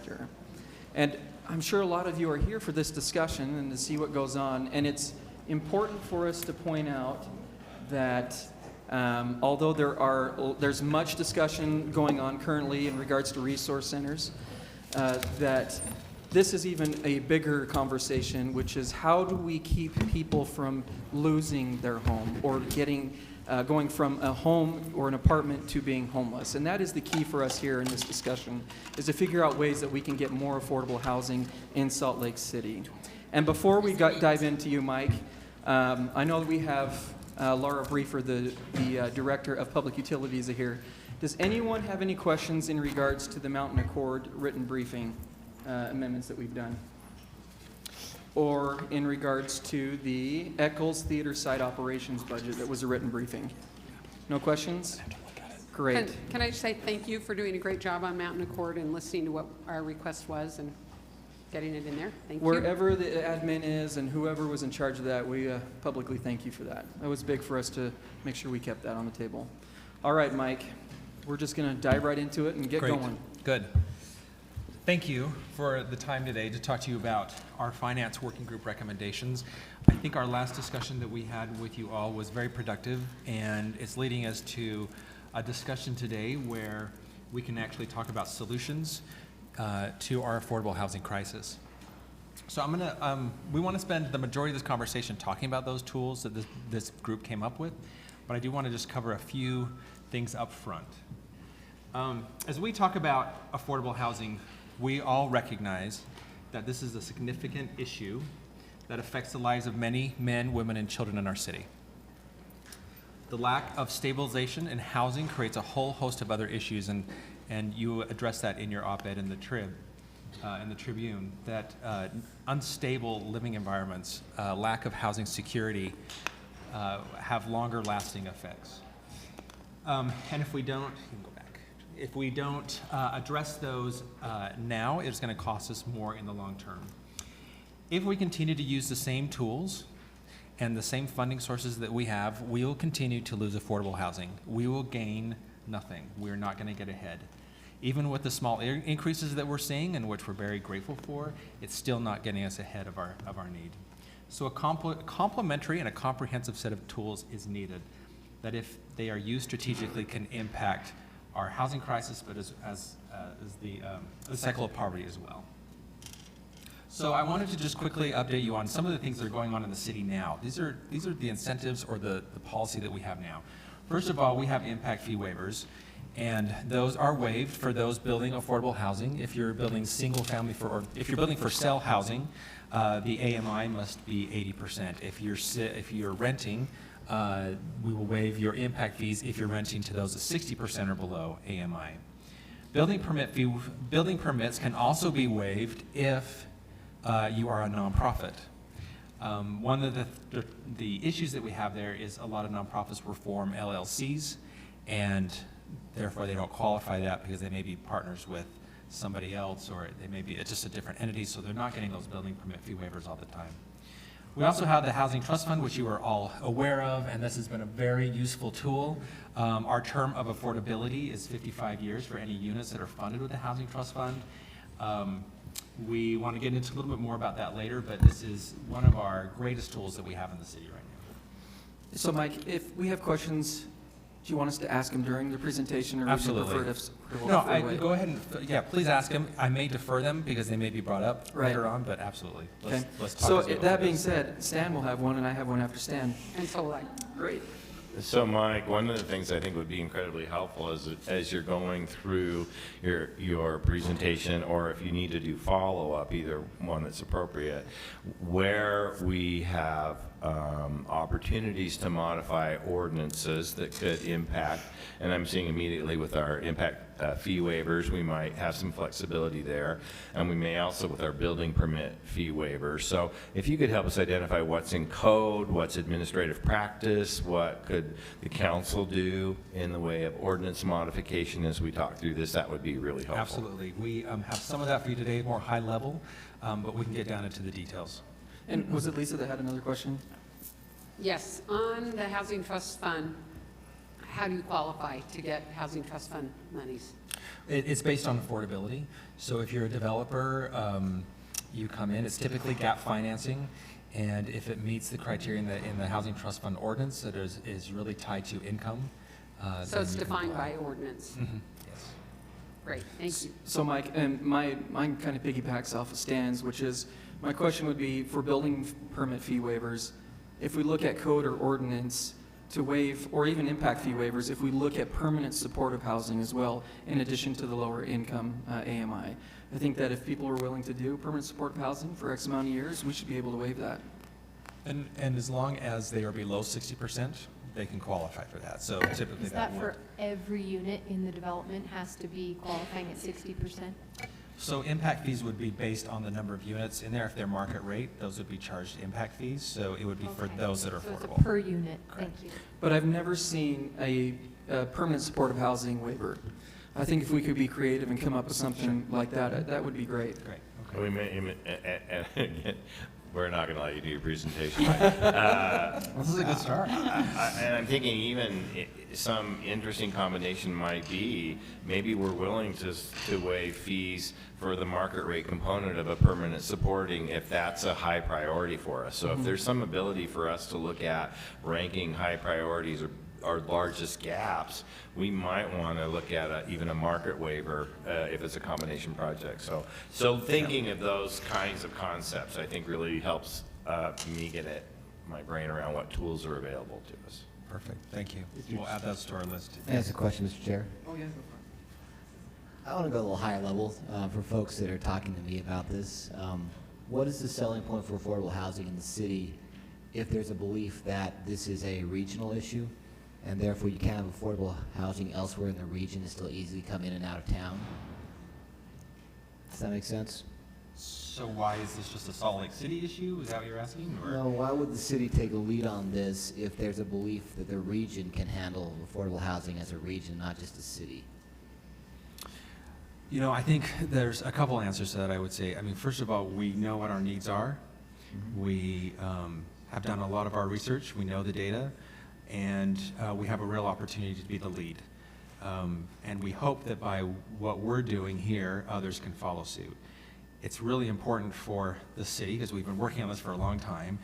Director. And I'm sure a lot of you are here for this discussion and to see what goes on. And it's important for us to point out that although there's much discussion going on currently in regards to resource centers, that this is even a bigger conversation, which is how do we keep people from losing their home or going from a home or an apartment to being homeless. And that is the key for us here in this discussion, is to figure out ways that we can get more affordable housing in Salt Lake City. And before we dive into you, Mike, I know that we have Laura Briefer, the Director of Public Utilities, here. Does anyone have any questions in regards to the Mountain Accord written briefing amendments that we've done? Or in regards to the Eccles Theater site operations budget that was a written briefing? No questions? Great. Can I just say thank you for doing a great job on Mountain Accord and listening to what our request was and getting it in there. Thank you. Wherever the admin is and whoever was in charge of that, we publicly thank you for that. That was big for us to make sure we kept that on the table. All right, Mike, we're just going to dive right into it and get going. Good. Thank you for the time today to talk to you about our finance working group recommendations. I think our last discussion that we had with you all was very productive, and it's leading us to a discussion today where we can actually talk about solutions to our affordable housing crisis. So we want to spend the majority of this conversation talking about those tools that this group came up with, but I do want to just cover a few things up front. As we talk about affordable housing, we all recognize that this is a significant issue that affects the lives of many men, women, and children in our city. The lack of stabilization in housing creates a whole host of other issues, and you address that in your op-ed in the Tribune, that unstable living environments, lack of housing security, have longer lasting effects. And if we don't, if we don't address those now, it's going to cost us more in the long term. If we continue to use the same tools and the same funding sources that we have, we will continue to lose affordable housing. We will gain nothing. We're not going to get ahead. Even with the small increases that we're seeing, and which we're very grateful for, it's still not getting us ahead of our need. So a complementary and a comprehensive set of tools is needed that, if they are used strategically, can impact our housing crisis, but as the cycle of poverty as well. So I wanted to just quickly update you on some of the things that are going on in the city now. These are the incentives or the policy that we have now. First of all, we have impact fee waivers, and those are waived for those building affordable housing. If you're building single family or if you're building for sale housing, the AMI must be 80%. If you're renting, we will waive your impact fees if you're renting to those at 60% or below AMI. Building permits can also be waived if you are a nonprofit. One of the issues that we have there is a lot of nonprofits will form LLCs, and therefore they don't qualify that because they may be partners with somebody else, or they may be just a different entity, so they're not getting those building permit fee waivers all the time. We also have the Housing Trust Fund, which you are all aware of, and this has been a very useful tool. Our term of affordability is 55 years for any units that are funded with the Housing Trust Fund. We want to get into a little bit more about that later, but this is one of our greatest tools that we have in the city right now. So Mike, if we have questions, do you want us to ask them during the presentation, or Absolutely. would you prefer to No, go ahead and, please ask them. I may defer them because they may be brought up later on, but absolutely. Let's talk. So that being said, Stan will have one, and I have one after Stan. And so will I. Great. So Mike, one of the things I think would be incredibly helpful is as you're going through your presentation, or if you need to do follow-up, either one that's appropriate, where we have opportunities to modify ordinances that could impact, and I'm seeing immediately with our impact fee waivers, we might have some flexibility there, and we may also with our building permit fee waivers. So if you could help us identify what's in code, what's administrative practice, what could the council do in the way of ordinance modification as we talk through this, that would be really helpful. Absolutely. We have some of that for you today, more high level, but we can get down into the details. And was it Lisa that had another question? Yes, on the Housing Trust Fund, how do you qualify to get Housing Trust Fund monies? It's based on affordability. So if you're a developer, you come in, it's typically gap financing, and if it meets the criteria in the Housing Trust Fund ordinance that is really tied to income. So then it's you can defined apply. by ordinance. Yes. Great, thank you. So Mike, and mine kind of piggybacks off of Stan's, which is, my question would be for building permit fee waivers, if we look at code or ordinance to waive, or even impact fee waivers, if we look at permanent supportive housing as well, in addition to the lower income AMI. I think that if people are willing to do permanent supportive housing for X amount of years, we should be able to waive that. And as long as they are below 60%, they can qualify for that. So typically Is that would. for every unit in the development has to be qualifying at 60%? So impact fees would be based on the number of units in there. If they're market rate, those would be charged impact fees. So it would be for Okay. those that are So it's affordable. a per unit, thank you. But I've never seen a permanent supportive housing waiver. I think if we could be creative and come up with something like that, that would be great. Great. We may, and again, we're not going to let you do your presentation. This is a good start. And I'm thinking even some interesting combination might be, maybe we're willing to waive fees for the market rate component of a permanent supporting if that's a high priority for us. So if there's some ability for us to look at ranking high priorities or our largest gaps, we might want to look at even a market waiver if it's a combination project. So thinking of those kinds of concepts, I think really helps me get my brain around what tools are available to us. Perfect. Thank you. We'll add those to our list. Can I ask a question, Mr. Chair? Oh, yeah, go for it. I want to go a little higher level for folks that are talking to me about this. What is the selling point for affordable housing in the city if there's a belief that this is a regional issue and therefore you can't have affordable housing elsewhere in the region and still easily come in and out of town? Does that make sense? So why is this just a Salt Lake City issue? Is that what you're asking? Or? No, why would the city take a lead on this if there's a belief that the region can handle affordable housing as a region, not just a city? You know, I think there's a couple answers to that, I would say. I mean, first of all, we know what our needs are. We have done a lot of our research. We know the data. And we have a real opportunity to be the lead. And we hope that by what we're doing here, others can follow suit. It's really important for the city, because we've been working on this for a long time,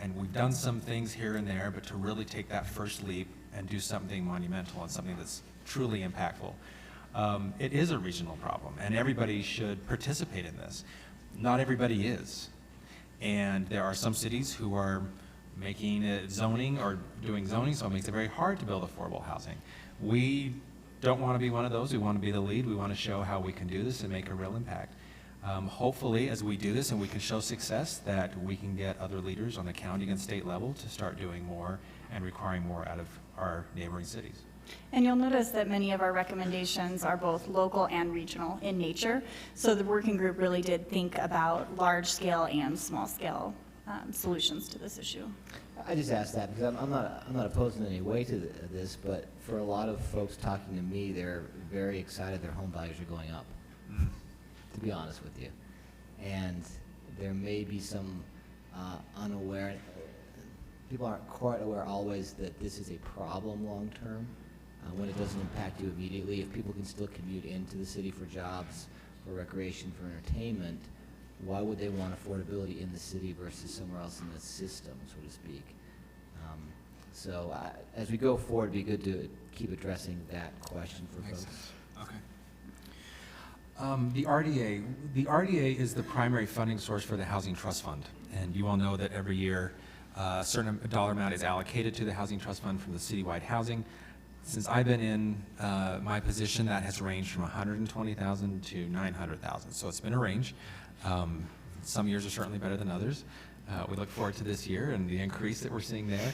and we've done some things here and there, but to really take that first leap and do something monumental and something that's truly impactful. It is a regional problem, and everybody should participate in this. Not everybody is. And there are some cities who are making it zoning or doing zoning, so it makes it very hard to build affordable housing. We don't want to be one of those. We want to be the lead. We want to show how we can do this and make a real impact. Hopefully, as we do this and we can show success, that we can get other leaders on the county and state level to start doing more and requiring more out of our neighboring cities. And you'll notice that many of our recommendations are both local and regional in nature. So the working group really did think about large-scale and small-scale solutions to this issue. I just asked that because I'm not opposed in any way to this, but for a lot of folks talking to me, they're very excited their home values are going up, to be honest with you. And there may be some unaware, people aren't quite aware always that this is a problem long-term when it doesn't impact you immediately. If people can still commute into the city for jobs, for recreation, for entertainment, why would they want affordability in the city versus somewhere else in the system, so to speak? So as we go forward, it'd be good to keep addressing that question for folks. Okay. The RDA is the primary funding source for the Housing Trust Fund. And you all know that every year a certain dollar amount is allocated to the Housing Trust Fund from the citywide housing. Since I've been in my position, that has ranged from $120,000 to $900,000. So it's been a range. Some years are certainly better than others. We look forward to this year and the increase that we're seeing there.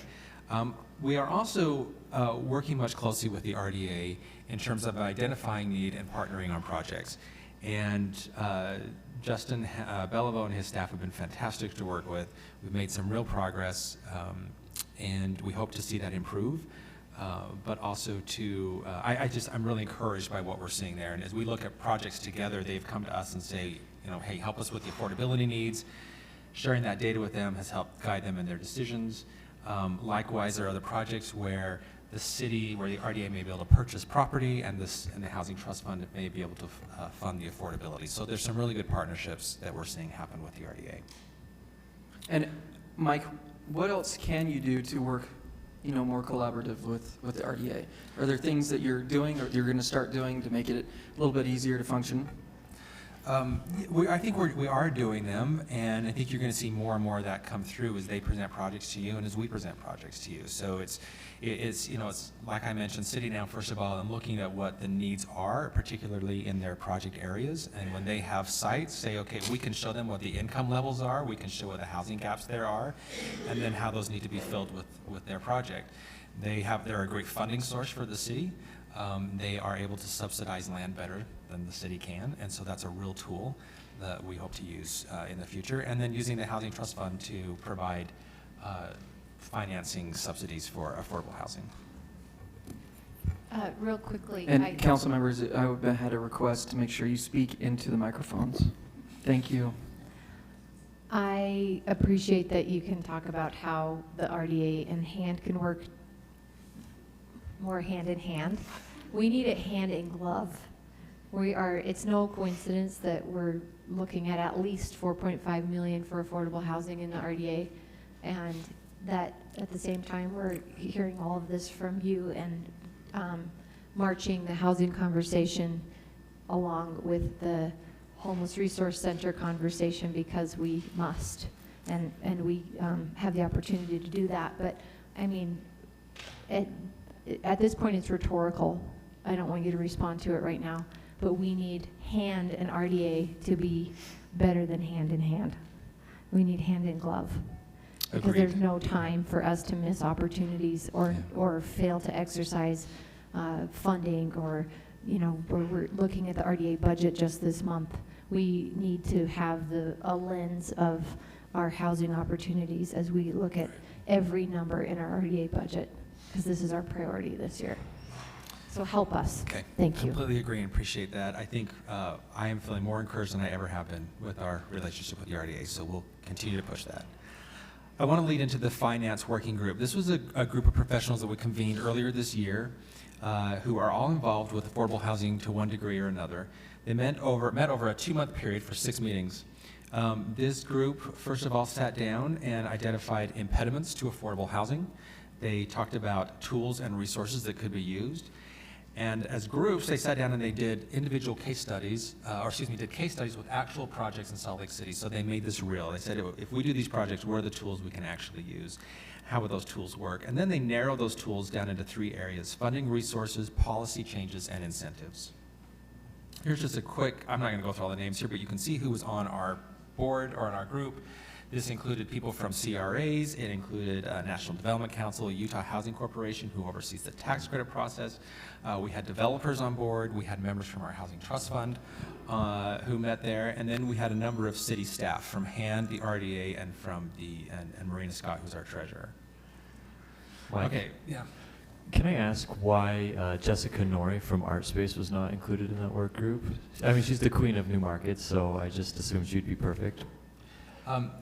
We are also working much closely with the RDA in terms of identifying need and partnering on projects. And Justin Beliveau and his staff have been fantastic to work with. We've made some real progress, and we hope to see that improve. But also to, I'm really encouraged by what we're seeing there. And as we look at projects together, they've come to us and say, you know, hey, help us with the affordability needs. Sharing that data with them has helped guide them in their decisions. Likewise, there are other projects where the city, where the RDA may be able to purchase property, and the Housing Trust Fund may be able to fund the affordability. So there's some really good partnerships that we're seeing happen with the RDA. And Mike, what else can you do to work, more collaborative with the RDA? Are there things that you're doing or you're going to start doing to make it a little bit easier to function? I think we are doing them, and I think you're going to see more and more of that come through as they present projects to you and as we present projects to you. So it's like I mentioned, sitting down first of all and looking at what the needs are, particularly in their project areas. And when they have sites, say, okay, we can show them what the income levels are, we can show what the housing gaps there are, and then how those need to be filled with their project. They're a great funding source for the city. They are able to subsidize land better than the city can, and so that's a real tool that we hope to use in the future. And then using the Housing Trust Fund to provide financing subsidies for affordable housing. Real quickly. And council members, I had a request to make sure you speak into the microphones. Thank you. I appreciate that you can talk about how the RDA and HAND can work more hand in hand. We need it hand in glove. It's no coincidence that we're looking at least 4.5 million for affordable housing in the RDA, and that at the same time we're hearing all of this from you and marching the housing conversation along with the Homeless Resource Center conversation, because we must, and we have the opportunity to do that. But I mean, at this point it's rhetorical. I don't want you to respond to it right now, but we need HAND and RDA to be better than hand in hand. We need hand in glove. Because Agreed. there's no time for us to miss opportunities or fail to exercise funding, or, we're looking at the RDA budget just this month. We need to have a lens of our housing opportunities as we look at every number in our RDA budget, because this is our priority this year. So help us. Okay. Thank you. Completely agree and appreciate that. I think I am feeling more encouraged than I ever have been with our relationship with the RDA, so we'll continue to push that. I want to lead into the finance working group. This was a group of professionals that we convened earlier this year who are all involved with affordable housing to one degree or another. They met over a 2-month period for 6 meetings. This group, first of all, sat down and identified impediments to affordable housing. They talked about tools and resources that could be used. And as groups, they sat down and they did individual case studies, did case studies with actual projects in Salt Lake City. So they made this real. They said, if we do these projects, what are the tools we can actually use? How would those tools work? And then they narrowed those tools down into 3 areas: funding, resources, policy changes, and incentives. Here's just a quick, I'm not going to go through all the names here, but you can see who was on our board or in our group. This included people from CRAs, it included National Development Council, Utah Housing Corporation, who oversees the tax credit process. We had developers on board, we had members from our Housing Trust Fund who met there, and then we had a number of city staff from HAND, the RDA, and from and Marina Scott, who's our treasurer. Mike, Okay, yeah. can I ask why Jessica Norrie from ArtSpace was not included in that work group? I mean, she's the queen of new markets, so I just assumed she'd be perfect.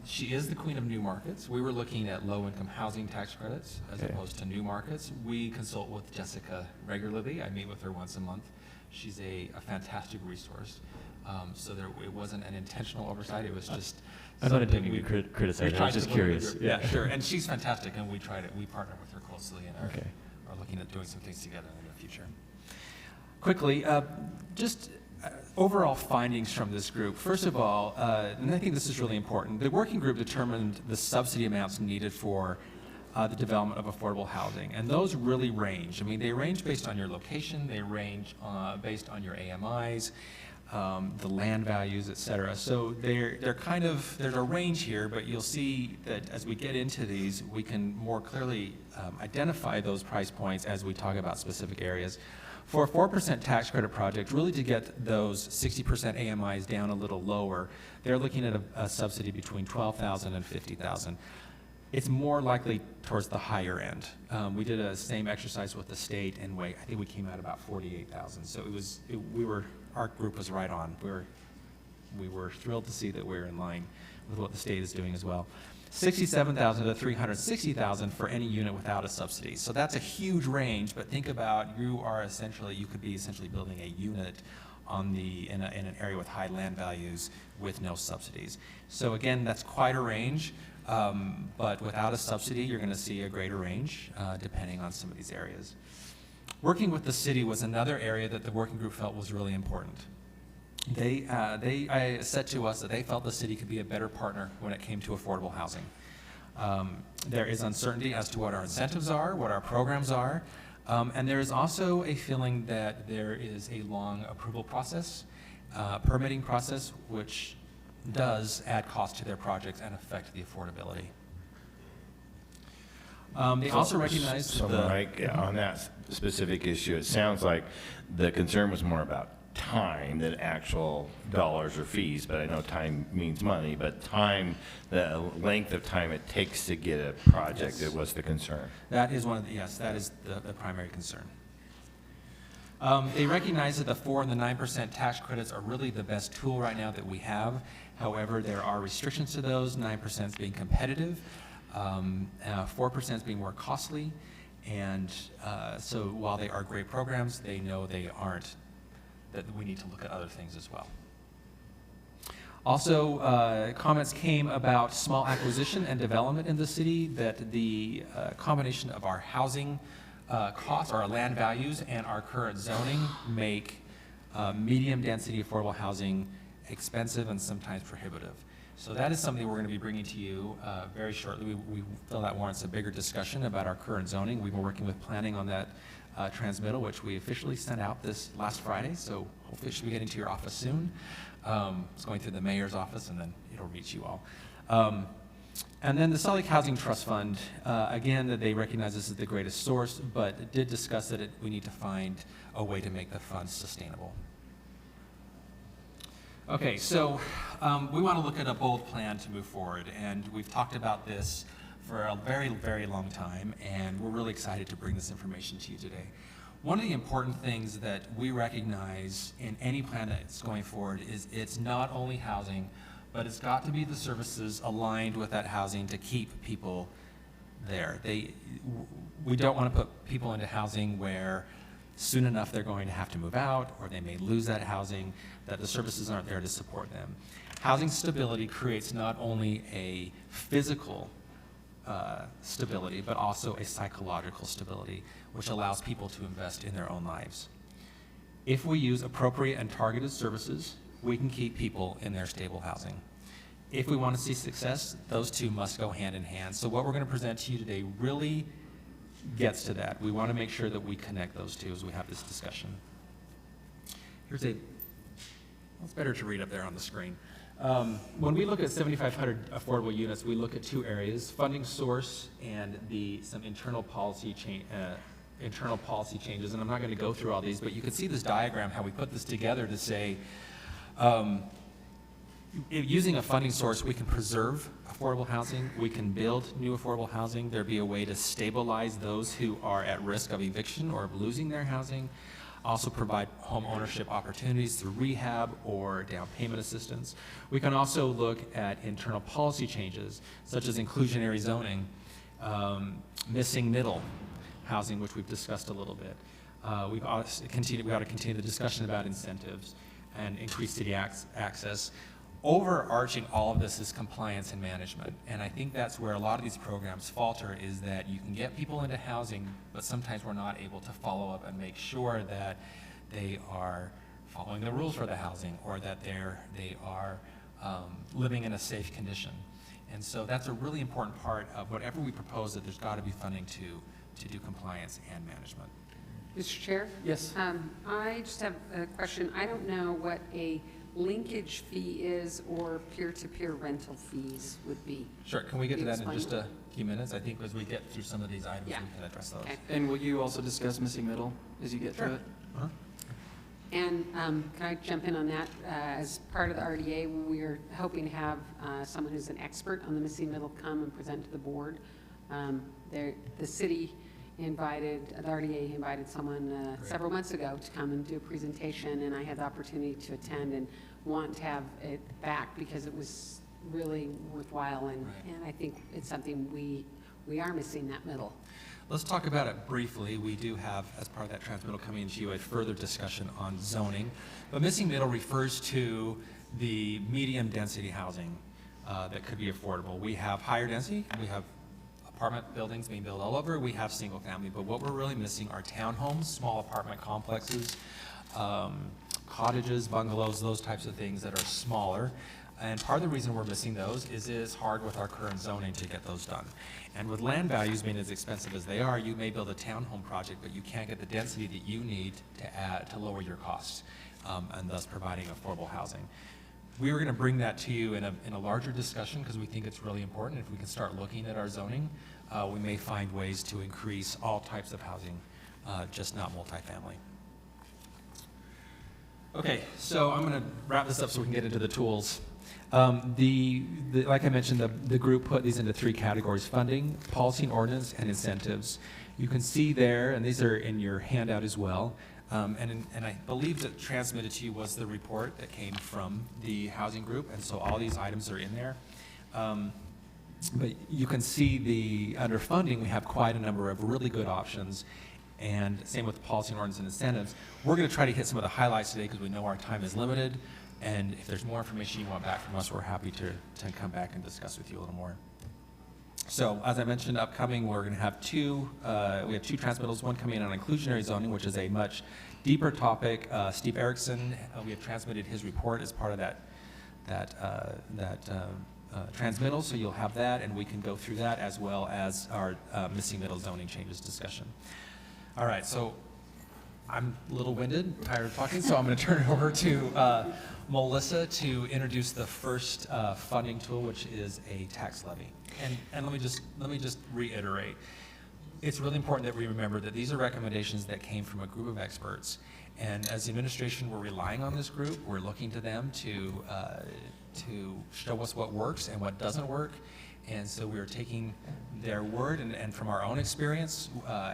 She is the queen of new markets. We were looking at low-income housing tax credits as Okay. opposed to new markets. We consult with Jessica regularly. I meet with her once a month. She's a fantastic resource. So it wasn't an intentional oversight. It was just. I'm not something intending to we criticize her, tried I'm just to look at the curious. group. Yeah, sure. And she's fantastic, and we partner with her closely and Okay. are looking at doing some things together in the future. Quickly, overall findings from this group. First of all, and I think this is really important, the working group determined the subsidy amounts needed for the development of affordable housing. And those really range. I mean, they range based on your location, they range based on your AMIs, the land values, et cetera. So they're kind of, there's a range here, but you'll see that as we get into these, we can more clearly identify those price points as we talk about specific areas. For a 4% tax credit project, really to get those 60% AMIs down a little lower, they're looking at a subsidy between $12,000 and $50,000. It's more likely towards the higher end. We did a same exercise with the state, and I think we came out about $48,000. So our group was right on. We were thrilled to see that we're in line with what the state is doing as well. $67,000 to $360,000 for any unit without a subsidy. So that's a huge range, but think about you could be essentially building a unit in an area with high land values with no subsidies. So again, that's quite a range, but without a subsidy, you're going to see a greater range depending on some of these areas. Working with the city was another area that the working group felt was really important. They said to us that they felt the city could be a better partner when it came to affordable housing. There is uncertainty as to what our incentives are, what our programs are, and there is also a feeling that there is a long approval process, permitting process, which does add cost to their projects and affect the affordability. They also recognize So the... Mike, on that specific issue, it sounds like the concern was more about time than actual dollars or fees, but I know time means money, but time, the length of time it takes to get a project, Yes. it was the concern. That is that is the primary concern. They recognize that the 4% and the 9% tax credits are really the best tool right now that we have. However, there are restrictions to those, 9% is being competitive, 4% is being more costly, and so while they are great programs, they know they aren't, that we need to look at other things as well. Also, comments came about small acquisition and development in the city, that the combination of our housing costs, our land values, and our current zoning make medium density affordable housing expensive and sometimes prohibitive. So that is something we're going to be bringing to you very shortly. We feel that warrants a bigger discussion about our current zoning. We've been working with planning on that transmittal, which we officially sent out this last Friday, so hopefully it should be getting to your office soon. It's going through the mayor's office, and then it'll reach you all. And then the Salt Lake Housing Trust Fund, again, that they recognize this is the greatest source, but did discuss that we need to find a way to make the fund sustainable. Okay, so we want to look at a bold plan to move forward, and we've talked about this for a very, very long time, and we're really excited to bring this information to you today. One of the important things that we recognize in any plan that's going forward is it's not only housing, but it's got to be the services aligned with that housing to keep people there. We don't want to put people into housing where soon enough they're going to have to move out, or they may lose that housing, that the services aren't there to support them. Housing stability creates not only a physical stability, but also a psychological stability, which allows people to invest in their own lives. If we use appropriate and targeted services, we can keep people in their stable housing. If we want to see success, those two must go hand in hand. So what we're going to present to you today really gets to that. We want to make sure that we connect those two as we have this discussion. Here's it's better to read up there on the screen. When we look at 7,500 affordable units, we look at two areas: funding source and some internal policy changes. And I'm not going to go through all these, but you can see this diagram, how we put this together to say, using a funding source, we can preserve affordable housing, we can build new affordable housing, there'd be a way to stabilize those who are at risk of eviction or of losing their housing, also provide home ownership opportunities through rehab or down payment assistance. We can also look at internal policy changes, such as inclusionary zoning, missing middle housing, which we've discussed a little bit. We ought to continue the discussion about incentives and increased city access. Overarching all of this is compliance and management, and I think that's where a lot of these programs falter, is that you can get people into housing, but sometimes we're not able to follow up and make sure that they are following the rules for the housing, or that they are living in a safe condition. And so that's a really important part of whatever we propose, that there's got to be funding to do compliance and management. Mr. Chair? Yes. I just have a question. I don't know what a linkage fee is or peer-to-peer rental fees would be. Sure, can we get to that in Explain. just a few minutes? I think as we get through some of these items, Yeah. we can address those. Okay. And will you also discuss missing middle as you get to Sure. it? Uh-huh. And can I jump in on that? As part of the RDA, we're hoping to have someone who's an expert on the missing middle come and present to the board. The city invited, the RDA invited someone several months ago to come and do a presentation, and I had the opportunity to attend and want to have it back because it was really worthwhile, and, Right. and I think it's something we are missing, that middle. Let's talk about it briefly. We do have, as part of that transmittal coming to you, a further discussion on zoning. But missing middle refers to the medium density housing that could be affordable. We have higher density, we have apartment buildings being built all over, we have single family, but what we're really missing are townhomes, small apartment complexes, cottages, bungalows, those types of things that are smaller. And part of the reason we're missing those is it is hard with our current zoning to get those done. And with land values being as expensive as they are, you may build a townhome project, but you can't get the density that you need to lower your costs, and thus providing affordable housing. We were going to bring that to you in a larger discussion because we think it's really important. If we can start looking at our zoning, we may find ways to increase all types of housing, just not multifamily. Okay, so I'm going to wrap this up so we can get into the tools. Like I mentioned, the group put these into 3 categories: funding, policy and ordinance, and incentives. You can see there, and these are in your handout as well, and I believe that transmitted to you was the report that came from the housing group, and so all these items are in there. But you can see under funding, we have quite a number of really good options, and same with policy and ordinance and incentives. We're going to try to hit some of the highlights today because we know our time is limited. And if there's more information you want back from us, we're happy to come back and discuss with you a little more. So as I mentioned, upcoming, we're going to have we have 2 transmittals, one coming in on inclusionary zoning, which is a much deeper topic. Steve Erickson, we have transmitted his report as part of that transmittal, so you'll have that, and we can go through that as well as our missing middle zoning changes discussion. All right, so I'm a little winded, tired of talking, so I'm going to turn it over to Melissa to introduce the first funding tool, which is a tax levy. And let me just reiterate, it's really important that we remember that these are recommendations that came from a group of experts, and as the administration, we're relying on this group. We're looking to them to show us what works and what doesn't work. And so we're taking their word and from our own experience,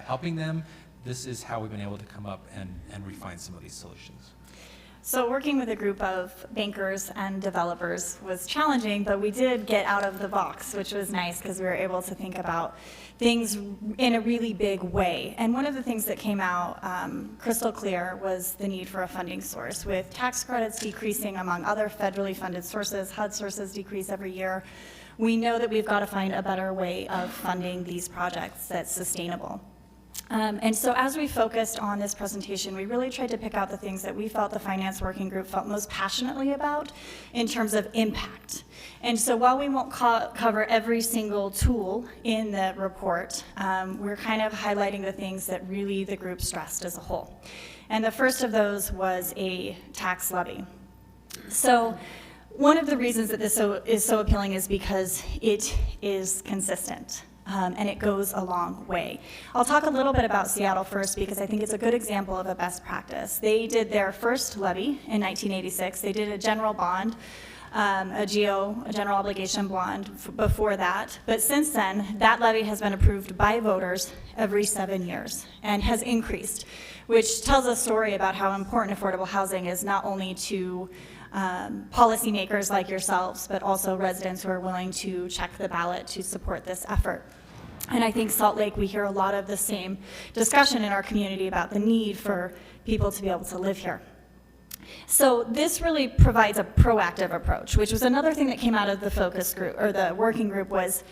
helping them. This is how we've been able to come up and refine some of these solutions. So working with a group of bankers and developers was challenging, but we did get out of the box, which was nice because we were able to think about things in a really big way. And one of the things that came out crystal clear was the need for a funding source. With tax credits decreasing among other federally funded sources, HUD sources decrease every year, we know that we've got to find a better way of funding these projects that's sustainable. And so as we focused on this presentation, we really tried to pick out the things that we felt the Finance Working Group felt most passionately about in terms of impact. And so while we won't cover every single tool in the report, we're kind of highlighting the things that really the group stressed as a whole. And the first of those was a tax levy. So one of the reasons that this is so appealing is because it is consistent. And it goes a long way. I'll talk a little bit about Seattle first because I think it's a good example of a best practice. They did their first levy in 1986. They did a general bond, a general obligation bond before that. But since then, that levy has been approved by voters every 7 years and has increased, which tells a story about how important affordable housing is not only to policymakers like yourselves, but also residents who are willing to check the ballot to support this effort. And I think Salt Lake, we hear a lot of the same discussion in our community about the need for people to be able to live here. So this really provides a proactive approach, which was another thing that came out of the focus group, or the working group, was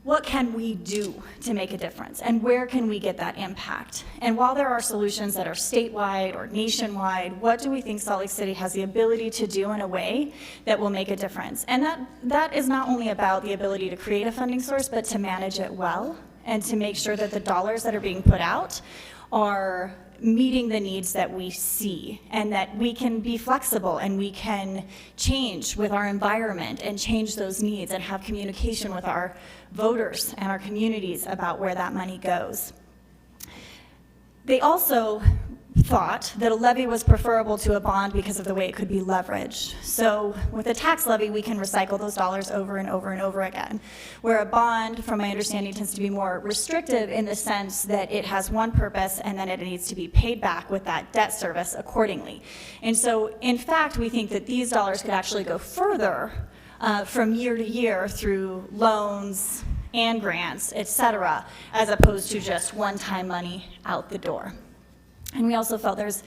what can we do to make a difference, and where can we get that impact? And while there are solutions that are statewide or nationwide, what do we think Salt Lake City has the ability to do in a way that will make a difference? And that is not only about the ability to create a funding source, but to manage it well and to make sure that the dollars that are being put out are meeting the needs that we see, and that we can be flexible and we can change with our environment and change those needs and have communication with our voters and our communities about where that money goes. They also thought that a levy was preferable to a bond because of the way it could be leveraged. So with a tax levy, we can recycle those dollars over and over and over again, where a bond, from my understanding, tends to be more restrictive in the sense that it has one purpose and then it needs to be paid back with that debt service accordingly. And so, in fact, we think that these dollars could actually go further from year to year through loans and grants, et cetera, as opposed to just one-time money out the door. And we also felt there's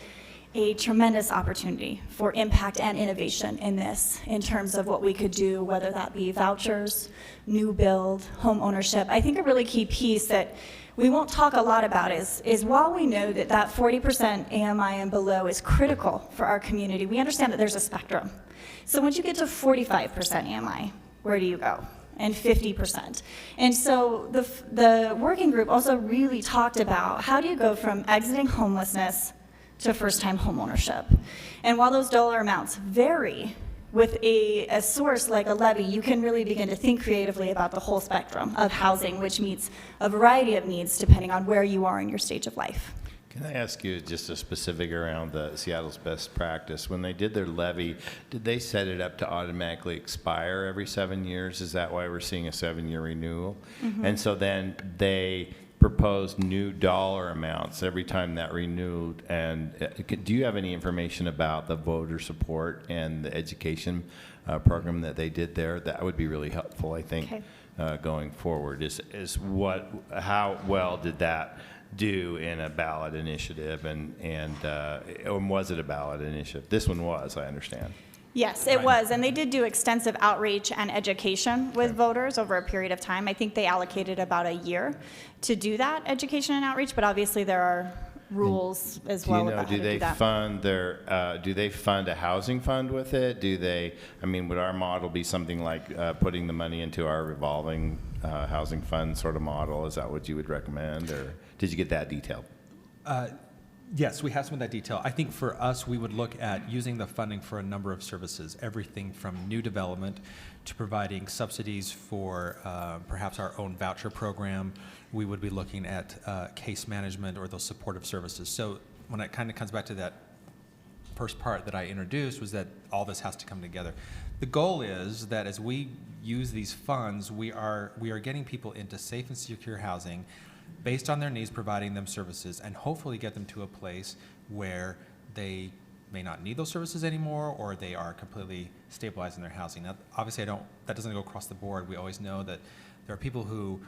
a tremendous opportunity for impact and innovation in this, in terms of what we could do, whether that be vouchers, new build, home ownership. I think a really key piece that we won't talk a lot about is while we know that 40% AMI and below is critical for our community, we understand that there's a spectrum. So once you get to 45% AMI, where do you go? And 50%. And so the working group also really talked about how do you go from exiting homelessness to first-time homeownership. And while those dollar amounts vary, with a source like a levy, you can really begin to think creatively about the whole spectrum of housing, which meets a variety of needs depending on where you are in your stage of life. Can I ask you just a specific around the Seattle's best practice? When they did their levy, did they set it up to automatically expire every 7 years? Is that why we're seeing a 7-year renewal? And so then they proposed new dollar amounts every time that renewed. And do you have any information about the voter support and the education program that they did there? That would be really helpful, I think, going forward. How well did that do in a ballot initiative, and was it a ballot initiative? This one was, I understand. Yes, it was, and they did do extensive outreach and education with voters over a period of time. I think they allocated about a year to do that education and outreach, but obviously there are rules as well about how to do that. Do they fund a housing fund with it? Would our model be something like putting the money into our revolving housing fund sort of model? Is that what you would recommend, or did you get that detailed? Yes, we have some of that detail. I think for us, we would look at using the funding for a number of services, everything from new development to providing subsidies for perhaps our own voucher program. We would be looking at case management or those supportive services. So when it kind of comes back to that first part that I introduced, was that all this has to come together. The goal is that as we use these funds, we are getting people into safe and secure housing based on their needs, providing them services, and hopefully get them to a place where they may not need those services anymore, or they are completely stabilized in their housing. Now, obviously, that doesn't go across the board. We always know that there are people who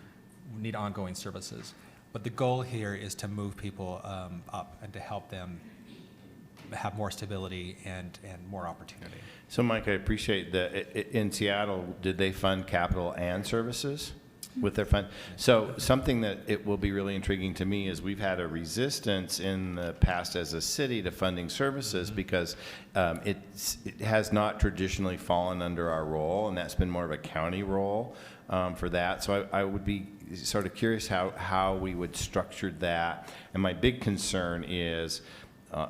need ongoing services. But the goal here is to move people up and to help them have more stability and more opportunity. So, Mike, I appreciate that. In Seattle, did they fund capital and services with their fund? So something that it will be really intriguing to me is we've had a resistance in the past as a city to funding services because it has not traditionally fallen under our role, and that's been more of a county role for that. So I would be sort of curious how we would structure that. And my big concern is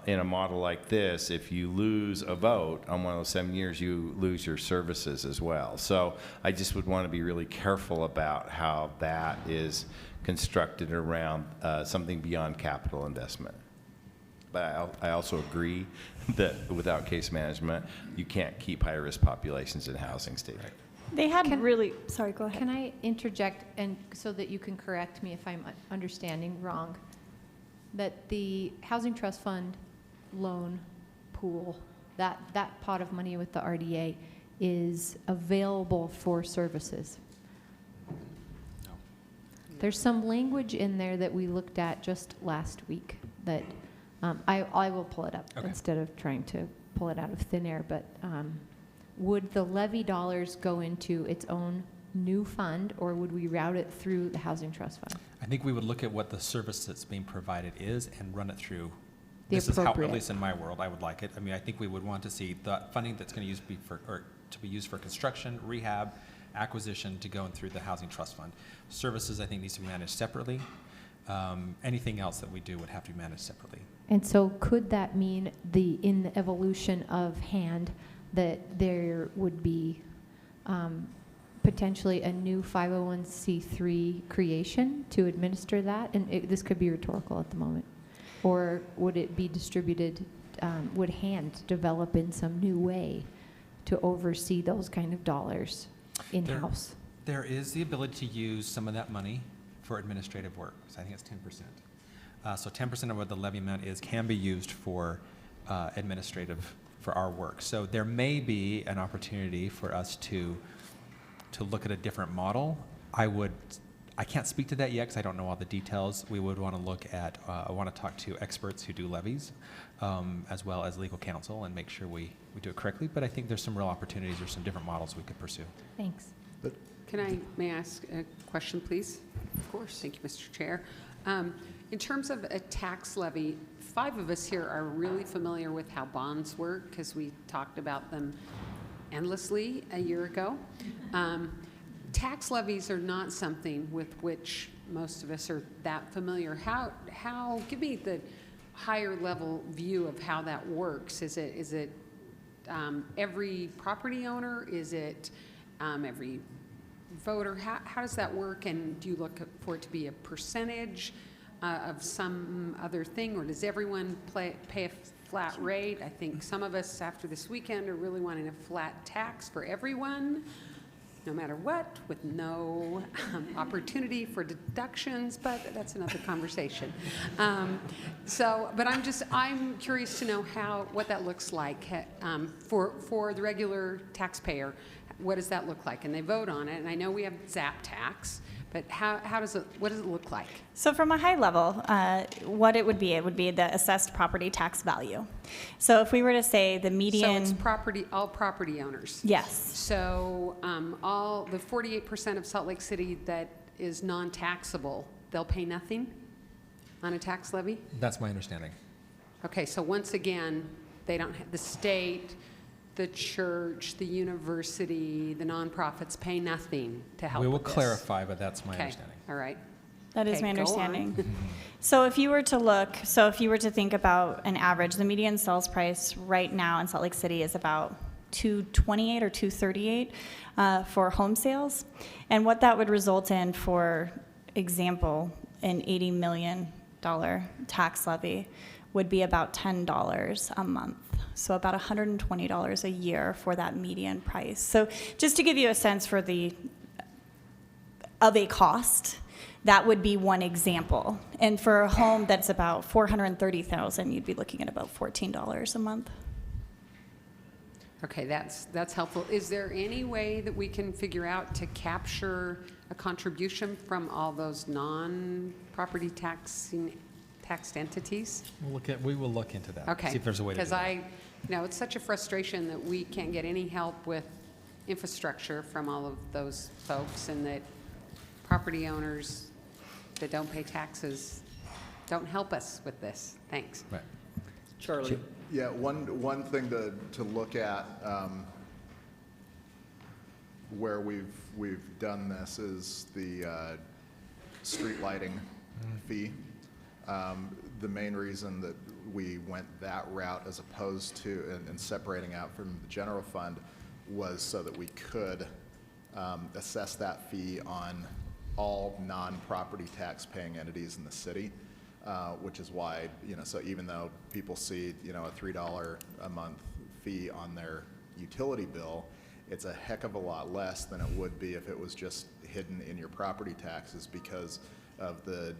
in a model like this, if you lose a vote on one of those 7 years, you lose your services as well. So I just would want to be really careful about how that is constructed around something beyond capital investment. But I also agree that without case management, you can't keep high-risk populations in housing, Steve. Right. They had sorry, go ahead. Can I interject, and so that you can correct me if I'm understanding wrong? That the Housing Trust Fund loan pool, that pot of money with the RDA is available for services. No. There's some language in there that we looked at just last week that I will pull it up instead of trying to pull it out of thin air, but would the levy dollars go into its own new fund, or would we route it through the Housing Trust Fund? I think we would look at what the service that's being provided is and run it through. This is how, at least in my world, I would like it. I mean, I think we would want to see the funding that's going to be used for construction, rehab, acquisition to go in through the Housing Trust Fund. Services, I think, needs to be managed separately. Anything else that we do would have to be managed separately. And so could that mean in the evolution of HAND that there would be potentially a new 501c3 creation to administer that? And this could be rhetorical at the moment. Or would it be distributed, would HAND develop in some new way to oversee those kind of dollars in-house? There is the ability to use some of that money for administrative work. So I think it's 10%. So 10% of what the levy amount is can be used for administrative our work. So there may be an opportunity for us to look at a different model. I can't speak to that yet because I don't know all the details. We would want to look at, I want to talk to experts who do levies, as well as legal counsel, and make sure we do it correctly. But I think there's some real opportunities or some different models we could pursue. Thanks. May I ask a question, please? Of course. Thank you, Mr. Chair. In terms of a tax levy, 5 of us here are really familiar with how bonds work because we talked about them endlessly a year ago. Tax levies are not something with which most of us are that familiar. How? Give me the higher level view of how that works. Is it every property owner? Is it every voter? How does that work? And do you look for it to be a percentage of some other thing, or does everyone pay a flat rate? I think some of us after this weekend are really wanting a flat tax for everyone, no matter what, with no opportunity for deductions, but that's another conversation. But I'm curious to know what that looks like for the regular taxpayer. What does that look like? And they vote on it, and I know we have ZAP tax, but what does it look like? So from a high level, what it would be the assessed property tax value. So if we were to say the median. So it's all property owners? Yes. So all the 48% of Salt Lake City that is non-taxable, they'll pay nothing on a tax levy? That's my understanding. Okay, so once again, they don't have the state, the church, the university, the nonprofits pay nothing to help We will with this. clarify, but that's my Okay, understanding. all right. That is Okay, my go on. understanding. So if you were to think about an average, the median sales price right now in Salt Lake City is about $228 or $238 for home sales. And what that would result in, for example, an $80 million tax levy would be about $10 a month. So about $120 a year for that median price. So just to give you a sense of a cost, that would be one example. And for a home that's about $430,000, you'd be looking at about $14 a month. Okay, that's helpful. Is there any way that we can figure out to capture a contribution from all those non-property taxed entities? We will look into that. Okay. See if there's a way to do that. Because it's such a frustration that we can't get any help with infrastructure from all of those folks, and that property owners that don't pay taxes don't help us with this. Thanks. Right. Charlie? Yeah, one thing to look at where we've done this is the street lighting fee. The main reason that we went that route as opposed to and separating out from the general fund was so that we could assess that fee on all non-property tax paying entities in the city, which is why, so even though people see, a $3 a month fee on their utility bill, it's a heck of a lot less than it would be if it was just hidden in your property taxes because of the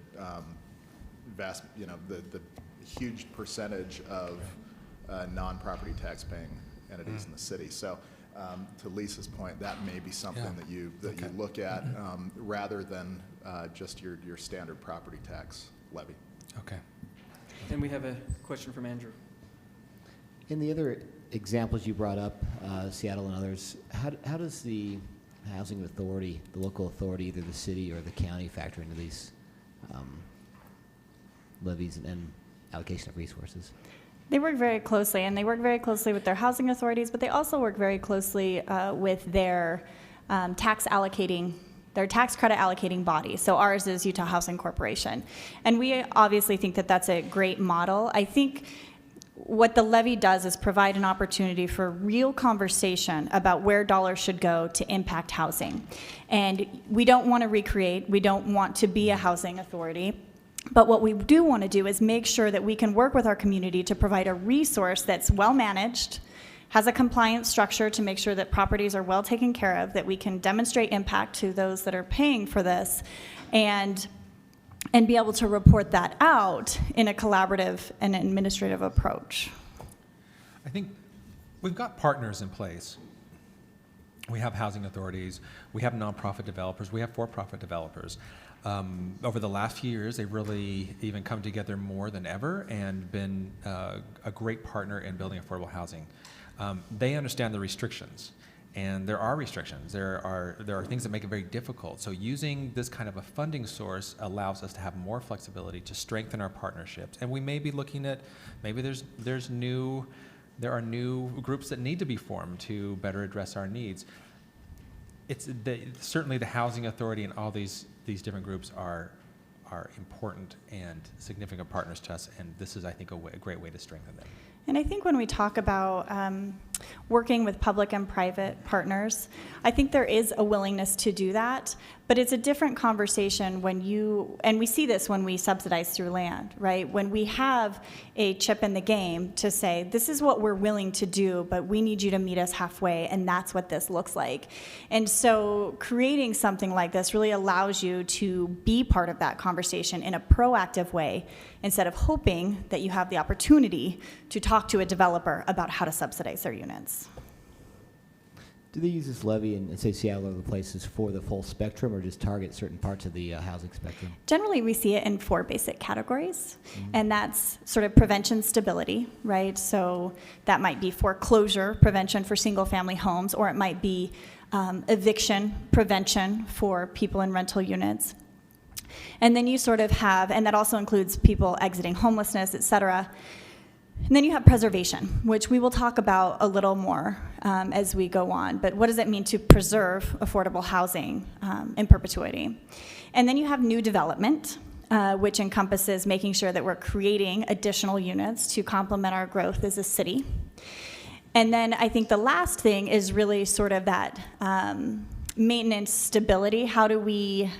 vast, the huge percentage of non-property tax paying entities in the city. So to Lisa's point, that may be something that you look at rather than just your standard property tax levy. Okay. And we have a question from Andrew. In the other examples you brought up, Seattle and others, how does the housing authority, the local authority, either the city or the county, factor into these levies and allocation of resources? They work very closely, and they work very closely with their housing authorities, but they also work very closely with their tax credit allocating body. So ours is Utah Housing Corporation. And we obviously think that that's a great model. I think what the levy does is provide an opportunity for real conversation about where dollars should go to impact housing. And we don't want to recreate, we don't want to be a housing authority. But what we do want to do is make sure that we can work with our community to provide a resource that's well managed, has a compliance structure to make sure that properties are well taken care of, that we can demonstrate impact to those that are paying for this, and be able to report that out in a collaborative and administrative approach. I think we've got partners in place. We have housing authorities, we have nonprofit developers, we have for-profit developers. Over the last few years, they've really even come together more than ever and been a great partner in building affordable housing. They understand the restrictions, and there are restrictions. There are things that make it very difficult. So using this kind of a funding source allows us to have more flexibility to strengthen our partnerships. And we may be looking at, maybe there are new groups that need to be formed to better address our needs. Certainly the Housing Authority and all these different groups are important and significant partners to us, and this is, I think, a great way to strengthen them. And I think when we talk about working with public and private partners, I think there is a willingness to do that, but it's a different conversation when and we see this when we subsidize through land, right? When we have a chip in the game to say, this is what we're willing to do, but we need you to meet us halfway, and that's what this looks like. And so creating something like this really allows you to be part of that conversation in a proactive way, instead of hoping that you have the opportunity to talk to a developer about how to subsidize their units. Do they use this levy in, say, Seattle or other places for the full spectrum, or just target certain parts of the housing spectrum? Generally, we see it in 4 basic categories, and that's sort of prevention stability, right? So that might be foreclosure prevention for single-family homes, or it might be eviction prevention for people in rental units. And then you sort of have, and that also includes people exiting homelessness, et cetera. And then you have preservation, which we will talk about a little more as we go on. But what does it mean to preserve affordable housing in perpetuity? And then you have new development, which encompasses making sure that we're creating additional units to complement our growth as a city. And then I think the last thing is really sort of that maintenance stability. How do we,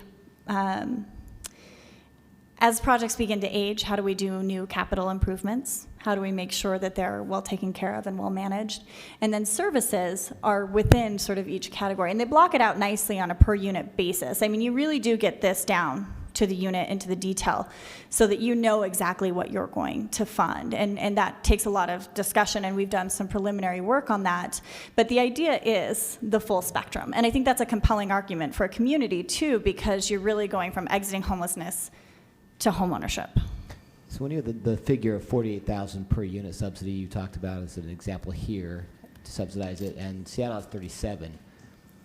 as projects begin to age, how do we do new capital improvements? How do we make sure that they're well taken care of and well managed? And then services are within sort of each category, and they block it out nicely on a per unit basis. I mean, you really do get this down to the unit and to the detail so that you know exactly what you're going to fund. And that takes a lot of discussion, and we've done some preliminary work on that. But the idea is the full spectrum. And I think that's a compelling argument for a community too, because you're really going from exiting homelessness to homeownership. So when you have the figure of $48,000 per unit subsidy you talked about as an example here to subsidize it, and Seattle has 37,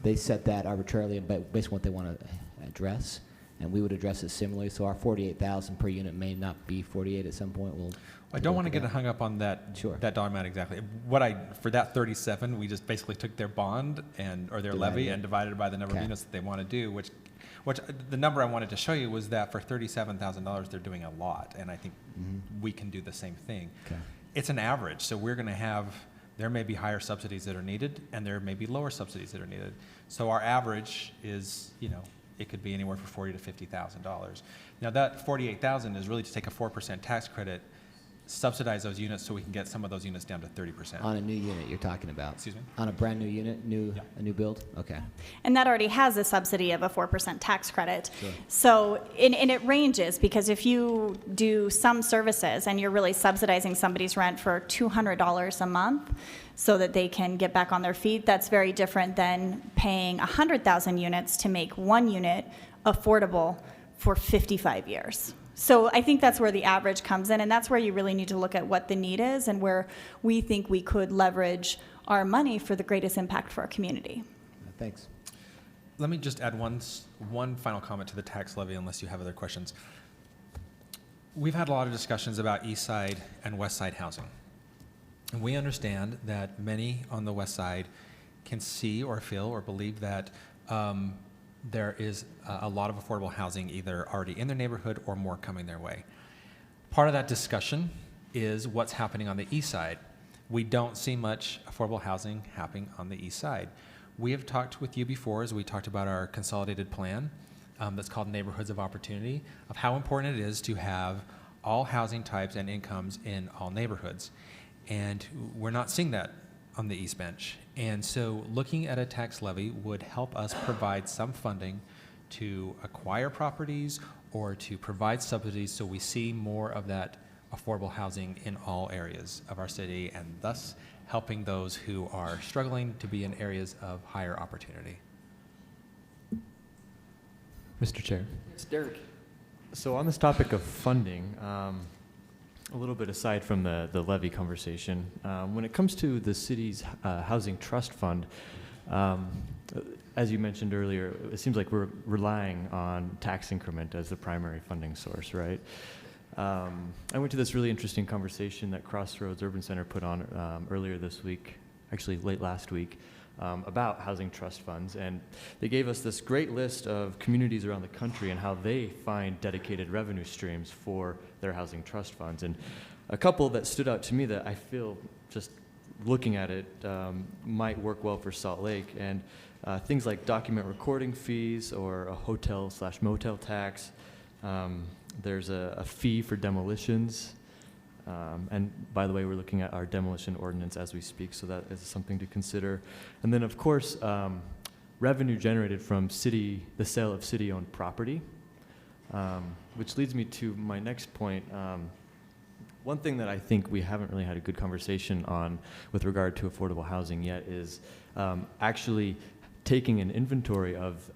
they set that arbitrarily based on what they want to address, and we would address it similarly. So our $48,000 per unit may not be 48 at some point. I don't want to get hung up on that Sure. that dollar amount exactly. For that 37, we just basically took their bond or their levy and divided it by the number of units that they want to do, which the number I wanted to show you was that for $37,000, they're doing a lot, and I think we can do the same thing. Okay. It's an average, so we're going to have, there may be higher subsidies that are needed, and there may be lower subsidies that are needed. So our average is, it could be anywhere from $40,000 to $50,000. Now that $48,000 is really to take a 4% tax credit, subsidize those units so we can get some of those units down to 30%. On a new unit you're talking about? Excuse me? On a brand new unit, a new build? Okay. And that already has a subsidy of a 4% tax credit. Sure. So, and it ranges, because if you do some services and you're really subsidizing somebody's rent for $200 a month so that they can get back on their feet, that's very different than paying 100,000 units to make one unit affordable for 55 years. So I think that's where the average comes in, and that's where you really need to look at what the need is and where we think we could leverage our money for the greatest impact for our community. Thanks. Let me just add one final comment to the tax levy, unless you have other questions. We've had a lot of discussions about East Side and West Side housing. And we understand that many on the West Side can see or feel or believe that there is a lot of affordable housing either already in their neighborhood or more coming their way. Part of that discussion is what's happening on the East Side. We don't see much affordable housing happening on the East Side. We have talked with you before, as we talked about our consolidated plan that's called Neighborhoods of Opportunity, of how important it is to have all housing types and incomes in all neighborhoods. And we're not seeing that on the East Bench. And so looking at a tax levy would help us provide some funding to acquire properties or to provide subsidies so we see more of that affordable housing in all areas of our city, and thus helping those who are struggling to be in areas of higher opportunity. Mr. Chair. It's Derek. So on this topic of funding, a little bit aside from the levy conversation, when it comes to the city's housing trust fund, as you mentioned earlier, it seems like we're relying on tax increment as the primary funding source, right? I went to this really interesting conversation that Crossroads Urban Center put on earlier this week, actually late last week, about housing trust funds. And they gave us this great list of communities around the country and how they find dedicated revenue streams for their housing trust funds. And a couple that stood out to me that I feel, just looking at it, might work well for Salt Lake. And things like document recording fees or a hotel/motel tax. There's a fee for demolitions. And by the way, we're looking at our demolition ordinance as we speak, so that is something to consider. And then, of course, revenue generated from the sale of city-owned property, which leads me to my next point. One thing that I think we haven't really had a good conversation on with regard to affordable housing yet is actually taking an inventory of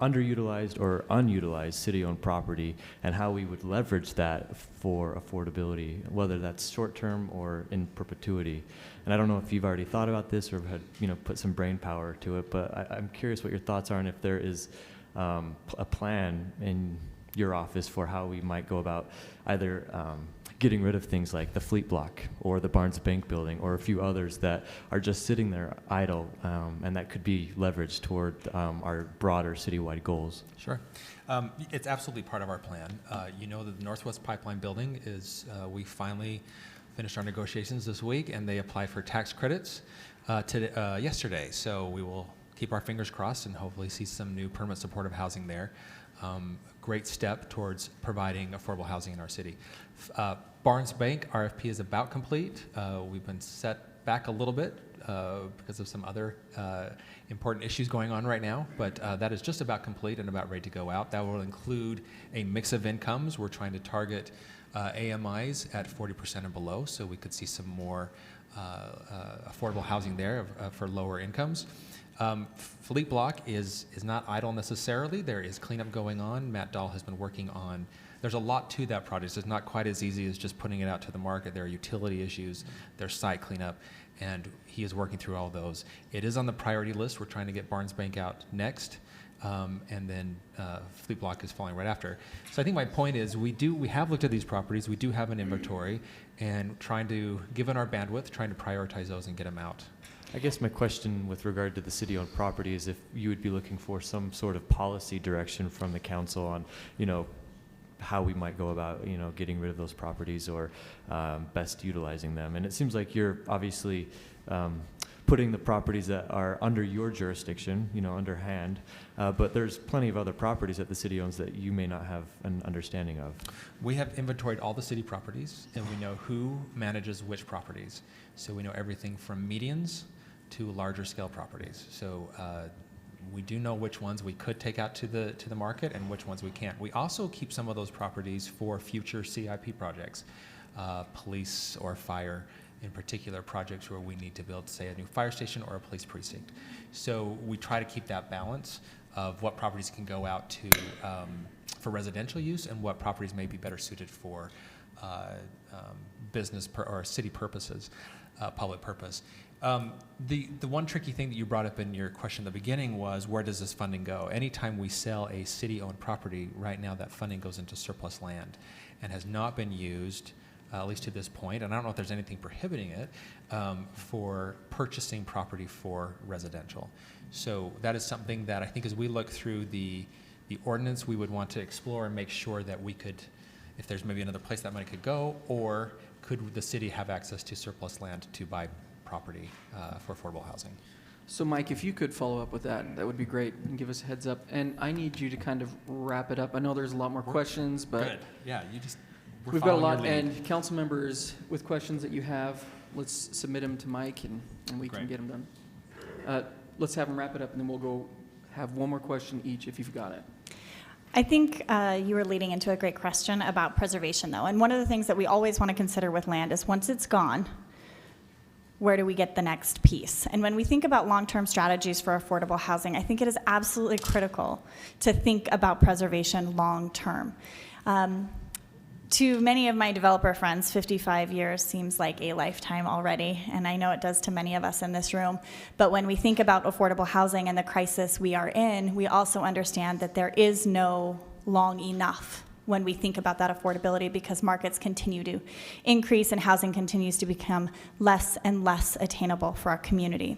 underutilized or unutilized city-owned property and how we would leverage that for affordability, whether that's short-term or in perpetuity. And I don't know if you've already thought about this or had put some brain power to it, but I'm curious what your thoughts are and if there is a plan in your office for how we might go about either getting rid of things like the Fleet Block or the Barnes Bank building or a few others that are just sitting there idle and that could be leveraged toward our broader citywide goals. Sure. It's absolutely part of our plan. You know that the Northwest Pipeline building is, we finally finished our negotiations this week, and they applied for tax credits yesterday. So we will keep our fingers crossed and hopefully see some new permanent supportive housing there. Great step towards providing affordable housing in our city. Barnes Bank RFP is about complete. We've been set back a little bit because of some other important issues going on right now, but that is just about complete and about ready to go out. That will include a mix of incomes. We're trying to target AMIs at 40% and below, so we could see some more affordable housing there for lower incomes. Fleet Block is not idle necessarily. There is cleanup going on. Matt Dahl has been working on, there's a lot to that project. It's not quite as easy as just putting it out to the market. There are utility issues, there's site cleanup, and he is working through all those. It is on the priority list. We're trying to get Barnes Bank out next, and then Fleet Block is following right after. So I think my point is we have looked at these properties, we do have an inventory, and trying to, given our bandwidth, trying to prioritize those and get them out. I guess my question with regard to the city-owned property is if you would be looking for some sort of policy direction from the council on, how we might go about, getting rid of those properties or best utilizing them. And it seems like you're obviously putting the properties that are under your jurisdiction, underhand, but there's plenty of other properties that the city owns that you may not have an understanding of. We have inventoried all the city properties, and we know who manages which properties. So we know everything from medians to larger scale properties. So we do know which ones we could take out to the market and which ones we can't. We also keep some of those properties for future CIP projects, police or fire, in particular projects where we need to build, say, a new fire station or a police precinct. So we try to keep that balance of what properties can go out to for residential use and what properties may be better suited for business or city purposes, public purpose. The one tricky thing that you brought up in your question at the beginning was, where does this funding go? Anytime we sell a city-owned property, right now that funding goes into surplus land and has not been used, at least to this point, and I don't know if there's anything prohibiting it, for purchasing property for residential. So that is something that I think as we look through the ordinance, we would want to explore and make sure that we could, if there's maybe another place that money could go, or could the city have access to surplus land to buy property for affordable housing. So Mike, if you could follow up with that, that would be great, and give us a heads up. And I need you to kind of wrap it up. I know there's a lot more questions, but Good. Yeah, we're we've got a following lot. your lead. And council members with questions that you have, let's submit them to Mike, and we can Great. get them done. Let's have them wrap it up, and then we'll go have one more question each if you've got it. I think you were leading into a great question about preservation, though. And one of the things that we always want to consider with land is once it's gone, where do we get the next piece? And when we think about long-term strategies for affordable housing, I think it is absolutely critical to think about preservation long-term. To many of my developer friends, 55 years seems like a lifetime already, and I know it does to many of us in this room. But when we think about affordable housing and the crisis we are in, we also understand that there is no long enough when we think about that affordability, because markets continue to increase and housing continues to become less and less attainable for our community.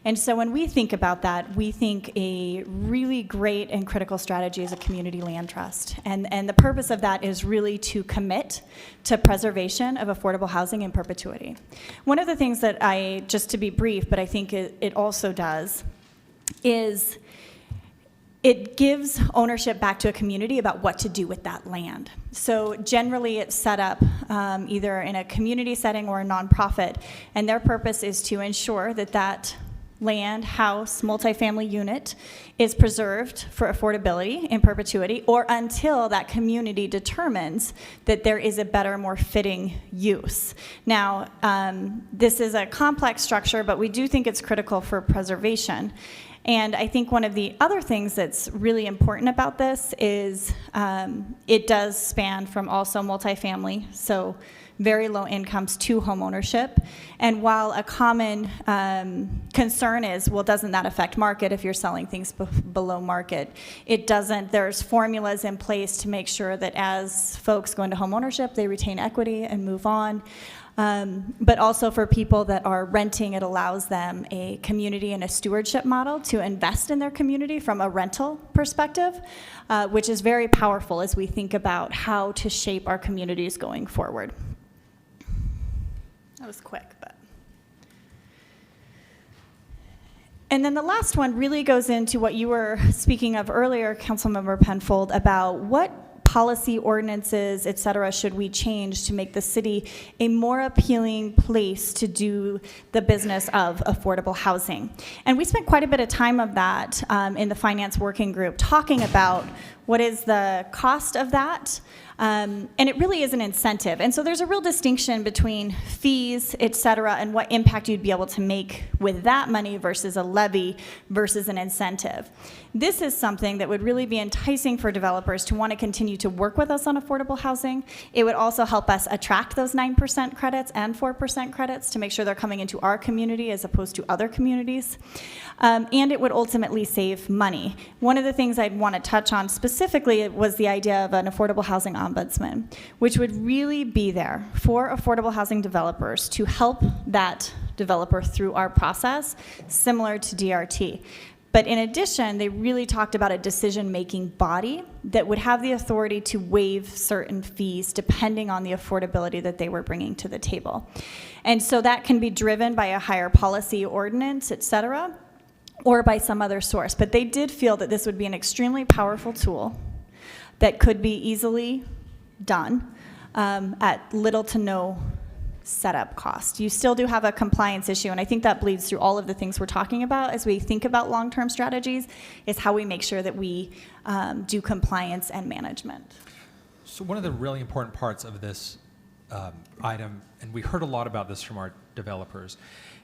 And so when we think about that, we think a really great and critical strategy is a community land trust. And the purpose of that is really to commit to preservation of affordable housing in perpetuity. One of the things that just to be brief, but I think it also does, is it gives ownership back to a community about what to do with that land. So generally it's set up either in a community setting or a nonprofit, and their purpose is to ensure that that land, house, multifamily unit is preserved for affordability in perpetuity, or until that community determines that there is a better, more fitting use. Now, this is a complex structure, but we do think it's critical for preservation. And I think one of the other things that's really important about this is it does span from also multifamily, so very low incomes, to home ownership. And while a common concern is, well, doesn't that affect market if you're selling things below market? It doesn't. There's formulas in place to make sure that as folks go into home ownership, they retain equity and move on. But also for people that are renting, it allows them a community and a stewardship model to invest in their community from a rental perspective, which is very powerful as we think about how to shape our communities going forward. That was quick, but. And then the last one really goes into what you were speaking of earlier, Councilmember Penfold, about what policy, ordinances, et cetera, should we change to make the city a more appealing place to do the business of affordable housing. And we spent quite a bit of time of that in the finance working group, talking about what is the cost of that. And it really is an incentive. And so there's a real distinction between fees, et cetera, and what impact you'd be able to make with that money versus a levy versus an incentive. This is something that would really be enticing for developers to want to continue to work with us on affordable housing. It would also help us attract those 9% credits and 4% credits to make sure they're coming into our community as opposed to other communities. And it would ultimately save money. One of the things I'd want to touch on specifically was the idea of an affordable housing ombudsman, which would really be there for affordable housing developers to help that developer through our process, similar to DRT. But in addition, they really talked about a decision-making body that would have the authority to waive certain fees depending on the affordability that they were bringing to the table. And so that can be driven by a higher policy ordinance, et cetera, or by some other source. But they did feel that this would be an extremely powerful tool that could be easily done at little to no setup cost. You still do have a compliance issue, and I think that bleeds through all of the things we're talking about as we think about long-term strategies, is how we make sure that we do compliance and management. So one of the really important parts of this item, and we heard a lot about this from our developers,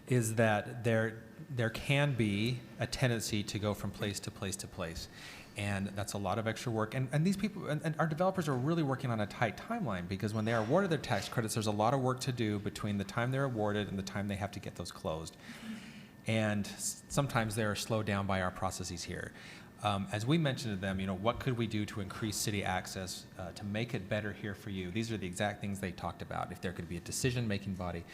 is that there can be a tendency to go from place to place to place. And that's a lot of extra work. And these people, and our developers are really working on a tight timeline, because when they are awarded their tax credits, there's a lot of work to do between the time they're awarded and the time they have to get those closed. And sometimes they're slowed down by our processes here. As we mentioned to them, what could we do to increase city access to make it better here for you? These are the exact things they talked about, if there could be a decision-making body.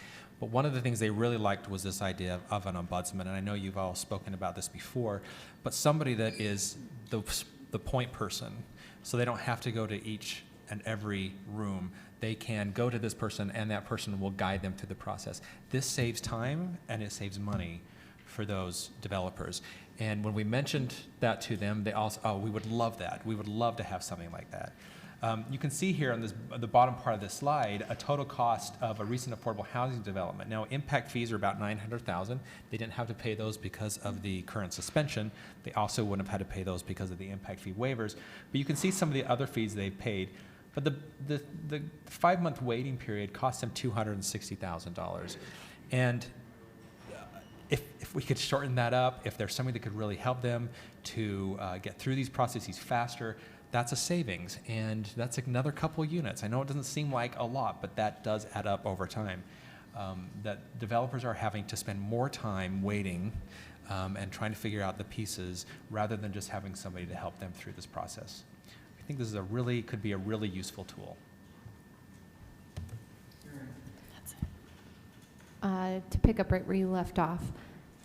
But one of the things they really liked was this idea of an ombudsman, and I know you've all spoken about this before, but somebody that is the point person, so they don't have to go to each and every room. They can go to this person, and that person will guide them through the process. This saves time, and it saves money for those developers. And when we mentioned that to them, they also, oh, we would love that. We would love to have something like that. You can see here on the bottom part of this slide a total cost of a recent affordable housing development. Now, impact fees are about $900,000. They didn't have to pay those because of the current suspension. They also wouldn't have had to pay those because of the impact fee waivers. But you can see some of the other fees they've paid. But the 5-month waiting period cost them $260,000. And if we could shorten that up, if there's somebody that could really help them to get through these processes faster, that's a savings, and that's another couple units. I know it doesn't seem like a lot, but that does add up over time. That developers are having to spend more time waiting and trying to figure out the pieces rather than just having somebody to help them through this process. I think this is could be a really useful tool. To pick up right where you left off,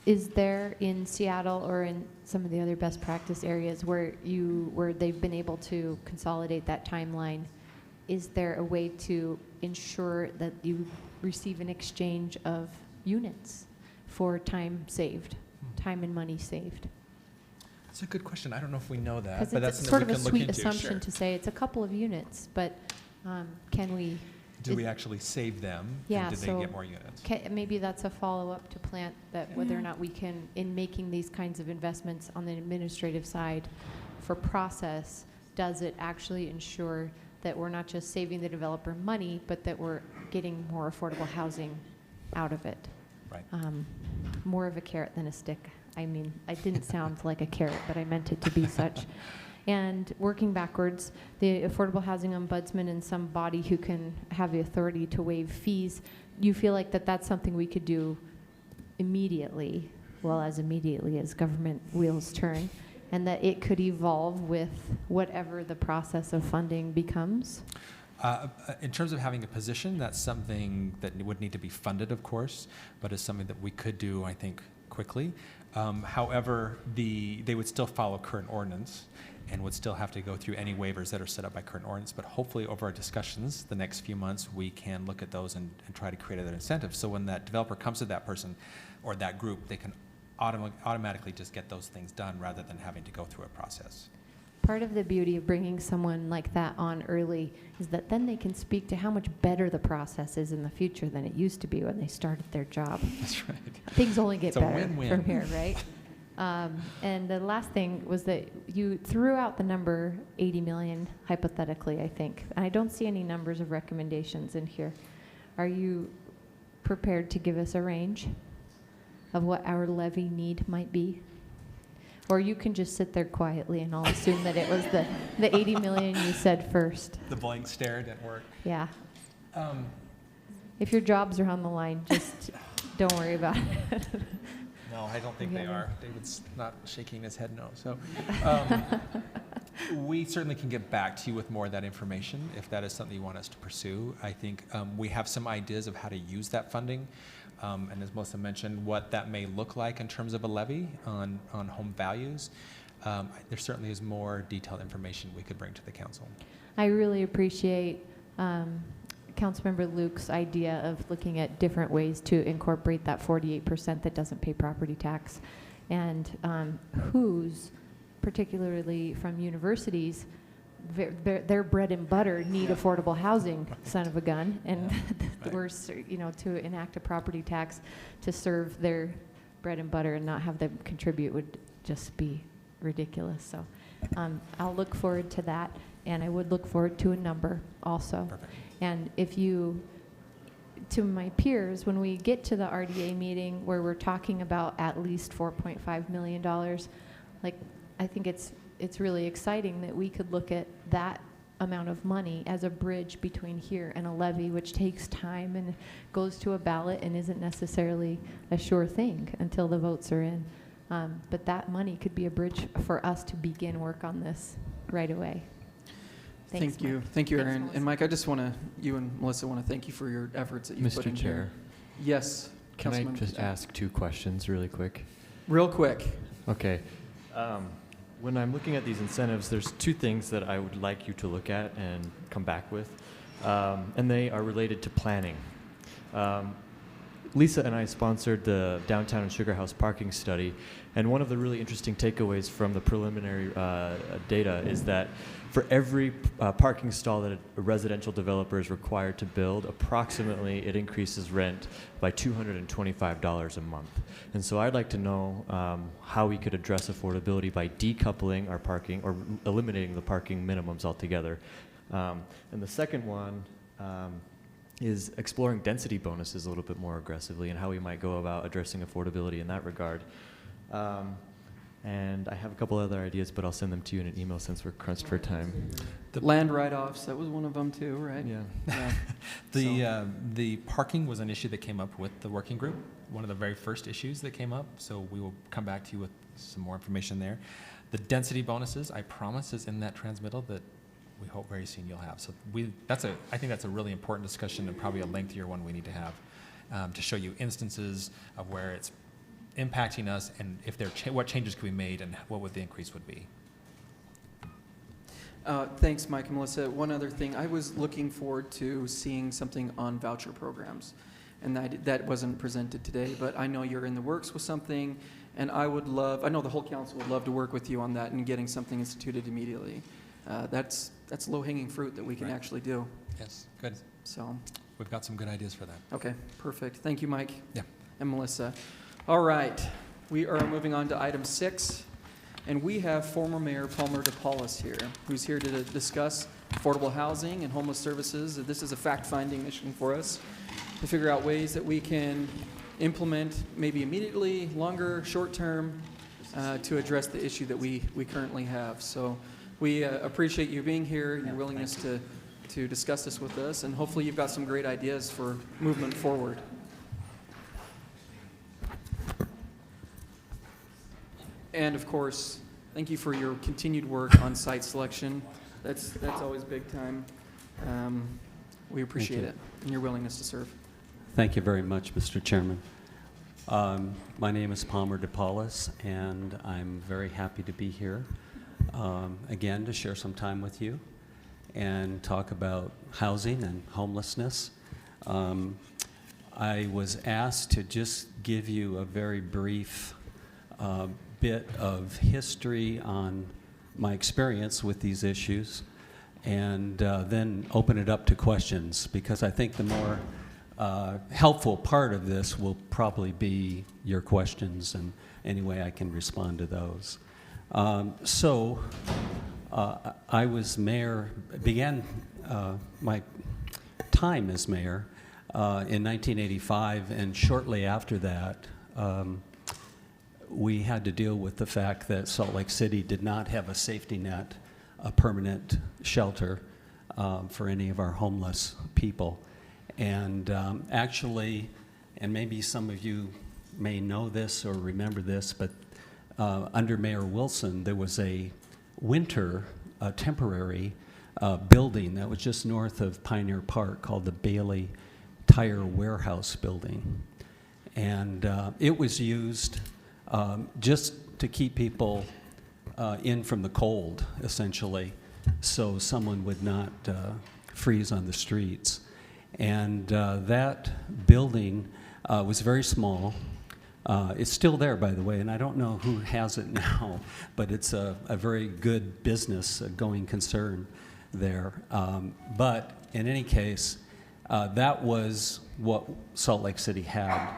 is there in Seattle or in some of the other best practice areas where they've been able to consolidate that timeline? Is there a way to ensure that you receive an exchange of units for time saved, time and money saved? That's a good question. I don't know if we know that, Because but that's it's something sort we of a can look sweet into. assumption Sure. to say it's a couple of units, but can we? Do we actually save them? Yeah, and do so they get more units? Maybe that's a follow-up to Plant, that whether or not we can, in making these kinds of investments on the administrative side for process, does it actually ensure that we're not just saving the developer money, but that we're getting more affordable housing out of it? Right. More of a carrot than a stick. I mean, I didn't sound like a carrot, but I meant it to be such. And working backwards, the Affordable Housing Ombudsman and some body who can have the authority to waive fees, you feel like that's something we could do immediately, well, as immediately as government wheels turn, and that it could evolve with whatever the process of funding becomes? In terms of having a position, that's something that would need to be funded, of course, but is something that we could do, I think, quickly. However, they would still follow current ordinance and would still have to go through any waivers that are set up by current ordinance. But hopefully over our discussions the next few months, we can look at those and try to create an incentive. So when that developer comes to that person or that group, they can automatically just get those things done rather than having to go through a process. Part of the beauty of bringing someone like that on early is that then they can speak to how much better the process is in the future than it used to be when they started their job. That's right. Things only get It's a better win-win. from here, right? And the last thing was that you threw out the number 80 million hypothetically, I think. And I don't see any numbers of recommendations in here. Are you prepared to give us a range of what our levy need might be? Or you can just sit there quietly and I'll assume that it was the 80 million you said first. The blank stare didn't work. Yeah. If your jobs are on the line, just don't worry about it. No, I don't think they Yeah. are. David's not shaking his head no. So we certainly can get back to you with more of that information if that is something you want us to pursue. I think we have some ideas of how to use that funding. And as Melissa mentioned, what that may look like in terms of a levy on home values. There certainly is more detailed information we could bring to the council. I really appreciate Councilmember Luke's idea of looking at different ways to incorporate that 48% that doesn't pay property tax, and whose, particularly from universities, their bread and butter need affordable housing, son of a gun, and we're, to enact a property tax to serve their bread and butter and not have them contribute would just be ridiculous. So I'll look forward to that, and I would look forward to a number also. Perfect. And if you, to my peers, when we get to the RDA meeting where we're talking about at least $4.5 million, like, I think it's really exciting that we could look at that amount of money as a bridge between here and a levy, which takes time and goes to a ballot and isn't necessarily a sure thing until the votes are in. But that money could be a bridge for us to begin work on this right away. Thanks, Thank you. Mike. Thank you, Thanks, Aaron. Melissa. And Mike, I just want to, you and Melissa want to thank you for your efforts that you've put in Mr. Chair, here. Yes. can I Councilmember just Kitchen. ask 2 questions really quick? Real quick. Okay. When I'm looking at these incentives, there's 2 things that I would like you to look at and come back with, and they are related to planning. Lisa and I sponsored the Downtown and Sugar House parking study, and one of the really interesting takeaways from the preliminary data is that for every parking stall that a residential developer is required to build, approximately it increases rent by $225 a month. And so I'd like to know how we could address affordability by decoupling our parking or eliminating the parking minimums altogether. And the second one is exploring density bonuses a little bit more aggressively and how we might go about addressing affordability in that regard. And I have a couple other ideas, but I'll send them to you in an email since we're crunched for time. The land write-offs, that was one of them too, right? Yeah. The parking was an issue that came up with the working group, one of the very first issues that came up, so we will come back to you with some more information there. The density bonuses, I promise, is in that transmittal that we hope very soon you'll have. So I think that's a really important discussion and probably a lengthier one we need to have to show you instances of where it's impacting us and if what changes could be made and what would the increase would be. Thanks, Mike and Melissa. One other thing, I was looking forward to seeing something on voucher programs, and that wasn't presented today, but I know you're in the works with something, and I know the whole council would love to work with you on that and getting something instituted immediately. That's low-hanging fruit that we can actually do. Yes, good. So, We've got some good ideas for that. okay, perfect. Thank you, Mike. Yeah. And Melissa. All right, we are moving on to item 6, and we have former Mayor Palmer DePaulis here, who's here to discuss affordable housing and homeless services. This is a fact-finding mission for us to figure out ways that we can implement, maybe immediately, longer, short-term, to address the issue that we currently have. So we appreciate you being here, your willingness to discuss this with us, and hopefully you've got some great ideas for movement forward. And of course, thank you for your continued work on site selection. That's always big time. We appreciate it and your willingness to serve. Thank you very much, Mr. Chairman. My name is Palmer DePaulis, and I'm very happy to be here again to share some time with you and talk about housing and homelessness. I was asked to just give you a very brief bit of history on my experience with these issues and then open it up to questions, because I think the more helpful part of this will probably be your questions and any way I can respond to those. I was mayor, began my time as mayor in 1985, and shortly after that, we had to deal with the fact that Salt Lake City did not have a safety net, a permanent shelter for any of our homeless people. And actually, and maybe some of you may know this or remember this, but under Mayor Wilson, there was a temporary building that was just north of Pioneer Park called the Bailey Tire Warehouse Building. And it was used just to keep people in from the cold, essentially, so someone would not freeze on the streets. And that building was very small. It's still there, by the way, and I don't know who has it now, but it's a very good business, a going concern there. But in any case, that was what Salt Lake City had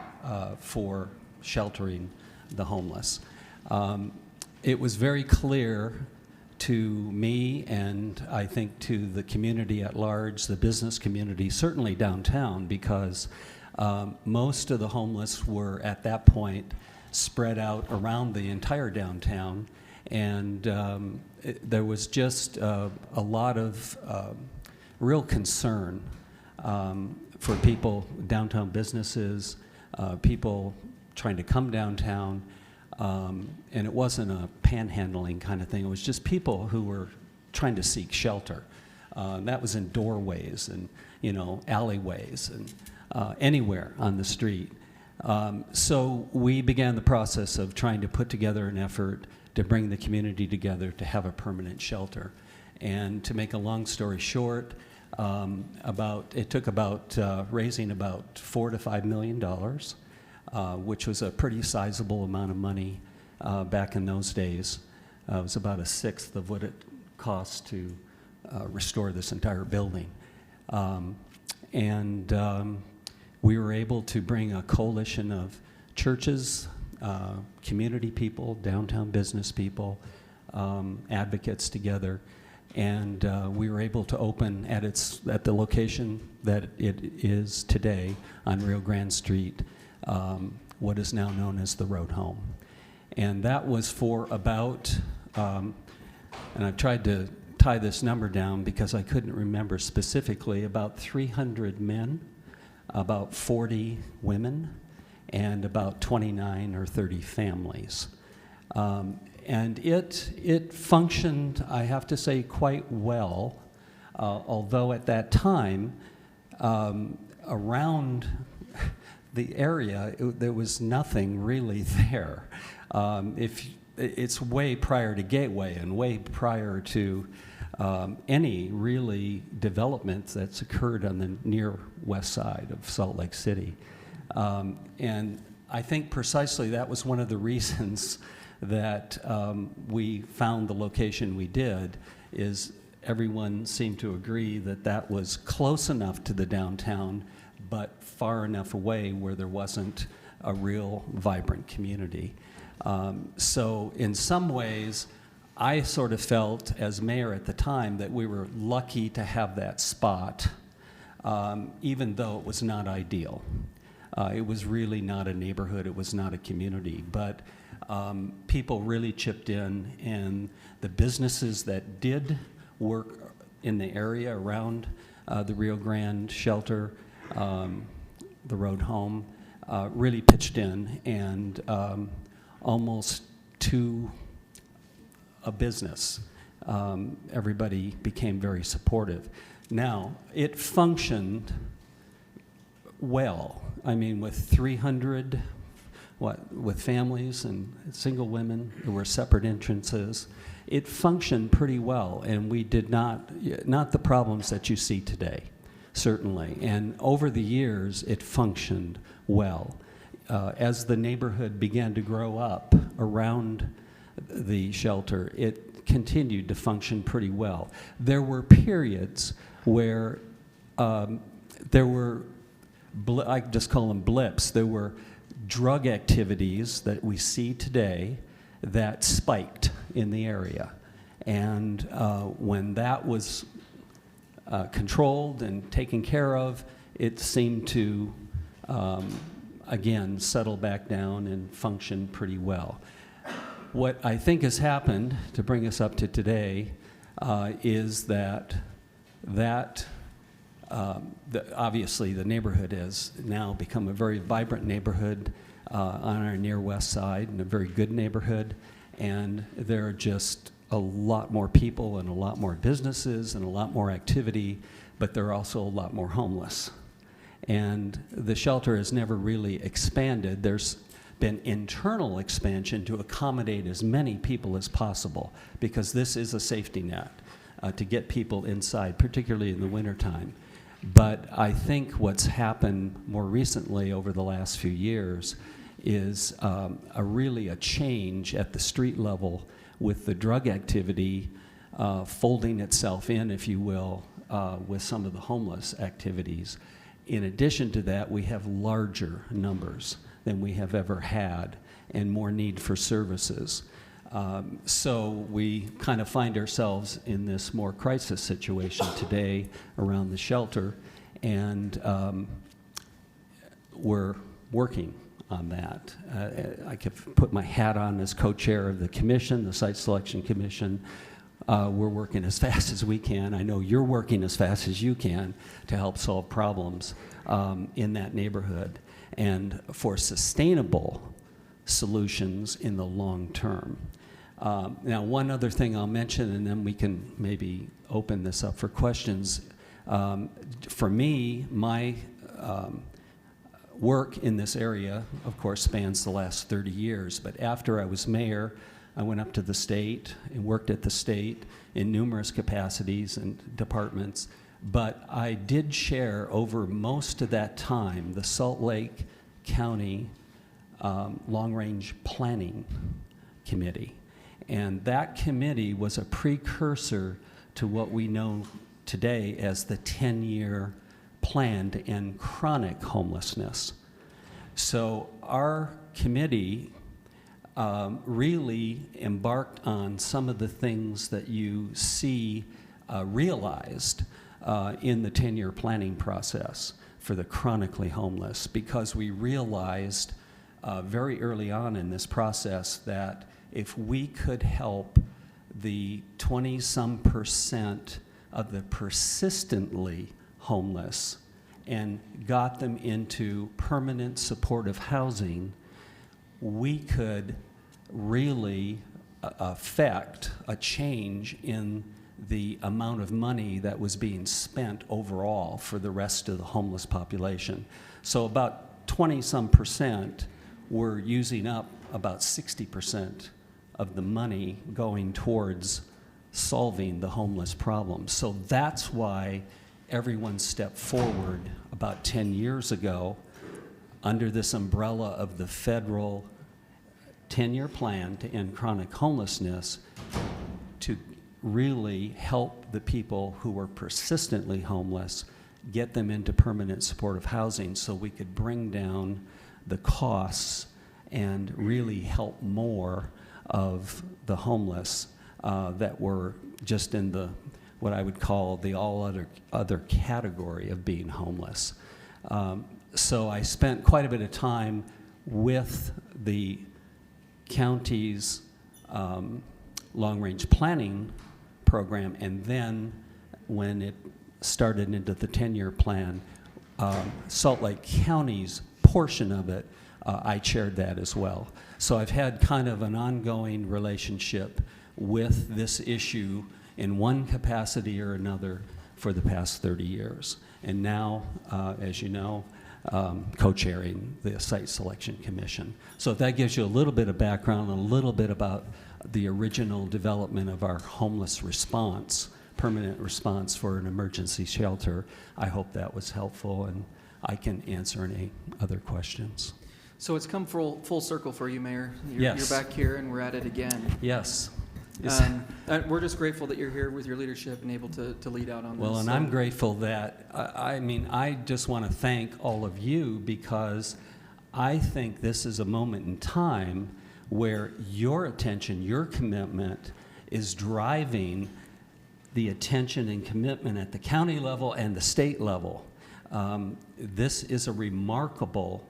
for sheltering the homeless. It was very clear to me, and I think to the community at large, the business community, certainly downtown, because most of the homeless were at that point spread out around the entire downtown, and there was just a lot of real concern for people, downtown businesses, people trying to come downtown, and it wasn't a panhandling kind of thing. It was just people who were trying to seek shelter. That was in doorways and, alleyways and anywhere on the street. So we began the process of trying to put together an effort to bring the community together to have a permanent shelter. And to make a long story short, it took about raising about $4 to $5 million, which was a pretty sizable amount of money back in those days. It was about 1/6 of what it cost to restore this entire building. We were able to bring a coalition of churches, community people, downtown business people, advocates together And we were able to open at the location that it is today on Rio Grande Street, what is now known as the Road Home. And that was for about, and I've tried to tie this number down because I couldn't remember specifically, about 300 men, about 40 women, and about 29 or 30 families. And it functioned, I have to say, quite well, although at that time, around the area, there was nothing really there. It's way prior to Gateway and way prior to any really development that's occurred on the near west side of Salt Lake City. And I think precisely that was one of the reasons that we found the location we did, is everyone seemed to agree that that was close enough to the downtown, but far enough away where there wasn't a real vibrant community. So in some ways, I sort of felt as mayor at the time that we were lucky to have that spot, even though it was not ideal. It was really not a neighborhood, it was not a community, but people really chipped in, and the businesses that did work in the area around the Rio Grande shelter, the Road Home, really pitched in, and almost to a business. Everybody became very supportive. Now, it functioned well. I mean, with 300, with families and single women, there were separate entrances. It functioned pretty well, and we did not the problems that you see today, certainly. And over the years, it functioned well. As the neighborhood began to grow up around the shelter, it continued to function pretty well. There were periods where there were, I just call them blips, there were drug activities that we see today that spiked in the area. And when that was controlled and taken care of, it seemed to, again, settle back down and function pretty well. What I think has happened, to bring us up to today, is that obviously the neighborhood has now become a very vibrant neighborhood on our near west side, and a very good neighborhood, and there are just a lot more people and a lot more businesses and a lot more activity, but there are also a lot more homeless. And the shelter has never really expanded. There's been internal expansion to accommodate as many people as possible, because this is a safety net to get people inside, particularly in the wintertime. But I think what's happened more recently over the last few years is really a change at the street level, with the drug activity folding itself in, if you will, with some of the homeless activities. In addition to that, we have larger numbers than we have ever had, and more need for services. So we kind of find ourselves in this more crisis situation today around the shelter, and we're working on that. I could put my hat on as co-chair of the commission, the Site Selection Commission. We're working as fast as we can. I know you're working as fast as you can to help solve problems in that neighborhood, and for sustainable solutions in the long term. Now, one other thing I'll mention, and then we can maybe open this up for questions. For me, my work in this area, of course, spans the last 30 years, but after I was mayor, I went up to the state and worked at the state in numerous capacities and departments, but I did share over most of that time the Salt Lake County Long-Range Planning Committee. And that committee was a precursor to what we know today as the 10-year plan to end chronic homelessness. So our committee really embarked on some of the things that you see realized in the 10-year planning process for the chronically homeless, because we realized very early on in this process that if we could help the 20-some% of the persistently homeless and got them into permanent supportive housing, we could really affect a change in the amount of money that was being spent overall for the rest of the homeless population. So about 20-some% were using up about 60% of the money going towards solving the homeless problem. So that's why everyone stepped forward about 10 years ago under this umbrella of the federal 10-year plan to end chronic homelessness to really help the people who were persistently homeless, get them into permanent supportive housing so we could bring down the costs and really help more of the homeless that were just in the what I would call the all other category of being homeless. So I spent quite a bit of time with the county's long-range planning program, and then when it started into the 10-year plan, Salt Lake County's portion of it, I chaired that as well. So I've had kind of an ongoing relationship with this issue in one capacity or another for the past 30 years. And now, as you know, co-chairing the Site Selection Commission. So if that gives you a little bit of background, a little bit about the original development of our homeless response, permanent response for an emergency shelter, I hope that was helpful, and I can answer any other questions. So it's come full circle for you, Mayor. Yes. You're back here, and we're at it again. Yes. And we're just grateful that you're here with your leadership and able to lead out on this. Well, and I'm grateful that, I mean, I just want to thank all of you, because I think this is a moment in time where your attention, your commitment is driving the attention and commitment at the county level and the state level. This is a remarkable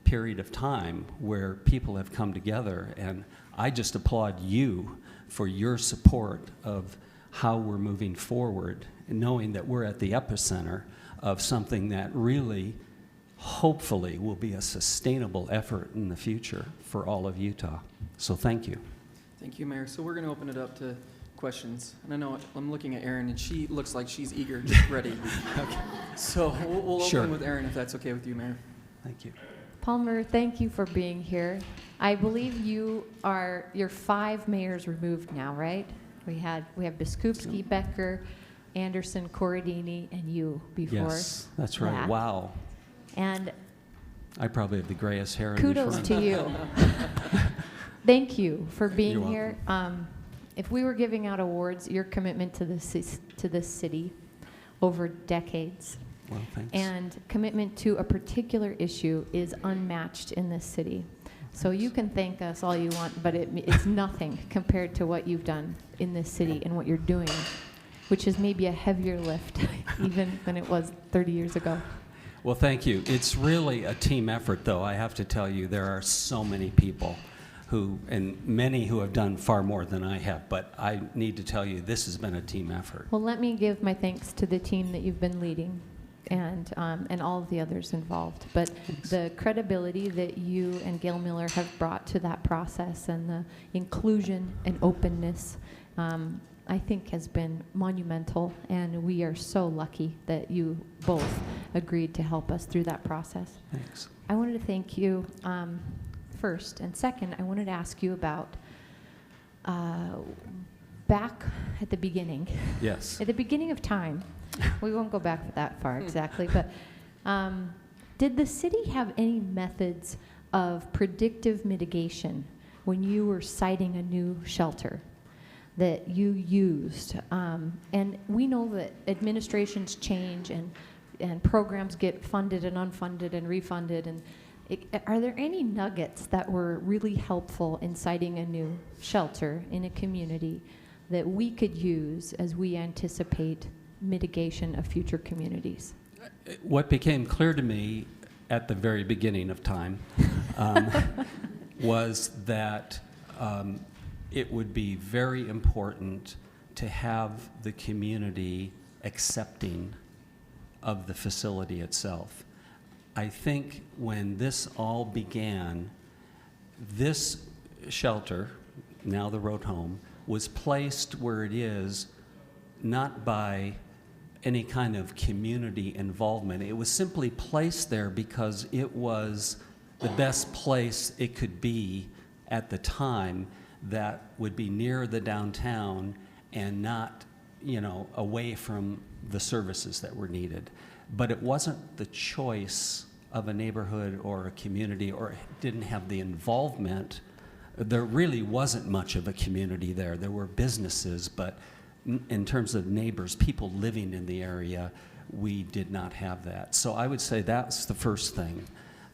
period of time where people have come together, and I just applaud you for your support of how we're moving forward, and knowing that we're at the epicenter of something that really, hopefully, will be a sustainable effort in the future for all of Utah. So thank you. Thank you, Mayor. So we're going to open it up to questions. And I know I'm looking at Erin, and she looks like she's eager, just ready. Okay. So we'll Sure. open with Erin, if that's okay with you, Mayor. Thank you. Palmer, thank you for being here. I believe you're 5 mayors removed now, right? We have Biskupski, Becker, Anderson, Corradini, and you before. Yes, that's right. that. Wow. And I probably have the grayest hair in kudos this to room. you. Thank you for being You're here. If we were giving out awards, your commitment to this city over decades Well, thanks. and commitment to a particular issue is unmatched in this city. So you can thank us all you want, but it's nothing compared to what you've done in this city and what you're doing, which is maybe a heavier lift even than it was 30 years ago. Well, thank you. It's really a team effort, though. I have to tell you, there are so many people and many who have done far more than I have, but I need to tell you, this has been a team effort. Well, let me give my thanks to the team that you've been leading and all of the others involved. But the credibility that you and Gail Miller have brought to that process and the inclusion and openness, I think has been monumental, and we are so lucky that you both agreed to help us through that process. Thanks. I wanted to thank you first, and second, I wanted to ask you about back at the beginning. Yes. At the beginning of time, we won't go back that far exactly, but did the city have any methods of predictive mitigation when you were siting a new shelter that you used? And we know that administrations change and programs get funded and unfunded and refunded, and Are there any nuggets that were really helpful in siting a new shelter in a community that we could use as we anticipate mitigation of future communities? What became clear to me at the very beginning of time was that it would be very important to have the community accepting of the facility itself. I think when this all began, this shelter, now the Road Home, was placed where it is not by any kind of community involvement. It was simply placed there because it was the best place it could be at the time that would be near the downtown and not, you know, away from the services that were needed. But it wasn't the choice of a neighborhood or a community, or it didn't have the involvement. There really wasn't much of a community there. There were businesses, but in terms of neighbors, people living in the area, we did not have that. So I would say that's the first thing,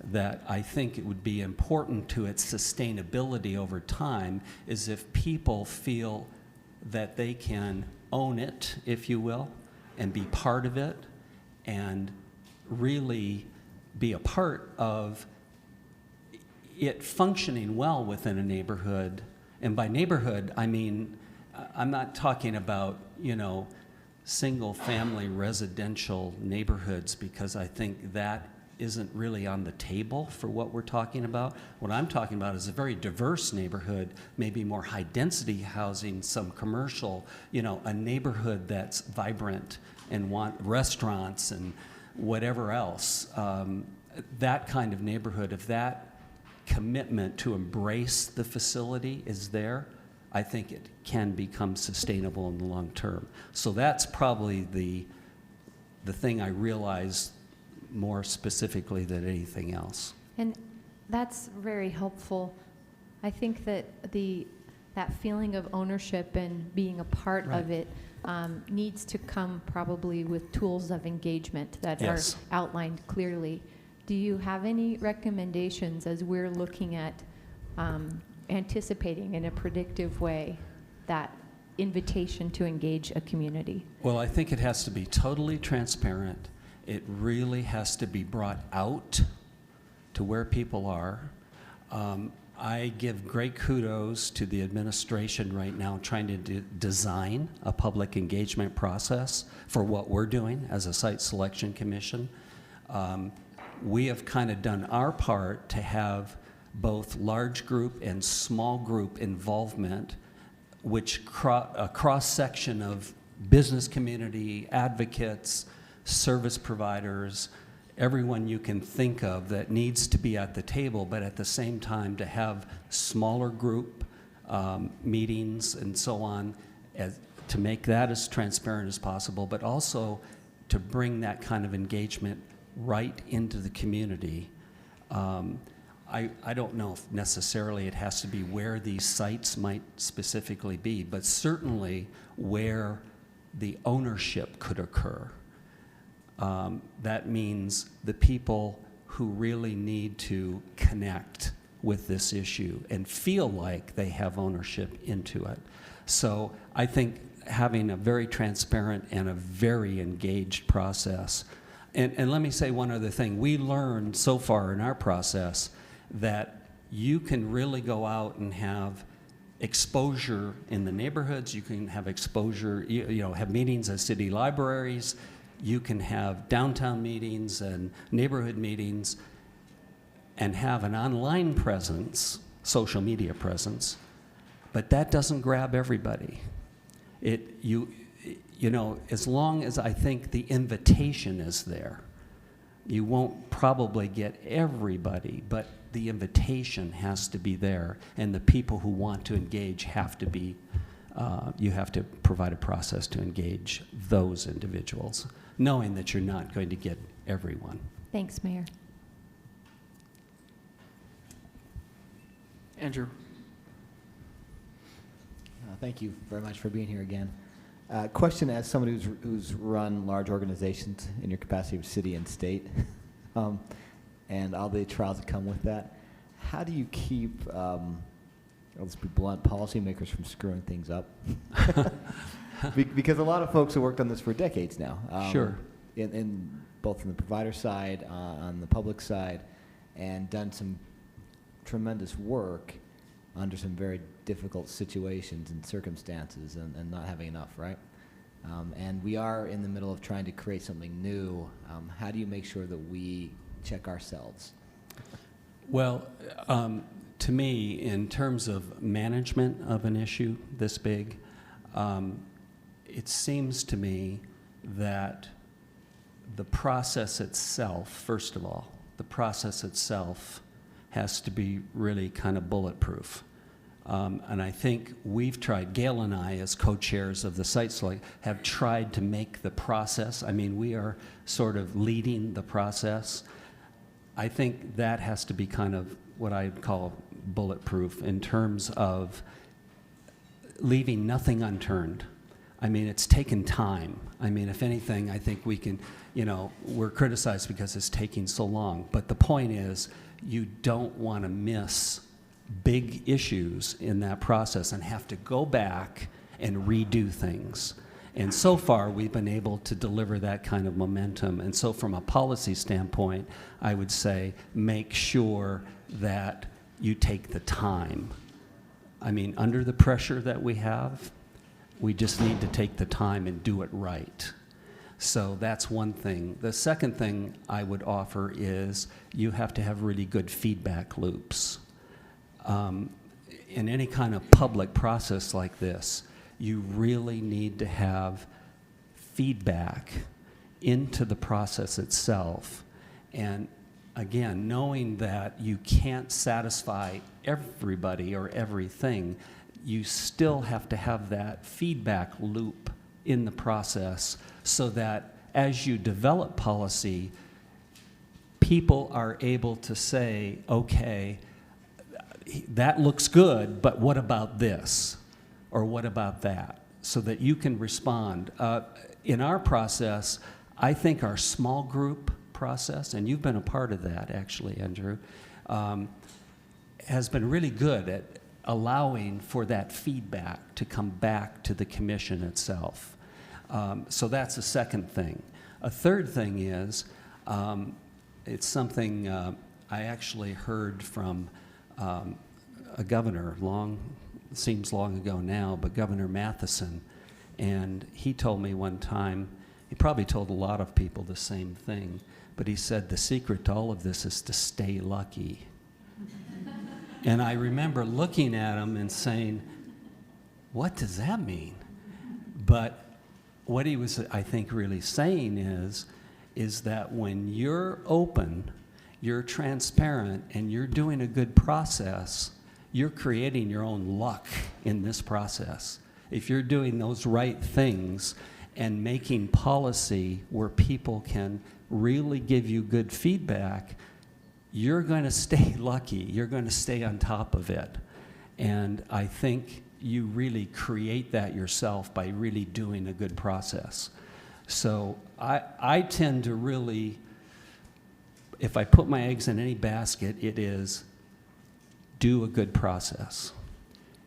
that I think it would be important to its sustainability over time, is if people feel that they can own it, if you will, and be part of it, and really be a part of it functioning well within a neighborhood. And by neighborhood, I mean, I'm not talking about, you know, single-family residential neighborhoods, because I think that isn't really on the table for what we're talking about. What I'm talking about is a very diverse neighborhood, maybe more high-density housing, some commercial, you know, a neighborhood that's vibrant and want restaurants and whatever else. That kind of neighborhood, if that commitment to embrace the facility is there, I think it can become sustainable in the long term. So that's probably the thing I realized more specifically than anything else. And that's very helpful. I think that that feeling of ownership and being a part Right. of it needs to come probably with tools of engagement that Yes. are outlined clearly. Do you have any recommendations as we're looking at anticipating in a predictive way that invitation to engage a community? Well, I think it has to be totally transparent. It really has to be brought out to where people are. I give great kudos to the administration right now trying to design a public engagement process for what we're doing as a site selection commission. We have kind of done our part to have both large group and small group involvement, which a cross-section of business community, advocates, service providers, everyone you can think of that needs to be at the table, but at the same time to have smaller group meetings and so on, to make that as transparent as possible, but also to bring that kind of engagement right into the community. I don't know if necessarily it has to be where these sites might specifically be, but certainly where the ownership could occur. That means the people who really need to connect with this issue and feel like they have ownership into it. So I think having a very transparent and a very engaged process. And let me say one other thing. We learned so far in our process that you can really go out and have exposure in the neighborhoods. You can have exposure, you know, have meetings at city libraries. You can have downtown meetings and neighborhood meetings and have an online presence, social media presence, but that doesn't grab everybody. You know, as long as I think the invitation is there, you won't probably get everybody, but the invitation has to be there, and the people who want to engage have to be, you have to provide a process to engage those individuals, knowing that you're not going to get everyone. Thanks, Mayor. Andrew. Thank you very much for being here again. Question as somebody who's run large organizations in your capacity of city and state. and all the trials that come with that. How do you keep, I'll just be blunt, policymakers from screwing things up? Because a lot of folks have worked on this for decades now. Sure. Both on the provider side, on the public side, and done some tremendous work under some very difficult situations and circumstances and not having enough, right? And we are in the middle of trying to create something new. How do you make sure that we check ourselves? Well, to me, in terms of management of an issue this big, it seems to me that the process itself, first of all, the process itself has to be really kind of bulletproof. And I think we've tried, Gail and I, as co-chairs of the site select, have tried to make the process, I mean, we are sort of leading the process. I think that has to be kind of what I'd call bulletproof in terms of leaving nothing unturned. I mean, it's taken time. I mean, if anything, I think we can, you know, we're criticized because it's taking so long. But the point is, you don't want to miss big issues in that process and have to go back and redo things. And so far, we've been able to deliver that kind of momentum. And so from a policy standpoint, I would say make sure that you take the time. I mean, under the pressure that we have, we just need to take the time and do it right. So that's one thing. The second thing I would offer is you have to have really good feedback loops. In any kind of public process like this, you really need to have feedback into the process itself. And again, knowing that you can't satisfy everybody or everything, you still have to have that feedback loop in the process so that as you develop policy, people are able to say, okay, that looks good, but what about this? Or what about that? So that you can respond. In our process, I think our small group process, and you've been a part of that actually, Andrew, has been really good at allowing for that feedback to come back to the commission itself. So that's a second thing. A third thing is, it's something I actually heard from a governor, seems long ago now, but Governor Matheson, and he told me one time, he probably told a lot of people the same thing, but he said the secret to all of this is to stay lucky. And I remember looking at him and saying, what does that mean? But what he was, I think, really saying is that when you're open, you're transparent, and you're doing a good process, you're creating your own luck in this process. If you're doing those right things and making policy where people can really give you good feedback, you're going to stay lucky. You're going to stay on top of it. And I think you really create that yourself by really doing a good process. So I tend to really, if I put my eggs in any basket, it is do a good process.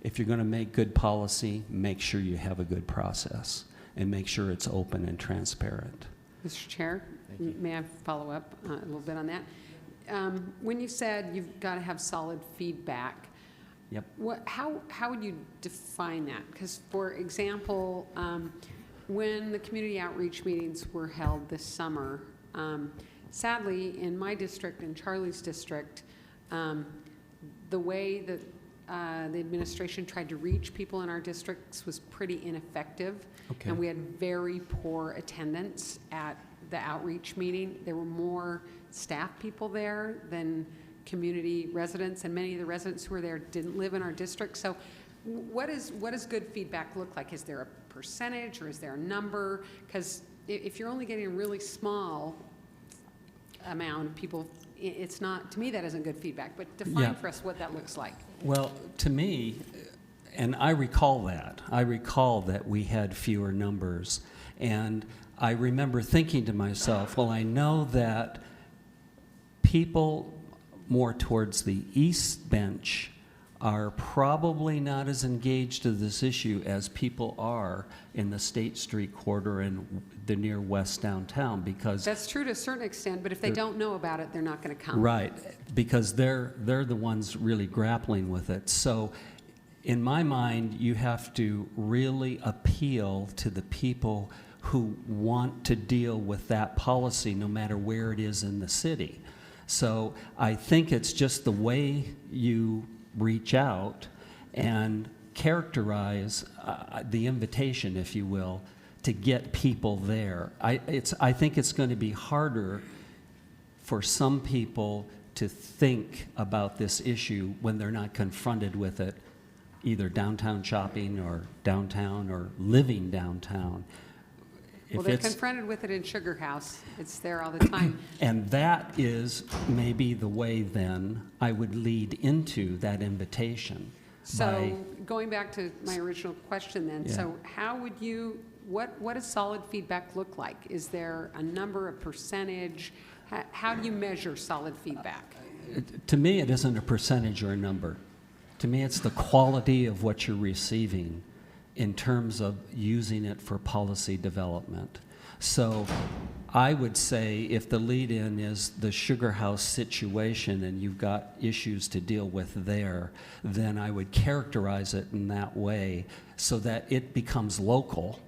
If you're going to make good policy, make sure you have a good process and make sure it's open and transparent. Mr. Chair, may I follow up a little bit on that? When you said you've got to have solid feedback, Yep. How would you define that? Because, for example, when the community outreach meetings were held this summer, sadly, in my district and Charlie's district, the way that the administration tried to reach people in our districts was pretty ineffective. Okay. And we had very poor attendance at the outreach meeting. There were more staff people there than community residents, and many of the residents who were there didn't live in our district. So what does good feedback look like? Is there a percentage or is there a number? Because if you're only getting a really small amount of people, it's not, to me, that isn't good feedback. But define for us what that looks like. Well, to me, and I recall that we had fewer numbers. And I remember thinking to myself, well, I know that people more towards the east bench are probably not as engaged to this issue as people are in the State Street quarter and the near west downtown, because That's true to a certain extent, but if they don't know about it, they're not going to come. right, because they're the ones really grappling with it. So in my mind, you have to really appeal to the people who want to deal with that policy no matter where it is in the city. So I think it's just the way you reach out and characterize the invitation, if you will, to get people there. I think it's going to be harder for some people to think about this issue when they're not confronted with it, either downtown shopping or downtown or living downtown. Well, If they're it's- confronted with it in Sugar House. It's there all the time. And that is maybe the way then I would lead into that invitation. So going back to my original question then, Yeah. so how would you, what does solid feedback look like? Is there a number, a percentage? How do you measure solid feedback? To me, it isn't a percentage or a number. To me, it's the quality of what you're receiving in terms of using it for policy development. So I would say if the lead-in is the Sugar House situation and you've got issues to deal with there, then I would characterize it in that way so that it becomes local,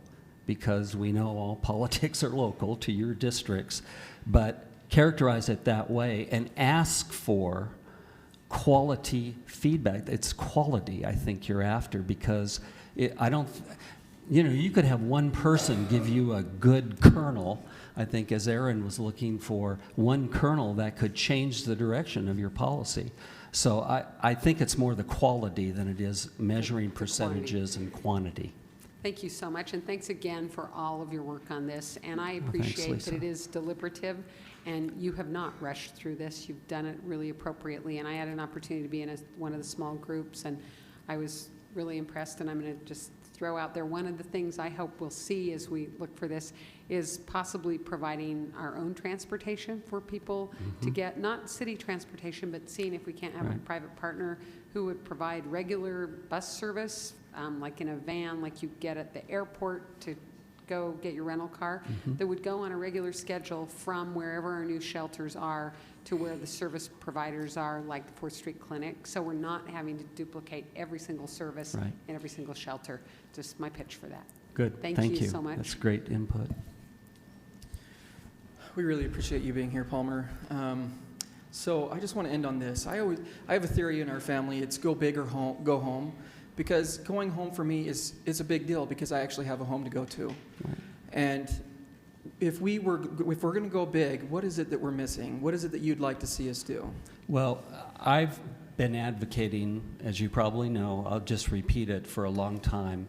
because we know all politics are local to your districts, but characterize it that way and ask for quality feedback. It's quality I think you're after, because you could have one person give you a good kernel, I think, as Aaron was looking for, one kernel that could change the direction of your policy. So I think it's more the quality than it is measuring percentages and quantity. Thank you so much, and thanks again for all of your work on this. And I thanks, appreciate Lisa. that it is deliberative, and you have not rushed through this. You've done it really appropriately, and I had an opportunity to be in one of the small groups, and I was really impressed, and I'm going to just throw out there, one of the things I hope we'll see as we look for this is possibly providing our own transportation for people to get, not city transportation, but seeing if we can't have a Right. private partner who would provide regular bus service, like in a van, like you get at the airport to go get your rental car, that would go on a regular schedule from wherever our new shelters are to where the service providers are, like the 4th Street Clinic. So we're not having to duplicate every single service Right. in every single shelter. Just my pitch for that. Good, Thank thank you you. so much. That's great input. We really appreciate you being here, Palmer. So I just want to end on this. I have a theory in our family. It's go big or go home, because going home for me is a big deal, because I actually have a home to go to. Right. And if we're going to go big, what is it that we're missing? What is it that you'd like to see us do? Well, I've been advocating, as you probably know, I'll just repeat it, for a long time,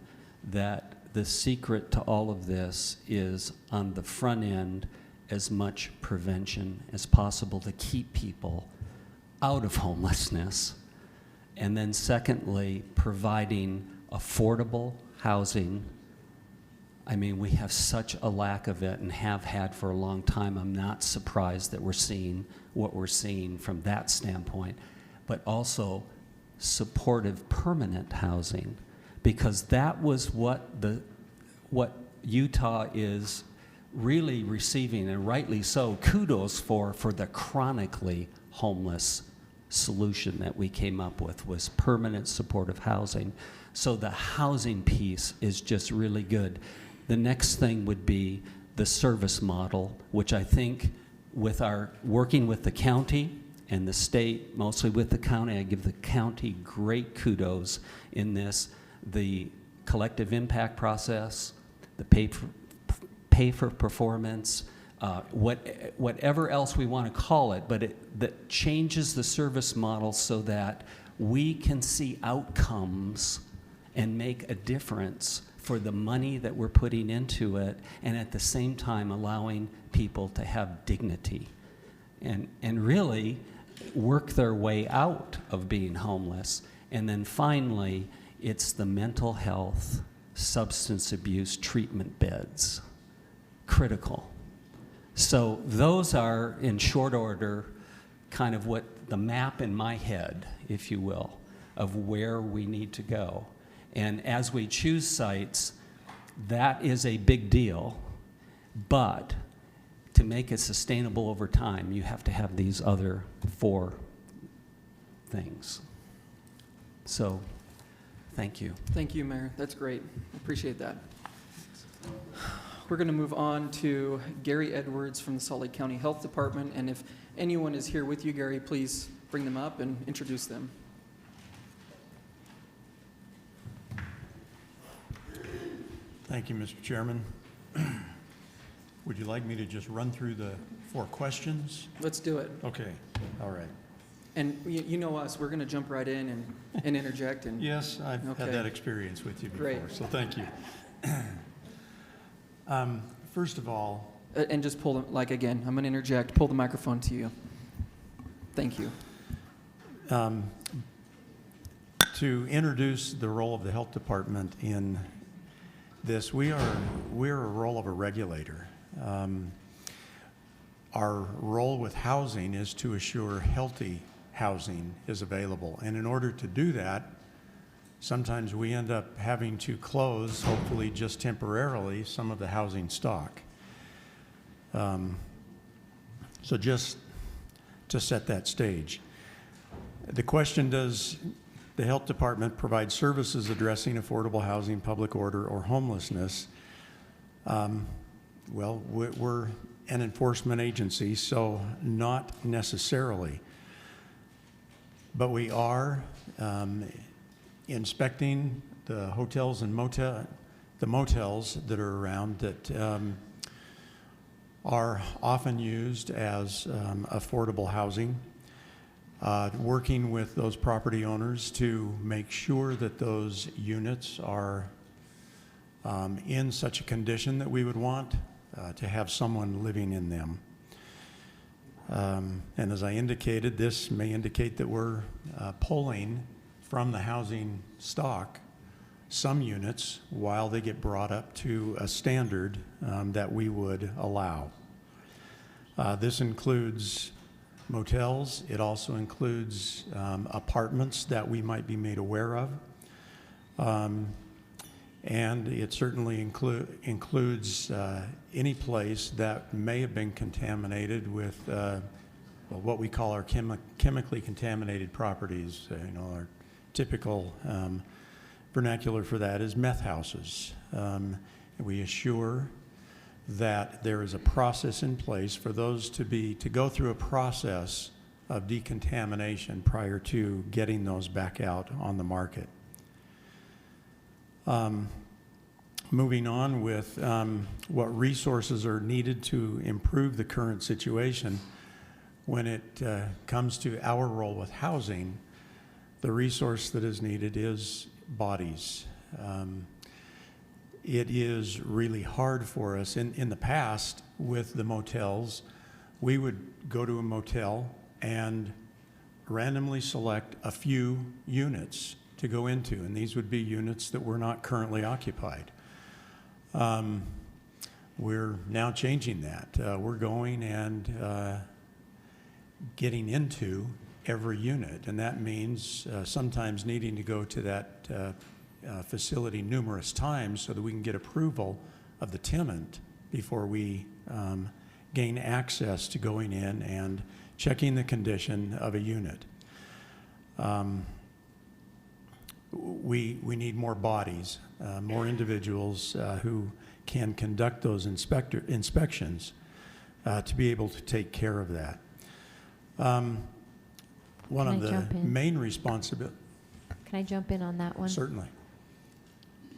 that the secret to all of this is on the front end as much prevention as possible to keep people out of homelessness. And then secondly, providing affordable housing. I mean, we have such a lack of it and have had for a long time. I'm not surprised that we're seeing what we're seeing from that standpoint, but also supportive permanent housing, because that was what Utah is really receiving, and rightly so, kudos for the chronically homeless solution that we came up with, was permanent supportive housing. So the housing piece is just really good. The next thing would be the service model, which I think with our working with the county and the state, mostly with the county, I give the county great kudos in this, the collective impact process, the pay for performance, whatever else we want to call it, but that changes the service model so that we can see outcomes and make a difference for the money that we're putting into it, and at the same time allowing people to have dignity and really work their way out of being homeless. And then finally, it's the mental health, substance abuse treatment beds. Critical. So those are, in short order, kind of what the map in my head, if you will, of where we need to go. And as we choose sites, that is a big deal, but to make it sustainable over time, you have to have these other 4 things. So, thank you. Thank you, Mayor. That's great. Appreciate that. We're going to move on to Gary Edwards from the Salt Lake County Health Department. And if anyone is here with you, Gary, please bring them up and introduce them. Thank you, Mr. Chairman. Would you like me to just run through the 4 questions? Let's do it. Okay, all right. And you know us, we're going to jump right in and interject. And Yes, I've Okay. had that experience with you before, Great. so thank you. First of all, And just pull them, like again, I'm going to interject, pull the microphone to you. Thank you. to introduce the role of the health department in this, we're a role of a regulator. Our role with housing is to assure healthy housing is available. And in order to do that, sometimes we end up having to close, hopefully just temporarily, some of the housing stock. So just to set that stage. The question, does the health department provide services addressing affordable housing, public order, or homelessness? Well, we're an enforcement agency, so not necessarily. But we are inspecting the hotels and motels that are around that are often used as affordable housing, working with those property owners to make sure that those units are in such a condition that we would want to have someone living in them. And as I indicated, this may indicate that we're pulling from the housing stock some units while they get brought up to a standard that we would allow. This includes motels. It also includes apartments that we might be made aware of. And it certainly includes any place that may have been contaminated with what we call our chemically contaminated properties. Our typical vernacular for that is meth houses. We assure that there is a process in place for those to go through a process of decontamination prior to getting those back out on the market. Moving on with what resources are needed to improve the current situation, when it comes to our role with housing, the resource that is needed is bodies. It is really hard for us. In the past, with the motels, we would go to a motel and randomly select a few units to go into, and these would be units that were not currently occupied. We're now changing that. We're going and getting into every unit, and that means sometimes needing to go to that facility numerous times so that we can get approval of the tenant before we gain access to going in and checking the condition of a unit. We need more bodies, more individuals who can conduct those inspections to be able to take care of that. One of the main responsibilities. Can I jump in on that one? Certainly.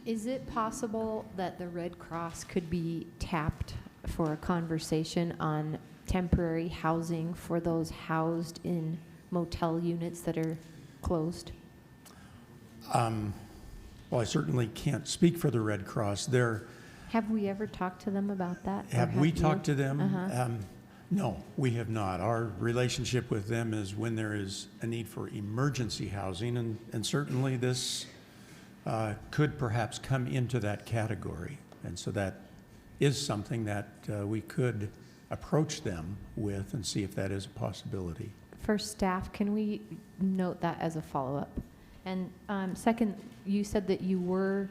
Is it possible that the Red Cross could be tapped for a conversation on temporary housing for those housed in motel units that are closed? Well, I certainly can't speak for the Red Cross. Have we ever talked to them about that? Or Have we you? talked to them? Uh-huh. No, we have not. Our relationship with them is when there is a need for emergency housing, and certainly this could perhaps come into that category. And so that is something that we could approach them with and see if that is a possibility. for staff, can we note that as a follow-up? And second, you said that you were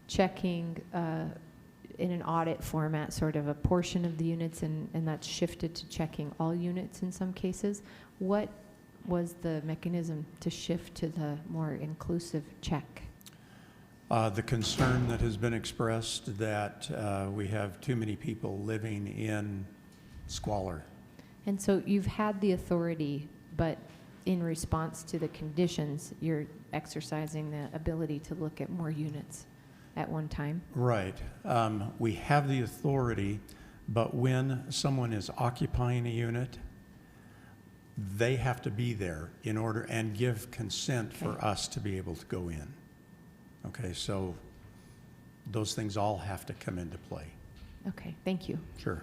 checking in an audit format, sort of a portion of the units, and that's shifted to checking all units in some cases. What was the mechanism to shift to the more inclusive check? The concern that has been expressed that we have too many people living in squalor. And so you've had the authority, but in response to the conditions, you're exercising the ability to look at more units at one time? Right. We have the authority, but when someone is occupying a unit, they have to be there in order and give consent for Okay. us to be able to go in. Okay, so those things all have to come into play. Okay, thank you. Sure.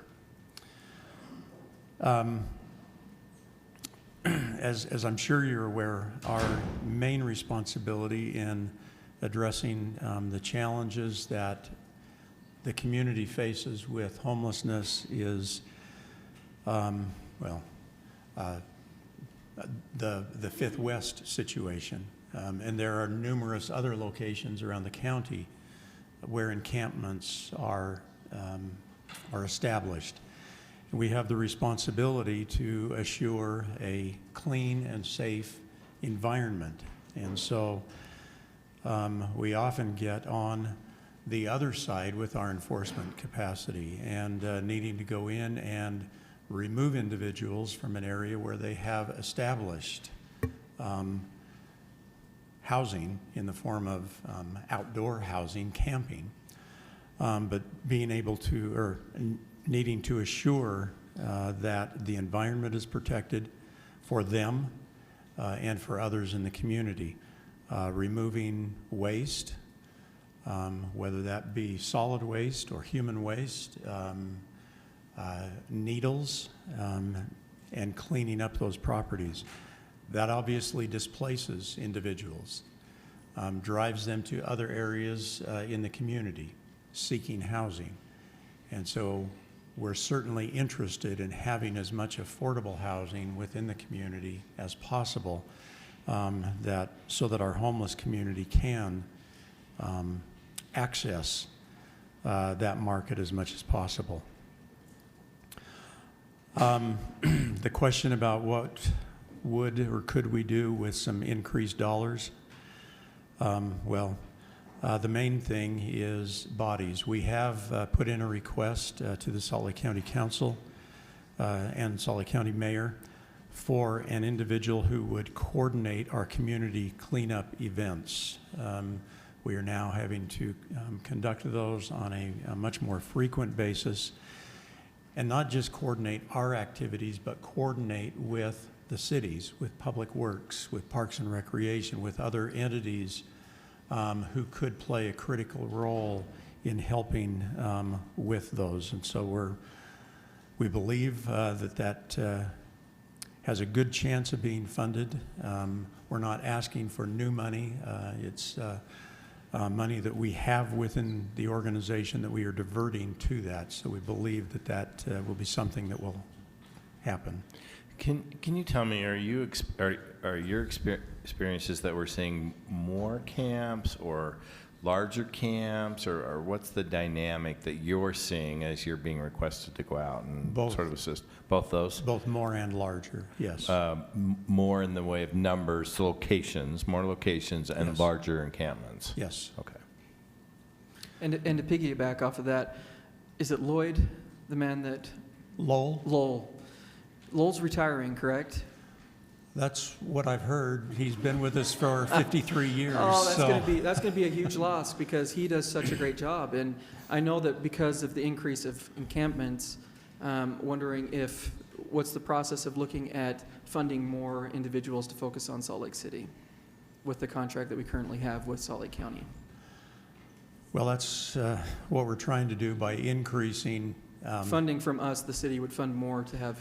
As I'm sure you're aware, our main responsibility in addressing the challenges that the community faces with homelessness is, the Fifth West situation. And there are numerous other locations around the county where encampments are established. We have the responsibility to assure a clean and safe environment. And so we often get on the other side with our enforcement capacity and needing to go in and remove individuals from an area where they have established housing in the form of outdoor housing, camping, but being able to, or needing to assure that the environment is protected for them and for others in the community. Removing waste, whether that be solid waste or human waste, needles, and cleaning up those properties. That obviously displaces individuals, drives them to other areas in the community seeking housing. And so we're certainly interested in having as much affordable housing within the community as possible, so that our homeless community can access that market as much as possible. The question about what would or could we do with some increased dollars? The main thing is bodies. We have put in a request to the Salt Lake County Council and Salt Lake County Mayor for an individual who would coordinate our community cleanup events. We are now having to conduct those on a much more frequent basis, and not just coordinate our activities, but coordinate with the cities, with Public Works, with Parks and Recreation, with other entities who could play a critical role in helping with those. And so we believe that has a good chance of being funded. We're not asking for new money. It's money that we have within the organization that we are diverting to that. So we believe that will be something that will happen. Can you tell me, are your experiences that we're seeing more camps or larger camps, or what's the dynamic that you're seeing as you're being requested to go out and Both. sort of assist? Both those? Both more and larger, yes. More in the way of numbers, locations, more locations, and Yes. larger encampments? Yes. Okay. And to piggyback off of that, is it Lloyd, the man that, Lowell? Lowell's retiring, correct? That's what I've heard. He's been with us for 53 years. Oh, that's so- going to be a huge loss because he does such a great job. And I know that because of the increase of encampments, wondering what's the process of looking at funding more individuals to focus on Salt Lake City with the contract that we currently have with Salt Lake County? Well, that's what we're trying to do by increasing. Funding from us, the city would fund more to have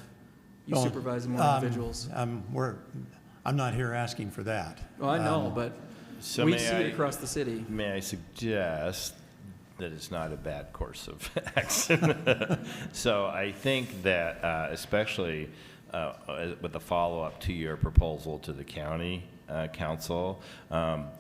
you Oh, supervise more individuals. I'm not here asking for that. Well, I know, but So we may see it across the city. May I suggest that it's not a bad course of action? So I think that especially with the follow-up to your proposal to the county council,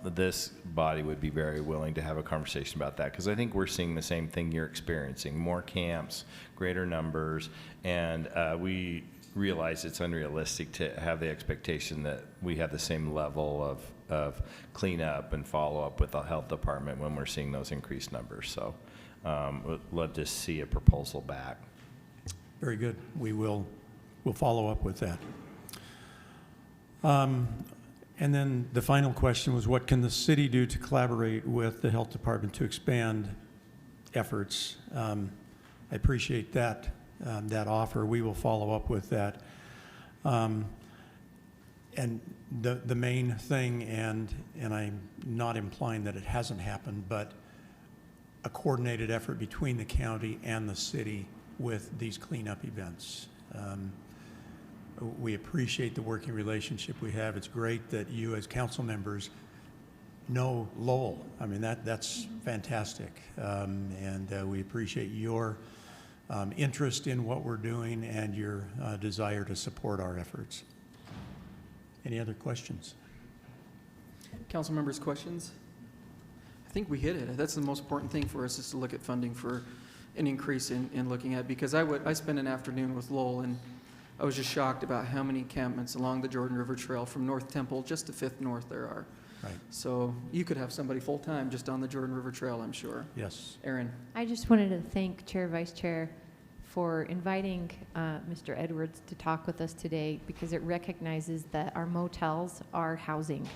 this body would be very willing to have a conversation about that, because I think we're seeing the same thing you're experiencing: more camps, greater numbers, and we realize it's unrealistic to have the expectation that we have the same level of cleanup and follow-up with the health department when we're seeing those increased numbers. So we'd love to see a proposal back. Very good. We'll follow up with that. And then the final question was, what can the city do to collaborate with the health department to expand efforts? I appreciate that offer. We will follow up with that. And the main thing, and I'm not implying that it hasn't happened, but a coordinated effort between the county and the city with these cleanup events. We appreciate the working relationship we have. It's great that you as council members know Lowell. I mean, that's fantastic. And we appreciate your interest in what we're doing and your desire to support our efforts. Any other questions? Council members, questions? I think we hit it. That's the most important thing for us, is to look at funding for an increase in looking at, because I spent an afternoon with Lowell, and I was just shocked about how many encampments along the Jordan River Trail from North Temple just to 5th North there are. Right. So you could have somebody full-time just on the Jordan River Trail, I'm sure. Yes. Aaron? I just wanted to thank Chair, Vice Chair for inviting Mr. Edwards to talk with us today, because it recognizes that our motels are housing.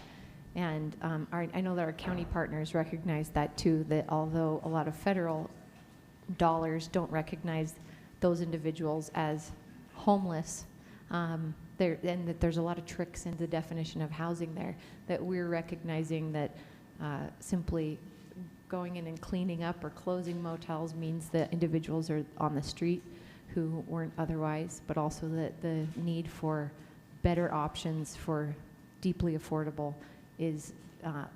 And I know that our county partners recognize that too, that although a lot of federal dollars don't recognize those individuals as homeless, and that there's a lot of tricks in the definition of housing there, that we're recognizing that simply going in and cleaning up or closing motels means that individuals are on the street who weren't otherwise, but also that the need for better options for deeply affordable is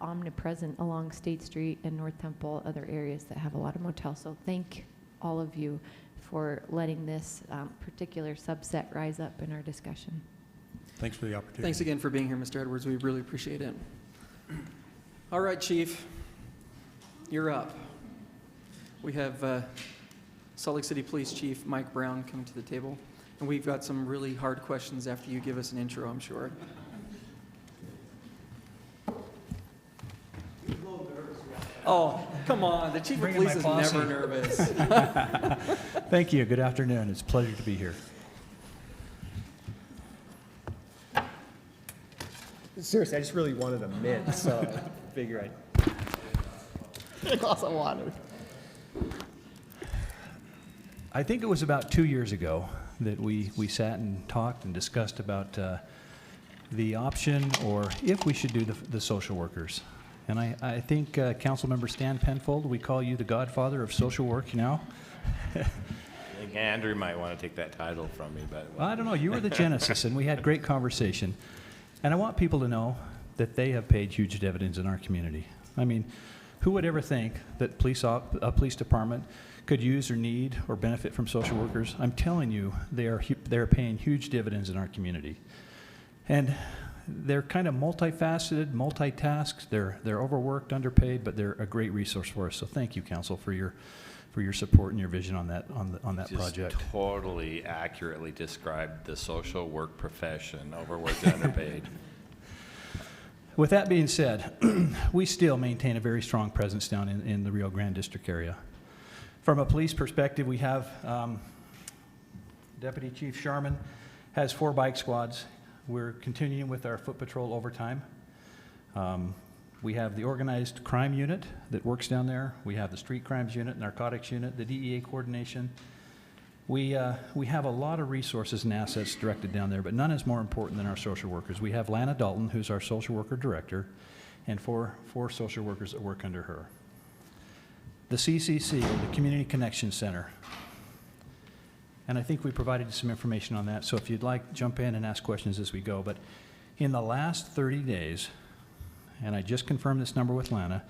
omnipresent along State Street and North Temple, other areas that have a lot of motels. So thank all of you for letting this particular subset rise up in our discussion. Thanks for the opportunity. Thanks again for being here, Mr. Edwards. We really appreciate it. All right, Chief, you're up. We have Salt Lake City Police Chief Mike Brown coming to the table, and we've got some really hard questions after you give us an intro, I'm sure. Oh, come on, the Chief of Police is never nervous. Thank you. Good afternoon. It's a pleasure to be here. Seriously, I just really wanted a mint, so I figure I'd glass of water. I think it was about 2 years ago that we sat and talked and discussed about the option, or if we should do the social workers. And I think Councilmember Stan Penfold, we call you the godfather of social work now. I think Andrew might want to take that title from me, but Well, I don't know. You were the genesis, and we had great conversation. And I want people to know that they have paid huge dividends in our community. I mean, who would ever think that a police department could use or need or benefit from social workers? I'm telling you, they're paying huge dividends in our community. And they're kind of multifaceted, multitasked. They're overworked, underpaid, but they're a great resource for us. So thank you, Council, for your support and your vision on that project. Just totally accurately described the social work profession, overworked and underpaid. With that being said, we still maintain a very strong presence down in the Rio Grande District area. From a police perspective, we have Deputy Chief Sharman has 4 bike squads. We're continuing with our foot patrol overtime. We have the organized crime unit that works down there. We have the street crimes unit, narcotics unit, the DEA coordination. We have a lot of resources and assets directed down there, but none is more important than our social workers. We have Lana Dalton, who's our social worker director, and four social workers that work under her. The CCC, or the Community Connection Center. And I think we provided some information on that, so if you'd like, jump in and ask questions as we go. But in the last 30 days, and I just confirmed this number with Lana,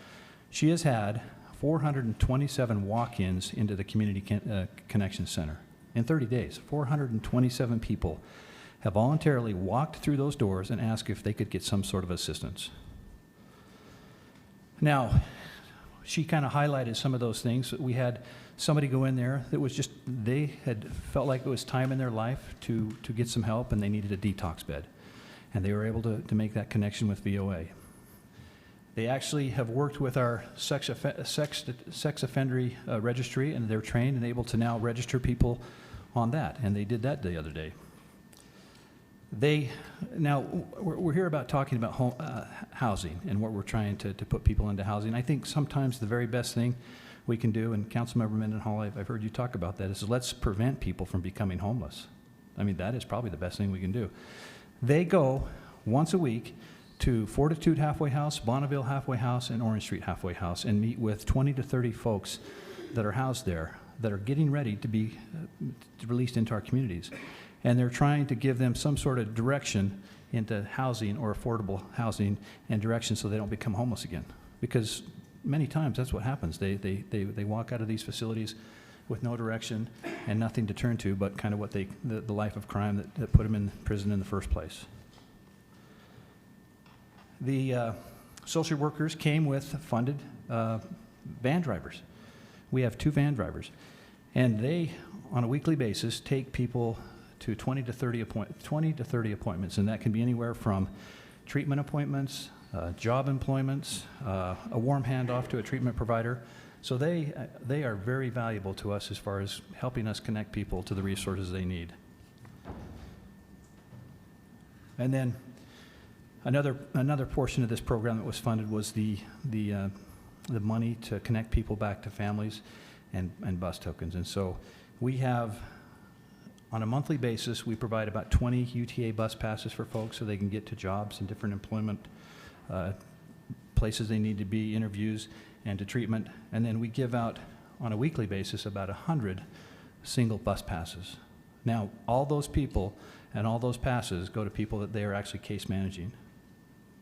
she has had 427 walk-ins into the Community Connection Center. In 30 days, 427 people have voluntarily walked through those doors and asked if they could get some sort of assistance. Now, she kind of highlighted some of those things. We had somebody go in there that was just, they had felt like it was time in their life to get some help, and they needed a detox bed. And they were able to make that connection with VOA. They actually have worked with our sex offender registry, and they're trained and able to now register people on that, and they did that the other day. Now, we're here about talking about housing and what we're trying to put people into housing. I think sometimes the very best thing we can do, and Councilmember Mendenhall, I've heard you talk about that, is let's prevent people from becoming homeless. I mean, that is probably the best thing we can do. They go once a week to Fortitude Halfway House, Bonneville Halfway House, and Orange Street Halfway House and meet with 20 to 30 folks that are housed there that are getting ready to be released into our communities. And they're trying to give them some sort of direction into housing or affordable housing and direction so they don't become homeless again. Because many times that's what happens. They walk out of these facilities with no direction and nothing to turn to but kind of what the life of crime that put them in prison in the first place. The social workers came with funded van drivers. We have 2 van drivers, and they, on a weekly basis, take people to 20 to 30 appointments, and that can be anywhere from treatment appointments, job employments, a warm handoff to a treatment provider. So they are very valuable to us as far as helping us connect people to the resources they need. And then another portion of this program that was funded was the money to connect people back to families and bus tokens. And so we have, on a monthly basis, we provide about 20 UTA bus passes for folks so they can get to jobs and different employment places they need to be, interviews, and to treatment. And then we give out, on a weekly basis, about 100 single bus passes. Now, all those people and all those passes go to people that they are actually case managing.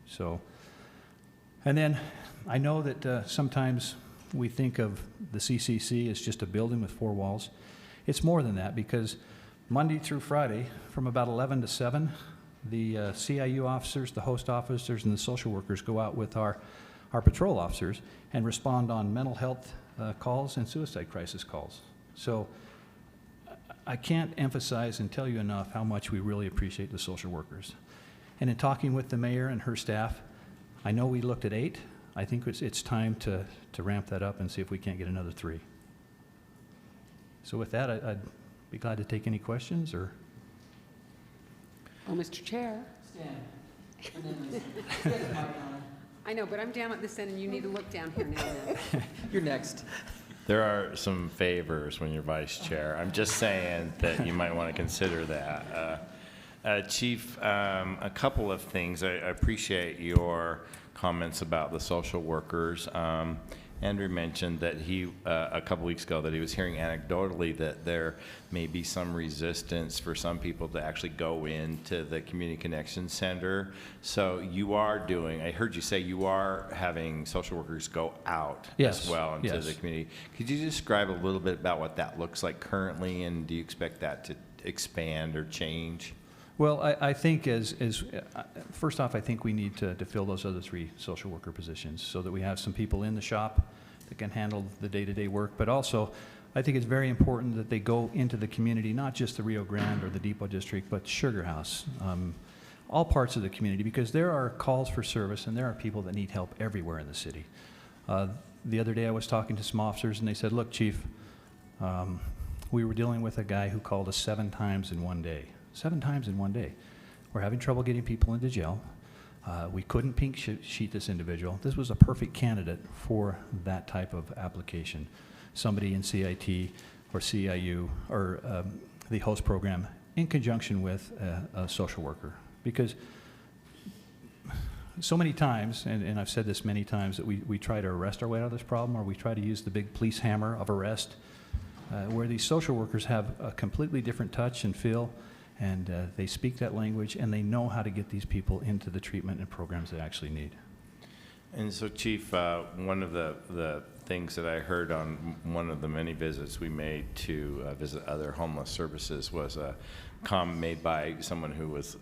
So, and then I know that sometimes we think of the CCC as just a building with 4 walls. It's more than that, because Monday through Friday, from about 11 to 7, the CIU officers, the host officers, and the social workers go out with our patrol officers and respond on mental health calls and suicide crisis calls. So I can't emphasize and tell you enough how much we really appreciate the social workers. And in talking with the mayor and her staff, I know we looked at 8. I think it's time to ramp that up and see if we can't get another 3. So with that, I'd be glad to take any questions or. Oh, Mr. Chair. I know, but I'm down at this end, and you need to look down here now. You're next. There are some favors when you're vice chair. I'm just saying that you might want to consider that. Chief, a couple of things. I appreciate your comments about the social workers. Andrew mentioned that he, a couple weeks ago, that he was hearing anecdotally that there may be some resistance for some people to actually go into the Community Connection Center. So you are doing, I heard you say you are having social workers go out as well into the community. Could you describe a little bit about what that looks like currently, and do you expect that to expand or change? Well, I think first off, I think we need to fill those other 3 social worker positions so that we have some people in the shop that can handle the day-to-day work. But also, I think it's very important that they go into the community, not just the Rio Grande or the Depot District, but Sugar House, all parts of the community, because there are calls for service and there are people that need help everywhere in the city. The other day I was talking to some officers and they said, look, Chief, we were dealing with a guy who called us 7 times in one day. 7 times in one day. We're having trouble getting people into jail. We couldn't pink sheet this individual. This was a perfect candidate for that type of application. Somebody in CIT or CIU or the host program in conjunction with a social worker. Because so many times, and I've said this many times, that we try to arrest our way out of this problem, or we try to use the big police hammer of arrest, where these social workers have a completely different touch and feel, and they speak that language, and they know how to get these people into the treatment and programs they actually need. And so, Chief, one of the things that I heard on one of the many visits we made to visit other homeless services was a comment made by someone who was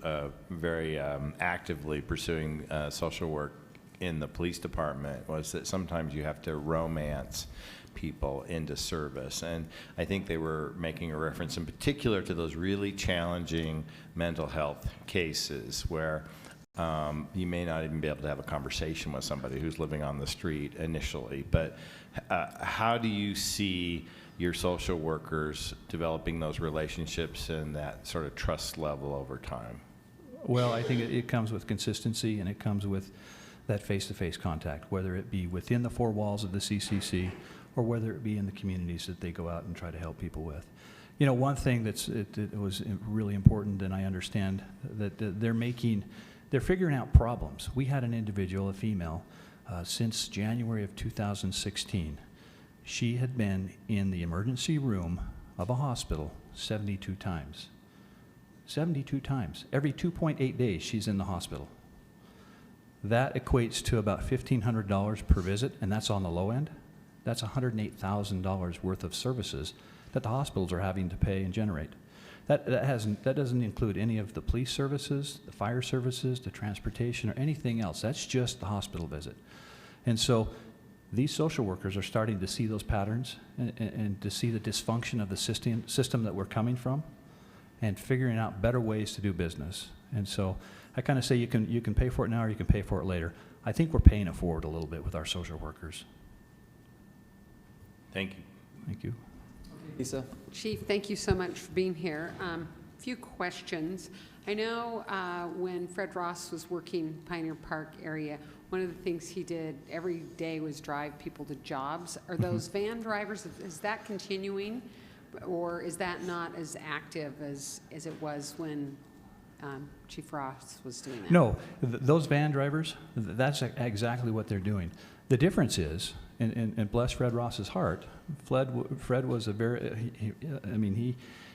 very actively pursuing social work in the police department, was that sometimes you have to romance people into service. And I think they were making a reference in particular to those really challenging mental health cases where you may not even be able to have a conversation with somebody who's living on the street initially. But how do you see your social workers developing those relationships and that sort of trust level over time? Well, I think it comes with consistency, and it comes with that face-to-face contact, whether it be within the four walls of the CCC or whether it be in the communities that they go out and try to help people with. You know, one thing it was really important, and I understand that they're figuring out problems. We had an individual, a female, since January of 2016. She had been in the emergency room of a hospital 72 times. 72 times. Every 2.8 days, she's in the hospital. That equates to about $1,500 per visit, and that's on the low end. That's $108,000 worth of services that the hospitals are having to pay and generate. That doesn't include any of the police services, the fire services, the transportation, or anything else. That's just the hospital visit. And so these social workers are starting to see those patterns and to see the dysfunction of the system that we're coming from and figuring out better ways to do business. And so I kind of say you can pay for it now or you can pay for it later. I think we're paying it forward a little bit with our social workers. Thank you. Thank you. Lisa? Chief, thank you so much for being here. Few questions. I know when Fred Ross was working Pioneer Park area, one of the things he did every day was drive people to jobs. Are those van drivers, is that continuing, or is that not as active as it was when Chief Ross was doing that? No, those van drivers, that's exactly what they're doing. The difference is, and bless Fred Ross's heart, Fred was a very,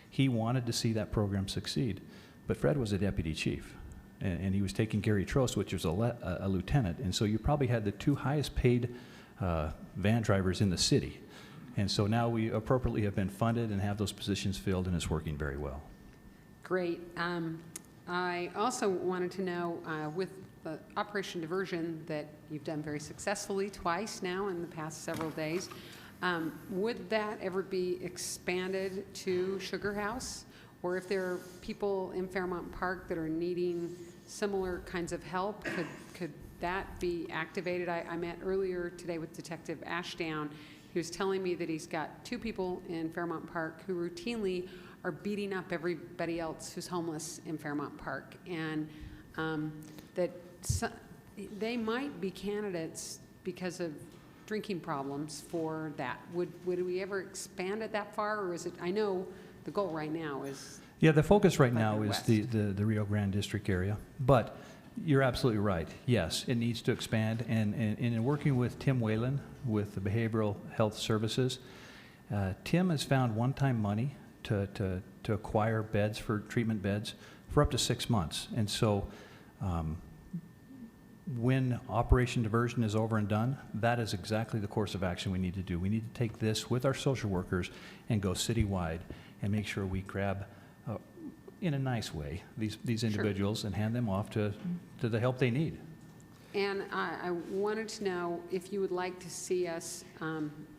he wanted to see that program succeed, but Fred was a deputy chief, and he was taking Gary Trost, which was a lieutenant, and so you probably had the two highest paid van drivers in the city. And so now we appropriately have been funded and have those positions filled, and it's working very well. Great. I also wanted to know, with the Operation Diversion that you've done very successfully twice now in the past several days, would that ever be expanded to Sugar House? Or if there are people in Fairmount Park that are needing similar kinds of help, could that be activated? I met earlier today with Detective Ashdown. He was telling me that he's got 2 people in Fairmount Park who routinely are beating up everybody else who's homeless in Fairmount Park, and that they might be candidates because of drinking problems for that. Would we ever expand it that far, or is it, I know the goal right now is... Yeah, the focus right now is West. the Rio Grande District area, but you're absolutely right. Yes, it needs to expand, and in working with Tim Whalen with the Behavioral Health Services, Tim has found one-time money to acquire beds for treatment beds for up to 6 months. And so when Operation Diversion is over and done, that is exactly the course of action we need to do. We need to take this with our social workers and go citywide and make sure we grab, in a nice way, these individuals and hand them off to the help they need. And I wanted to know if you would like to see us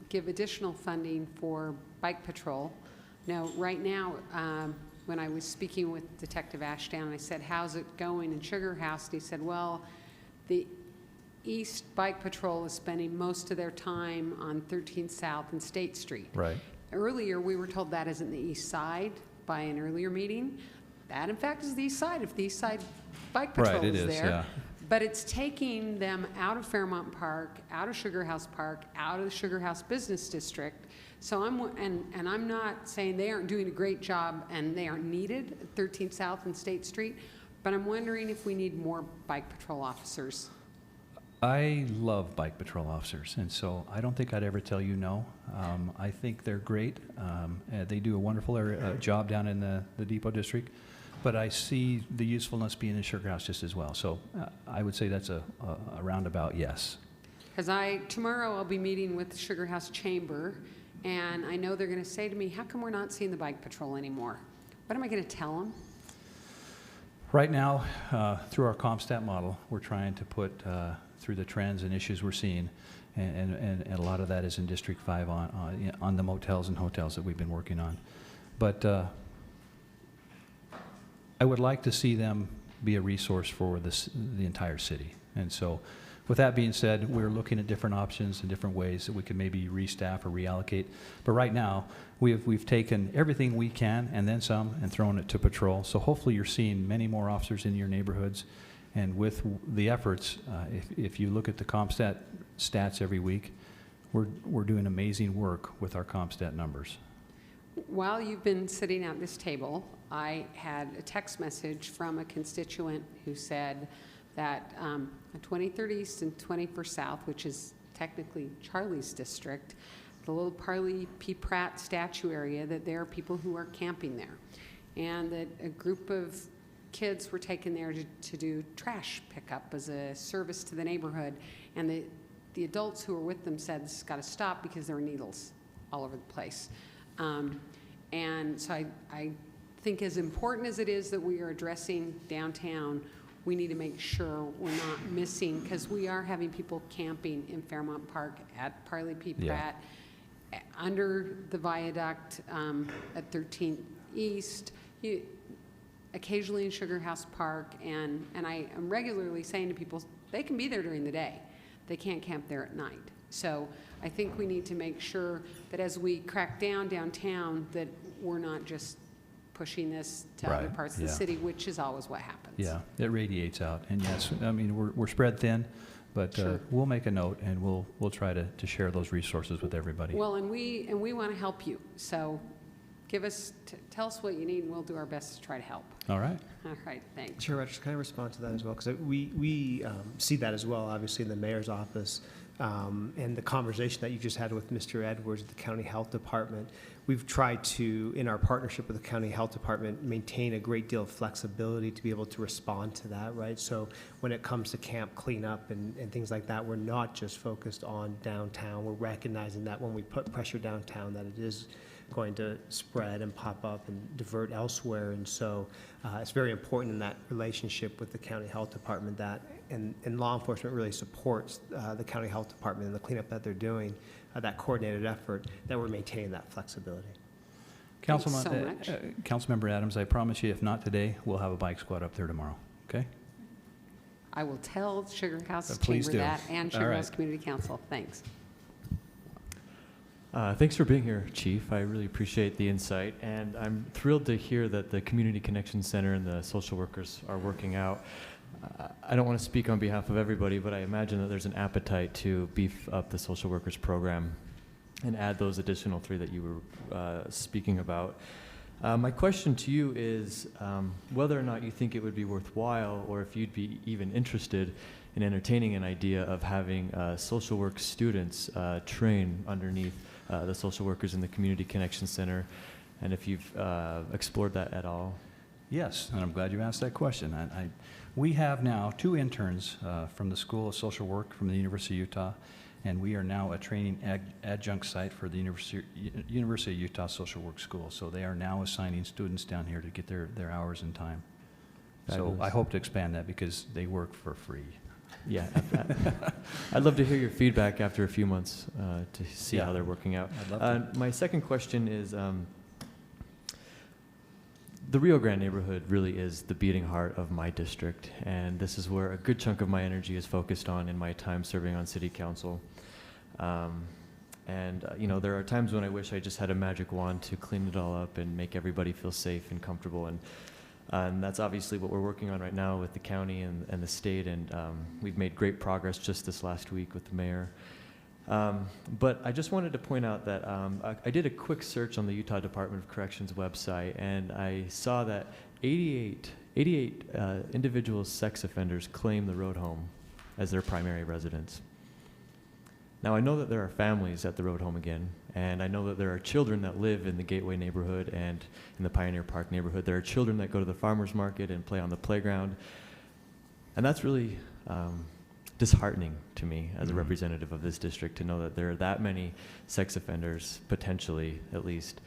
give additional funding for bike patrol. Now, right now, when I was speaking with Detective Ashdown, I said, how's it going in Sugar House? And he said, well, the East Bike Patrol is spending most of their time on 13th South and State Street. Right. Earlier, we were told that isn't the East Side by an earlier meeting. That, in fact, is the East Side, if the East Side Bike Patrol Right, it is is, there. yeah. But it's taking them out of Fairmount Park, out of Sugar House Park, out of the Sugar House Business District. So I'm not saying they aren't doing a great job and they aren't needed at 13th South and State Street, but I'm wondering if we need more bike patrol officers. I love bike patrol officers, and so I don't think I'd ever tell you no. I think they're great. They do a wonderful job down in the Depot District, but I see the usefulness being in Sugar House just as well. So I would say that's a roundabout yes. Because tomorrow I'll be meeting with the Sugar House Chamber, and I know they're going to say to me, how come we're not seeing the bike patrol anymore? What am I going to tell them? Right now, through our CompStat model, we're trying to put through the trends and issues we're seeing, and a lot of that is in District 5 on the motels and hotels that we've been working on. But I would like to see them be a resource for the entire city. And so, with that being said, we're looking at different options and different ways that we can maybe restaff or reallocate. But right now, we've taken everything we can and then some and thrown it to patrol. So hopefully you're seeing many more officers in your neighborhoods. And with the efforts, if you look at the CompStat stats every week, we're doing amazing work with our CompStat numbers. While you've been sitting at this table, I had a text message from a constituent who said that 23rd East and 21st South, which is technically Charlie's district, the little Parley P. Pratt statue area, that there are people who are camping there. And that a group of kids were taken there to do trash pickup as a service to the neighborhood. And the adults who were with them said, this has got to stop because there are needles all over the place. And so I think as important as it is that we are addressing downtown, we need to make sure we're not missing, because we are having people camping in Fairmount Park, at Parley P. Pratt, under the viaduct at 13th East, occasionally in Sugar House Park, and I am regularly saying to people, they can be there during the day. They can't camp there at night. So I think we need to make sure that as we crack down downtown, that we're not just pushing this to other parts of the city, which is always what happens. Yeah, it radiates out. And yes, I mean, we're spread thin, but Sure. We'll make a note and we'll try to share those resources with everybody. Well, and we want to help you. So tell us what you need, and we'll do our best to try to help. All right. All right, thanks. Chair Rogers, can I respond to that as well? Because we see that as well, obviously, in the mayor's office. And the conversation that you just had with Mr. Edwards at the County Health Department, we've tried to, in our partnership with the County Health Department, maintain a great deal of flexibility to be able to respond to that, right? So when it comes to camp cleanup and things like that, we're not just focused on downtown. We're recognizing that when we put pressure downtown, that it is going to spread and pop up and divert elsewhere. And so it's very important in that relationship with the County Health Department that, and law enforcement really supports the County Health Department and the cleanup that they're doing, that coordinated effort, that we're maintaining that flexibility. Councilmember Adams, I promise you, if not today, we'll have a bike squad up there tomorrow, okay? I will tell Sugar House Please Chamber do. that, and All Sugar right. House Community Council. Thanks. Thanks for being here, Chief. I really appreciate the insight, and I'm thrilled to hear that the Community Connection Center and the social workers are working out. I don't want to speak on behalf of everybody, but I imagine that there's an appetite to beef up the social workers program and add those additional 3 that you were speaking about. My question to you is whether or not you think it would be worthwhile, or if you'd be even interested in entertaining an idea of having social work students train underneath the social workers in the Community Connection Center, and if you've explored that at all. Yes, and I'm glad you asked that question. We have now 2 interns from the School of Social Work from the University of Utah, and we are now a training adjunct site for the University of Utah Social Work School. So they are now assigning students down here to get their hours and time. Fabulous. So I hope to expand that because they work for free. Yeah, I'd love to hear your feedback after a few months to see how they're working out. I'd love to. My second question is, the Rio Grande neighborhood really is the beating heart of my district, and this is where a good chunk of my energy is focused on in my time serving on city council. You know, there are times when I wish I just had a magic wand to clean it all up and make everybody feel safe and comfortable, and that's obviously what we're working on right now with the county and the state, and we've made great progress just this last week with the mayor. But I just wanted to point out that I did a quick search on the Utah Department of Corrections website, and I saw that 88 individual sex offenders claim the road home as their primary residence. Now, I know that there are families at the road home again, and I know that there are children that live in the Gateway neighborhood and in the Pioneer Park neighborhood. There are children that go to the farmer's market and play on the playground, and that's really disheartening to me as a representative of this district to know that there are that many sex offenders, potentially at least,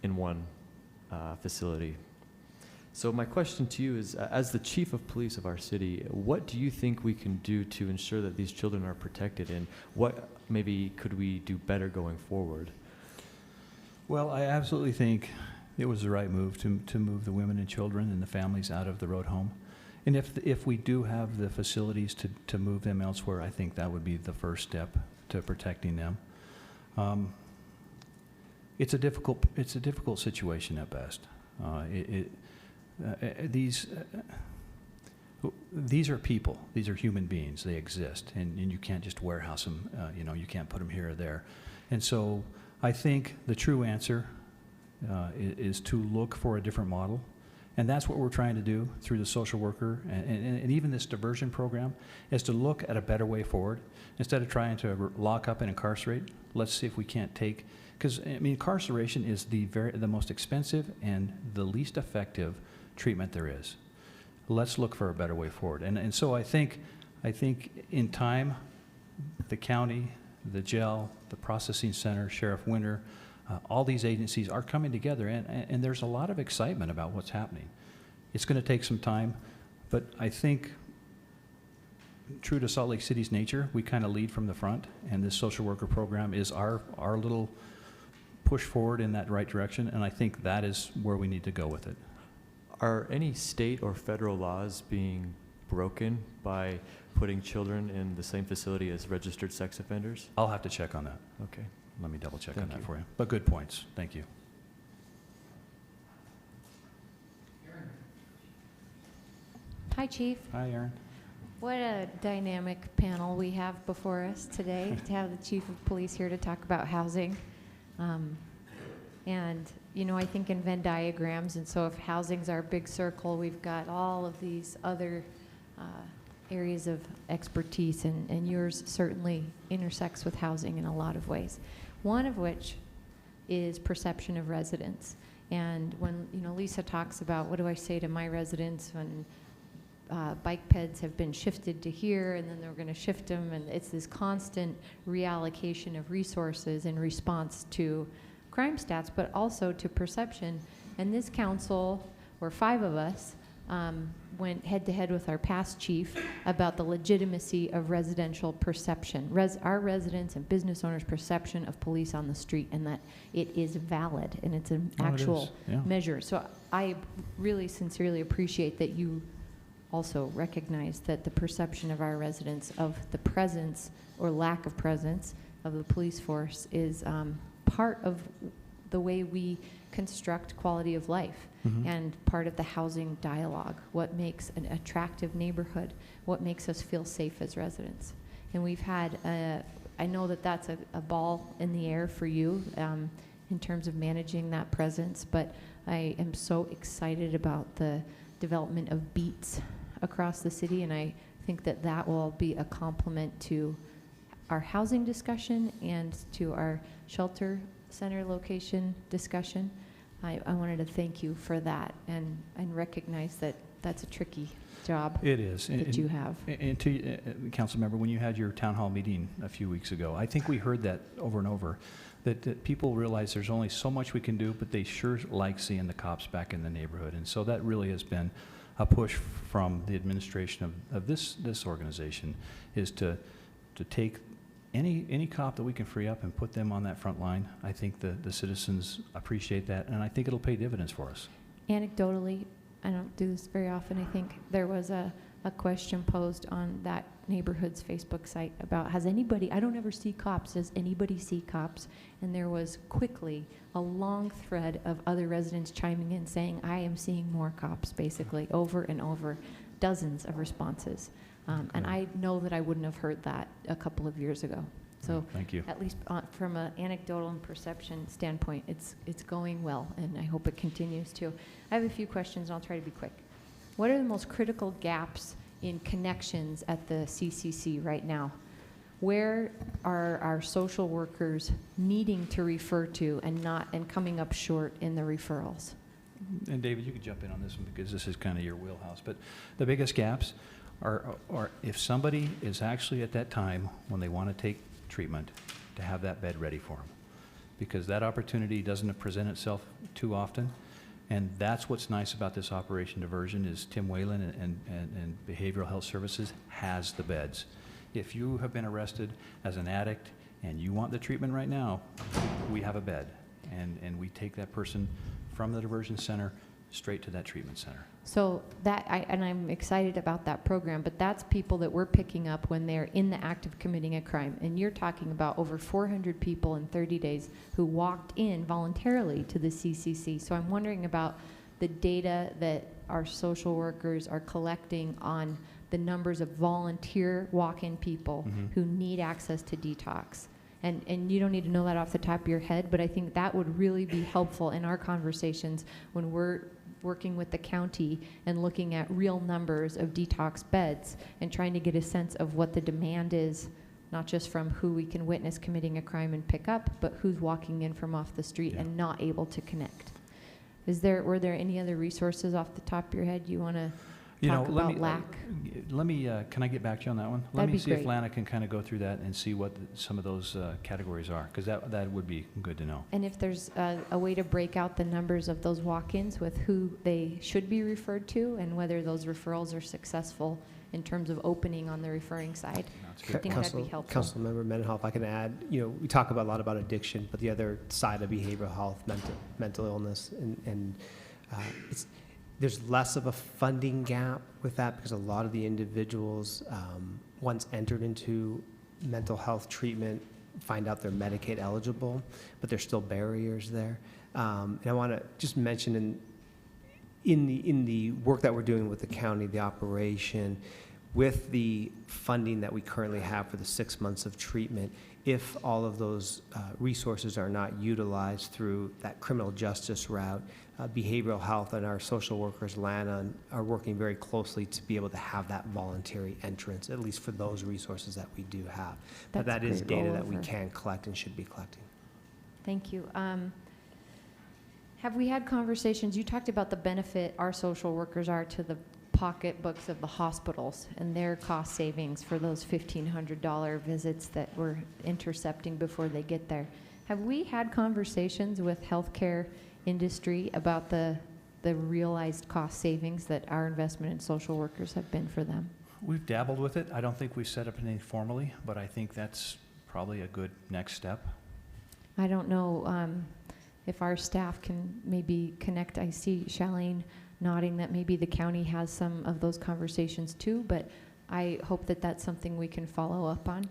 in one facility. So my question to you is, as the chief of police of our city, what do you think we can do to ensure that these children are protected, and what maybe could we do better going forward? Well, I absolutely think it was the right move to move the women and children and the families out of the road home. And if we do have the facilities to move them elsewhere, I think that would be the first step to protecting them. It's a difficult situation at best. These are people. These are human beings. They exist, and you can't just warehouse them. You can't put them here or there. And so I think the true answer is to look for a different model. And that's what we're trying to do through the social worker and even this diversion program, is to look at a better way forward. Instead of trying to lock up and incarcerate, let's see if we can't take, because I mean, incarceration is the most expensive and the least effective treatment there is. Let's look for a better way forward. And so I think in time, the county, the jail, the processing center, Sheriff Winter, all these agencies are coming together, and there's a lot of excitement about what's happening. It's going to take some time, but I think, true to Salt Lake City's nature, we kind of lead from the front, and this social worker program is our little push forward in that right direction, and I think that is where we need to go with it. Are any state or federal laws being broken by putting children in the same facility as registered sex offenders? I'll have to check on that. Okay. Let me double check Thank on that you. for you. But good points. Thank you. Hi, Chief. Hi, Aaron. What a dynamic panel we have before us today, to have the Chief of Police here to talk about housing. And, I think in Venn diagrams, and so if housing's our big circle, we've got all of these other areas of expertise, and yours certainly intersects with housing in a lot of ways. One of which is perception of residents. And when, Lisa talks about, what do I say to my residents when bike peds have been shifted to here, and then they're going to shift them, and it's this constant reallocation of resources in response to crime stats, but also to perception. And this council, or 5 of us, went head-to-head with our past chief about the legitimacy of residential perception, our residents and business owners' perception of police on the street, and that it is valid, and it's an actual measure. So I really sincerely appreciate that you also recognize that the perception of our residents of the presence or lack of presence of the police force is part of the way we construct quality of life, and part of the housing dialogue, what makes an attractive neighborhood, what makes us feel safe as residents. And we've had, I know that that's a ball in the air for you in terms of managing that presence, but I am so excited about the development of beats across the city, and I think that that will be a complement to our housing discussion and to our shelter center location discussion. I wanted to thank you for that and recognize that that's a tricky job. It is. That you have. And to council member, when you had your town hall meeting a few weeks ago, I think we heard that over and over, that people realize there's only so much we can do, but they sure like seeing the cops back in the neighborhood. And so that really has been a push from the administration of this organization, is to take any cop that we can free up and put them on that front line. I think the citizens appreciate that, and I think it'll pay dividends for us. Anecdotally, I don't do this very often, I think there was a question posed on that neighborhood's Facebook site about, has anybody, I don't ever see cops, does anybody see cops? And there was quickly a long thread of other residents chiming in saying, I am seeing more cops, basically, over and over, dozens of responses. And I know that I wouldn't have heard that a couple of years ago. So thank you. At least from an anecdotal and perception standpoint, it's going well, and I hope it continues to. I have a few questions, and I'll try to be quick. What are the most critical gaps in connections at the CCC right now? Where are our social workers needing to refer to and coming up short in the referrals? And David, you could jump in on this one because this is kind of your wheelhouse. But the biggest gaps or if somebody is actually at that time when they want to take treatment, to have that bed ready for them. Because that opportunity doesn't present itself too often. And that's what's nice about this Operation Diversion is Tim Whalen and Behavioral Health Services has the beds. If you have been arrested as an addict and you want the treatment right now, we have a bed. And we take that person from the diversion center straight to that treatment center. So I'm excited about that program, but that's people that we're picking up when they're in the act of committing a crime. And you're talking about over 400 people in 30 days who walked in voluntarily to the CCC. So I'm wondering about the data that our social workers are collecting on the numbers of volunteer walk-in people who need access to detox. And you don't need to know that off the top of your head, but I think that would really be helpful in our conversations when we're working with the county and looking at real numbers of detox beds and trying to get a sense of what the demand is, not just from who we can witness committing a crime and pick up, but who's walking in from off the street and not able to connect. Were there any other resources off the top of your head you want to talk about lack? Can I get back to you on that one? That'd be See if great. Lana can kind of go through that and see what some of those categories are, because that would be good to know. And if there's a way to break out the numbers of those walk-ins with who they should be referred to and whether those referrals are successful in terms of opening on the referring side, I think that'd be helpful. Councilmember Mendenhall, if I can add, we talk a lot about addiction, but the other side of behavioral health, mental illness, and there's less of a funding gap with that because a lot of the individuals, once entered into mental health treatment, find out they're Medicaid eligible, but there's still barriers there. And I want to just mention in the work that we're doing with the county, the operation, with the funding that we currently have for the 6 months of treatment, if all of those resources are not utilized through that criminal justice route, behavioral health and our social workers, Lana, are working very closely to be able to have that voluntary entrance, at least for those resources that we do have. But That's that is great data that we rollover. can collect and should be collecting. Thank you. Have we had conversations, you talked about the benefit our social workers are to the pocketbooks of the hospitals and their cost savings for those $1,500 visits that we're intercepting before they get there. Have we had conversations with healthcare industry about the realized cost savings that our investment in social workers have been for them? We've dabbled with it. I don't think we've set up anything formally, but I think that's probably a good next step. I don't know if our staff can maybe connect. I see Shalene nodding that maybe the county has some of those conversations too, but I hope that that's something we can follow up on.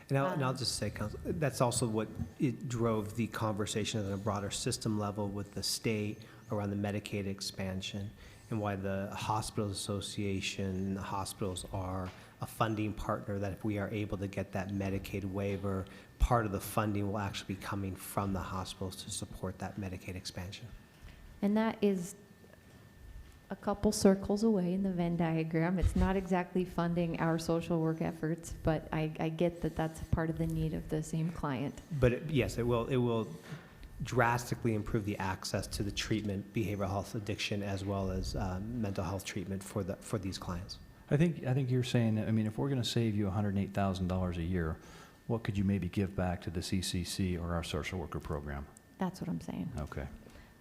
And I'll just say, Council, that's also what it drove the conversation at a broader system level with the state around the Medicaid expansion and why the Hospital Association and the hospitals are a funding partner, that if we are able to get that Medicaid waiver, part of the funding will actually be coming from the hospitals to support that Medicaid expansion. And that is a couple circles away in the Venn diagram. It's not exactly funding our social work efforts, but I get that that's a part of the need of the same client. But yes, it will drastically improve the access to the treatment, behavioral health, addiction, as well as mental health treatment for these clients. I think you're saying, I mean, if we're going to save you $108,000 a year, what could you maybe give back to the CCC or our social worker program? That's what I'm saying. Okay.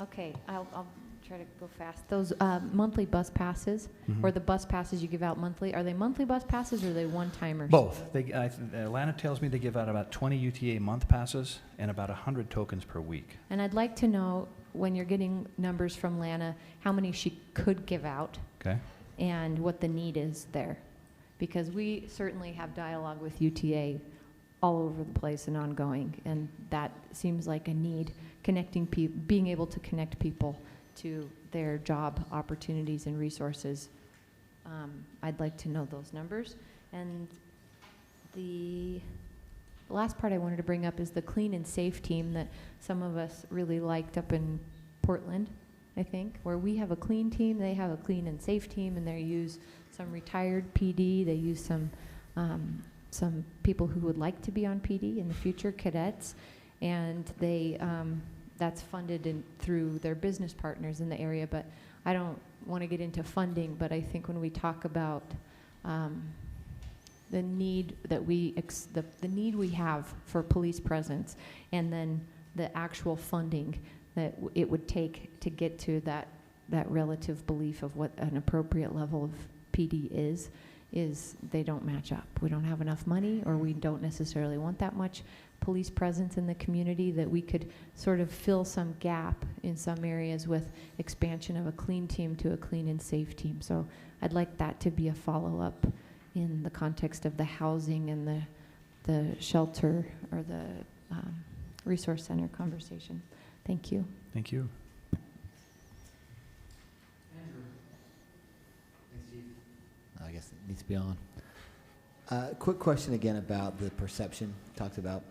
Okay, I'll try to go fast. Those monthly bus passes, or the bus passes you give out monthly, are they monthly bus passes or are they one-timers? Both. Atlanta tells me they give out about 20 UTA month passes and about 100 tokens per week. And I'd like to know, when you're getting numbers from Lana, how many she could give out Okay. and what the need is there. Because we certainly have dialogue with UTA all over the place and ongoing, and that seems like a need, being able to connect people to their job opportunities and resources. I'd like to know those numbers. And the last part I wanted to bring up is the clean and safe team that some of us really liked up in Portland, I think, where we have a clean team, they have a clean and safe team, and they use some retired PD, they use some people who would like to be on PD in the future, cadets, and they that's funded through their business partners in the area. But I don't want to get into funding, but I think when we talk about the need that the need we have for police presence, and then the actual funding that it would take to get to that relative belief of what an appropriate level of PD is they don't match up. We don't have enough money, or we don't necessarily want that much police presence in the community, that we could sort of fill some gap in some areas with expansion of a clean team to a clean and safe team. So I'd like that to be a follow-up in the context of the housing and the shelter or the resource center conversation. Thank you. Thank you. I guess it needs to be on. Quick question again about the perception. Talked about,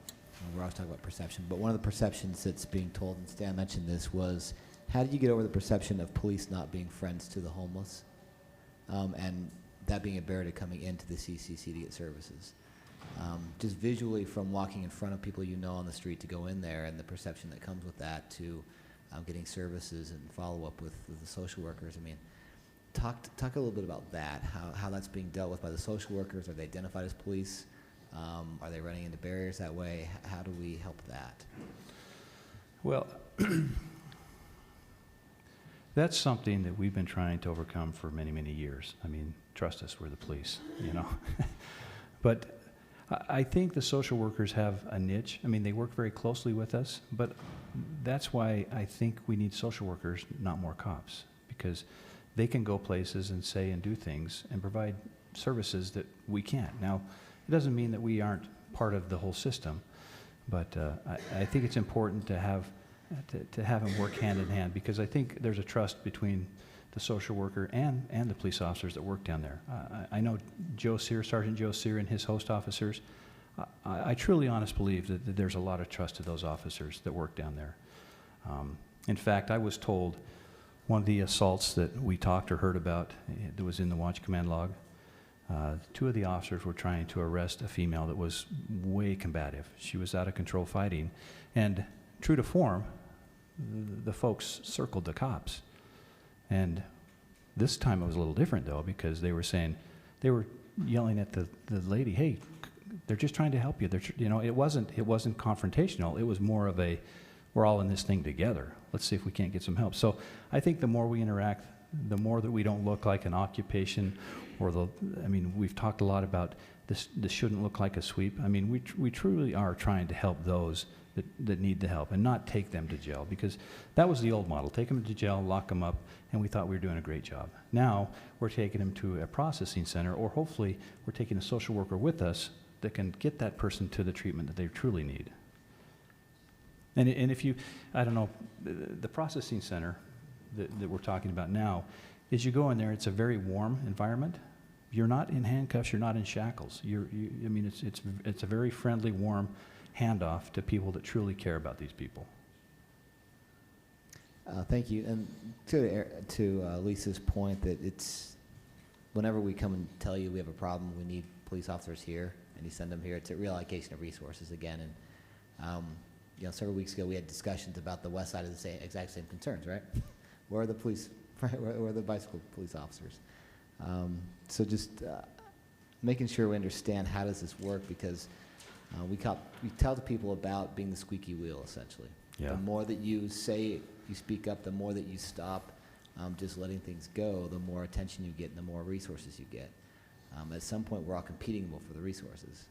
we're always talking about perception, but one of the perceptions that's being told, and Stan mentioned this, was how did you get over the perception of police not being friends to the homeless, and that being a barrier to coming into the CCC to get services? Just visually from walking in front of people you know on the street to go in there, and the perception that comes with that, to getting services and follow-up with the social workers. I mean, talk a little bit about that, how that's being dealt with by the social workers. Are they identified as police? Are they running into barriers that way? How do we help that? Well, that's something that we've been trying to overcome for many, many years. I mean, trust us, we're the police, you know. But I think the social workers have a niche. I mean, they work very closely with us, but that's why I think we need social workers, not more cops, because they can go places and say and do things and provide services that we can't. Now, it doesn't mean that we aren't part of the whole system, but I think it's important to have them work hand in hand, because I think there's a trust between the social worker and the police officers that work down there. I know Joe Sear, Sergeant Joe Sear, and his host officers. I truly honestly believe that there's a lot of trust to those officers that work down there. In fact, I was told one of the assaults that we talked or heard about that was in the watch command log, two of the officers were trying to arrest a female that was way combative. She was out of control fighting, and true to form, the folks circled the cops. And this time it was a little different, though, because they were yelling at the lady, "Hey, they're just trying to help you." You know, it wasn't confrontational. It was more of a, we're all in this thing together. Let's see if we can't get some help. So I think the more we interact, the more that we don't look like an occupation, or we've talked a lot about this shouldn't look like a sweep. I mean, we truly are trying to help those that need the help, and not take them to jail, because that was the old model. Take them to jail, lock them up, and we thought we were doing a great job. Now we're taking them to a processing center, or hopefully we're taking a social worker with us that can get that person to the treatment that they truly need. And if you, I don't know, the processing center that we're talking about now, is you go in there, it's a very warm environment. You're not in handcuffs, you're not in shackles. It's a very friendly, warm handoff to people that truly care about these people. Thank you. And to Lisa's point, that it's, whenever we come and tell you we have a problem, we need police officers here, and you send them here, it's a reallocation of resources again. And several weeks ago we had discussions about the west side of the exact same concerns, right? Where are the police? Where are the bicycle police officers? So just making sure we understand how does this work, because we tell the people about being the squeaky wheel, essentially. Yeah. The more that you say, you speak up, the more that you stop just letting things go, the more attention you get and the more resources you get. At some point, we're all competing for the resources.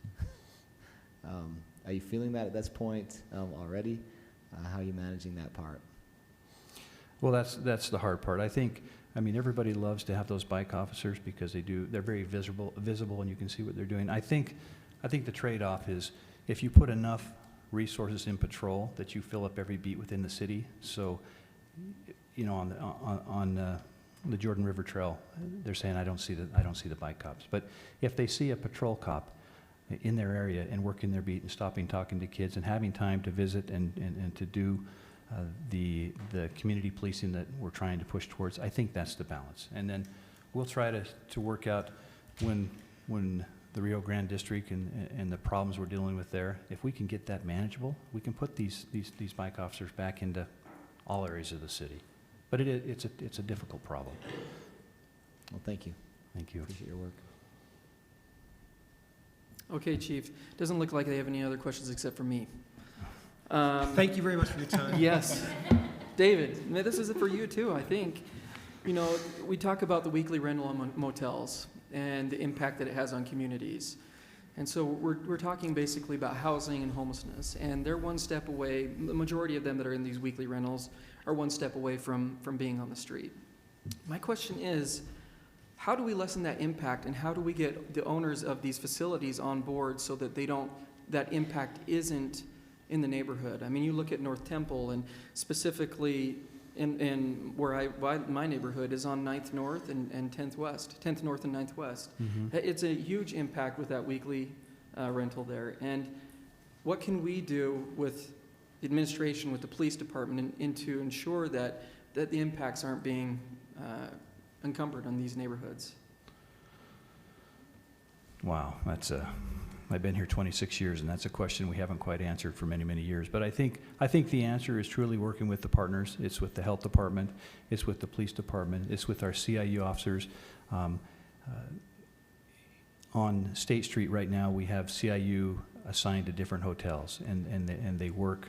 Are you feeling that at this point already? How are you managing that part? Well, that's the hard part. I think, everybody loves to have those bike officers, because they're very visible, and you can see what they're doing. I think the trade-off is, if you put enough resources in patrol, that you fill up every beat within the city. So, on the Jordan River Trail, they're saying, I don't see the bike cops. But if they see a patrol cop in their area and working their beat and stopping, talking to kids, and having time to visit and to do the community policing that we're trying to push towards, I think that's the balance. And then we'll try to work out when the Rio Grande district and the problems we're dealing with there, if we can get that manageable, we can put these bike officers back into all areas of the city. But it's a difficult problem. Well, thank you. Thank you. Appreciate your work. Okay, Chief. Doesn't look like they have any other questions except for me. Thank you very much for your time. Yes. David, this is for you too, I think. You know, we talk about the weekly rental on motels and the impact that it has on communities. And so we're talking basically about housing and homelessness. And they're one step away, the majority of them that are in these weekly rentals are one step away from being on the street. My question is, how do we lessen that impact, and how do we get the owners of these facilities on board so that that impact isn't in the neighborhood? I mean, you look at North Temple, and specifically in where my neighborhood is on 9th North and 10th West, 10th North and 9th West. It's a huge impact with that weekly rental there. And what can we do with the administration, with the police department, and to ensure that the impacts aren't being encumbered on these neighborhoods? Wow, I've been here 26 years, and that's a question we haven't quite answered for many, many years. But I think the answer is truly working with the partners. It's with the health department, it's with the police department, it's with our CIU officers. On State Street right now, we have CIU assigned to different hotels, and they work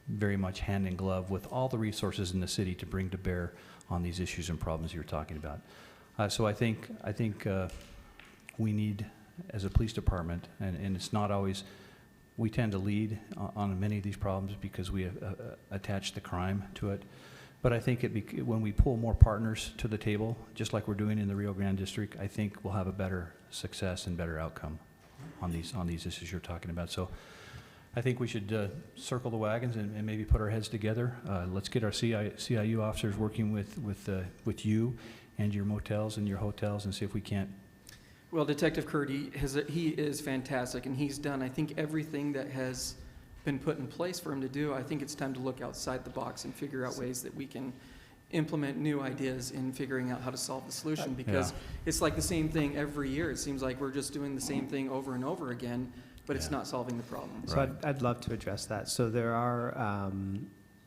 very much hand in glove with all the resources in the city to bring to bear on these issues and problems you're talking about. So I think we need, as a police department, and it's not always, we tend to lead on many of these problems because we attach the crime to it. But I think when we pull more partners to the table, just like we're doing in the Rio Grande District, I think we'll have a better success and better outcome on these issues you're talking about. So I think we should circle the wagons and maybe put our heads together. Let's get our CIU officers working with you and your motels and your hotels and see if we can't. Well, Detective Curdy, he is fantastic, and he's done, I think, everything that has been put in place for him to do. I think it's time to look outside the box and figure out ways that we can implement new ideas in figuring out how to solve the solution, because it's like the same thing every year. It seems like we're just doing the same thing over and over again, but it's not solving the problem. So I'd love to address that. So there are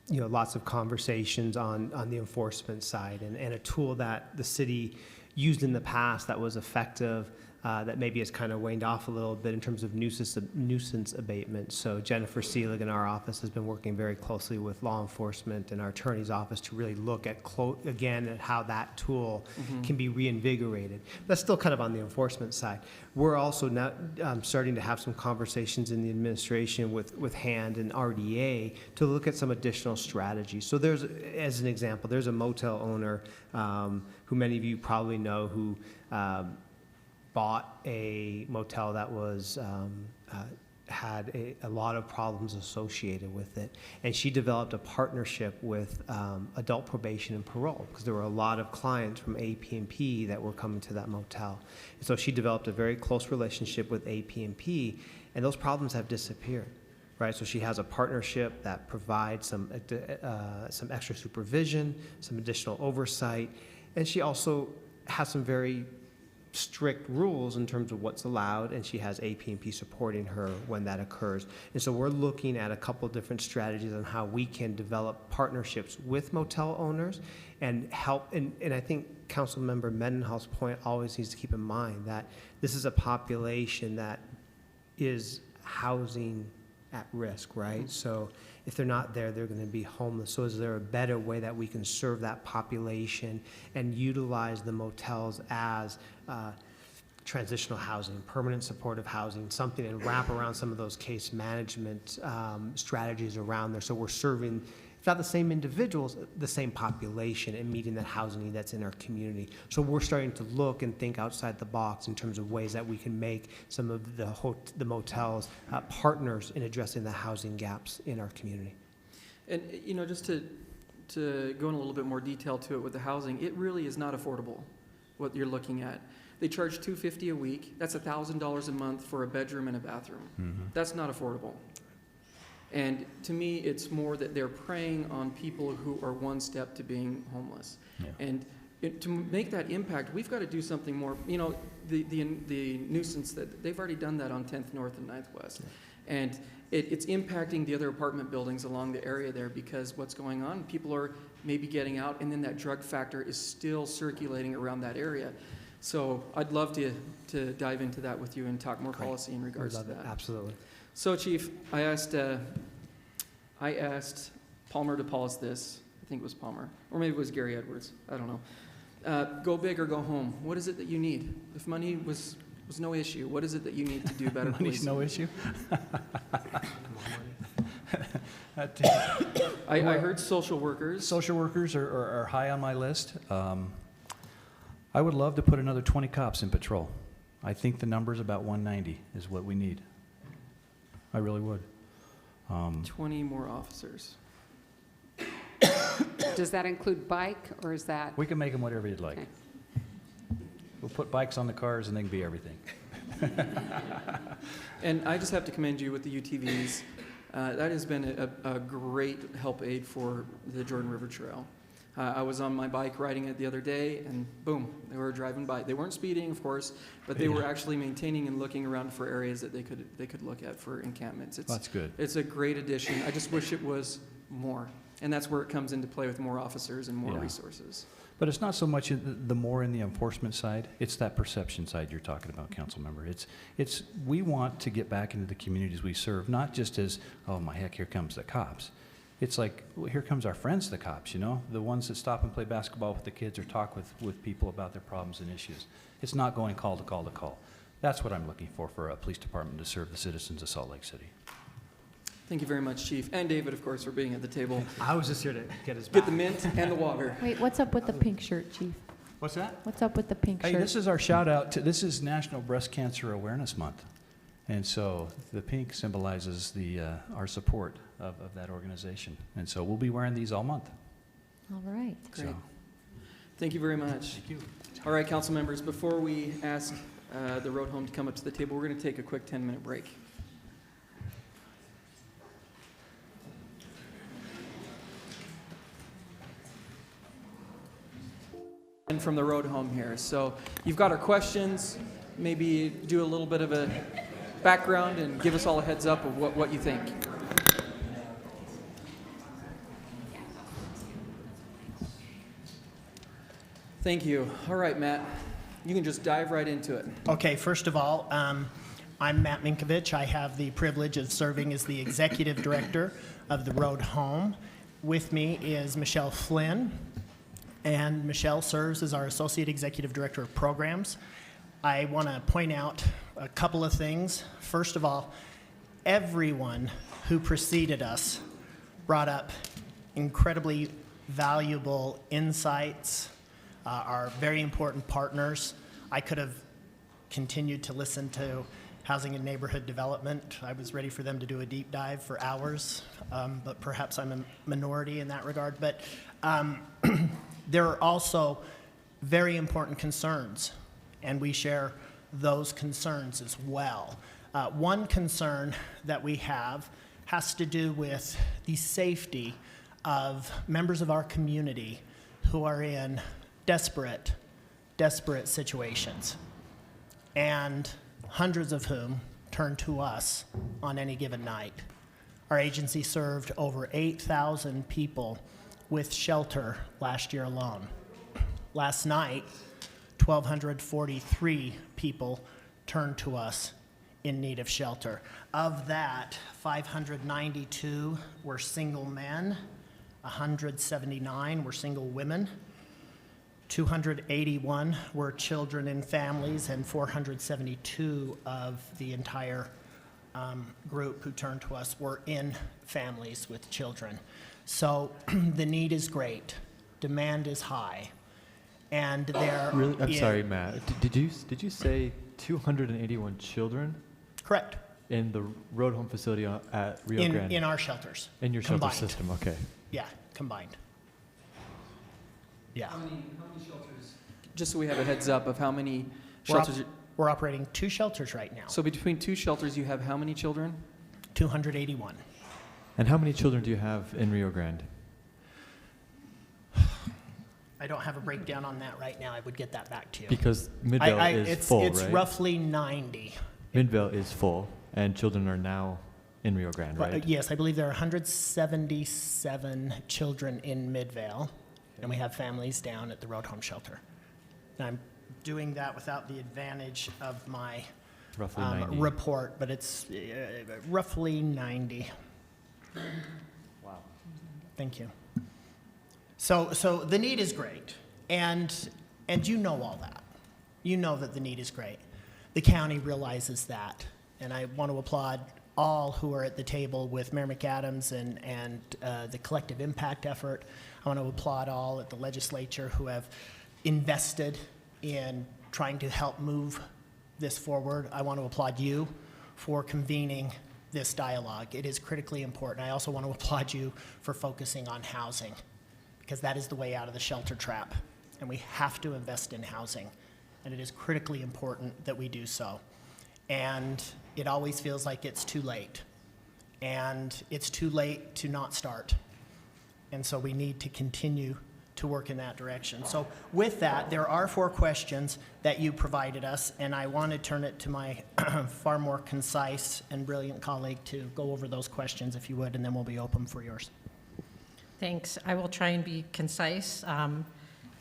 lots of conversations on the enforcement side, and a tool that the city used in the past that was effective, that maybe has kind of waned off a little bit in terms of nuisance abatement. So Jennifer Seelig in our office has been working very closely with law enforcement and our attorney's office to really look at again at how that tool can be reinvigorated. That's still kind of on the enforcement side. We're also now starting to have some conversations in the administration with HAND and RDA to look at some additional strategies. So there's, as an example, there's a motel owner who many of you probably know who bought a motel that was had a lot of problems associated with it, and she developed a partnership with adult probation and parole, because there were a lot of clients from AP&P that were coming to that motel. And so she developed a very close relationship with AP&P, and those problems have disappeared. Right, so she has a partnership that provides some extra supervision, some additional oversight, and she also has some very strict rules in terms of what's allowed, and she has AP&P supporting her when that occurs. And so we're looking at a couple different strategies on how we can develop partnerships with motel owners and help. And I think Councilmember Mendenhall's point always needs to keep in mind that this is a population that is housing at risk, right? So if they're not there, they're going to be homeless. So is there a better way that we can serve that population and utilize the motels as transitional housing, permanent supportive housing, something, and wrap around some of those case management strategies around there, so we're serving, if not the same individuals, the same population, and meeting that housing need that's in our community. So we're starting to look and think outside the box in terms of ways that we can make some of the motels partners in addressing the housing gaps in our community. And, just to go in a little bit more detail to it with the housing, it really is not affordable, what you're looking at. They charge $250 a week. That's $1,000 a month for a bedroom and a bathroom. That's not affordable. And to me, it's more that they're preying on people who are one step to being homeless. And to make that impact, we've got to do something more. The nuisance, that they've already done that on 10th North and 9th West. And it's impacting the other apartment buildings along the area there, because what's going on, people are maybe getting out, and then that drug factor is still circulating around that area. So I'd love to dive into that with you and talk more Great. policy in We regards to love it. that. Absolutely. So Chief, I asked Palmer to pause this. I think it was Palmer, or maybe it was Gary Edwards. I don't know. Go big or go home. What is it that you need? If money was no issue, what is it that you need to do better Money's policing? no issue. I heard social workers. Social workers are high on my list. I would love to put another 20 cops in patrol. I think the number's about 190 is what we need. I really would. 20 more officers. Does that include bike, or is that? We can make them whatever you'd like. Okay. We'll put bikes on the cars and they can be everything. And I just have to commend you with the UTVs. That has been a great help aid for the Jordan River Trail. I was on my bike riding it the other day, and boom, they were driving by. They weren't speeding, of course, but they were actually maintaining and looking around for areas that they could look at for encampments. That's good. It's a great addition. I just wish it was more, and that's where it comes into play with more officers and more Yeah. resources. But it's not so much the more in the enforcement side, it's that perception side you're talking about, council member. It's we want to get back into the communities we serve, not just as, oh my heck, here comes the cops. It's like, well, here comes our friends, the cops, you know, the ones that stop and play basketball with the kids or talk with people about their problems and issues. It's not going call to call to call. That's what I'm looking for a police department to serve the citizens of Salt Lake City. Thank you very much, Chief, and David, of course, for being at the table. I was just here to get his Get back. the mint and the water. Wait, what's up with the pink shirt, Chief? What's that? What's up with the pink Hey, shirt? this is our shout out to, this is National Breast Cancer Awareness Month. And so the pink symbolizes our support of that organization. And so we'll be wearing these all month. All right. Great. So, Thank you very much. thank you. All right, council members, before we ask the road home to come up to the table, we're going to take a quick 10-minute break. And from the road home here. So you've got our questions, maybe do a little bit of a background and give us all a heads up of what you think. Thank you. All right, Matt, you can just dive right into it. Okay, first of all, I'm Matt Minkovich. I have the privilege of serving as the executive director of the Road Home. With me is Michelle Flynn, and Michelle serves as our associate executive director of programs. I want to point out a couple of things. First of all, everyone who preceded us brought up incredibly valuable insights, are very important partners. I could have continued to listen to Housing and Neighborhood Development. I was ready for them to do a deep dive for hours, but perhaps I'm a minority in that regard. But there are also very important concerns, and we share those concerns as well. One concern that we have has to do with the safety of members of our community who are in desperate situations, and hundreds of whom turn to us on any given night. Our agency served over 8,000 people with shelter last year alone. Last night, 1,243 people turned to us in need of shelter. Of that, 592 were single men, 179 were single women, 281 were children and families, and 472 of the entire group who turned to us were in families with children. So the need is great, demand is high, and there. Really? I'm is- sorry, Matt. Did you say 281 children Correct. in the road home facility at Rio Grande? In our shelters. In your shelter combined. system, okay. Yeah, combined. Yeah. How many shelters? Just so we have a heads up of how many We're op- shelters. We're operating 2 shelters right now, So between 2 shelters, you have how many children? 281. And how many children do you have in Rio Grande? I don't have a breakdown on that right now. I would get that back to you. Because Midvale is it's, full, it's right? roughly 90. Midvale is full, and children are now in Rio Grande, right? Yes, I believe there are 177 children in Midvale, and we have families down at the Road Home Shelter. And I'm doing that without the advantage of my Roughly 90. report, but it's roughly 90. Wow. Thank you. So the need is great, and you know all that. You know that the need is great. The county realizes that, and I want to applaud all who are at the table with Mayor McAdams and the collective impact effort. I want to applaud all at the legislature who have invested in trying to help move this forward. I want to applaud you for convening this dialogue. It is critically important. I also want to applaud you for focusing on housing, because that is the way out of the shelter trap, and we have to invest in housing, and it is critically important that we do so. And it always feels like it's too late, and it's too late to not start. And so we need to continue to work in that direction. So with that, there are 4 questions that you provided us, and I want to turn it to my far more concise and brilliant colleague to go over those questions, if you would, and then we'll be open for yours. Thanks. I will try and be concise.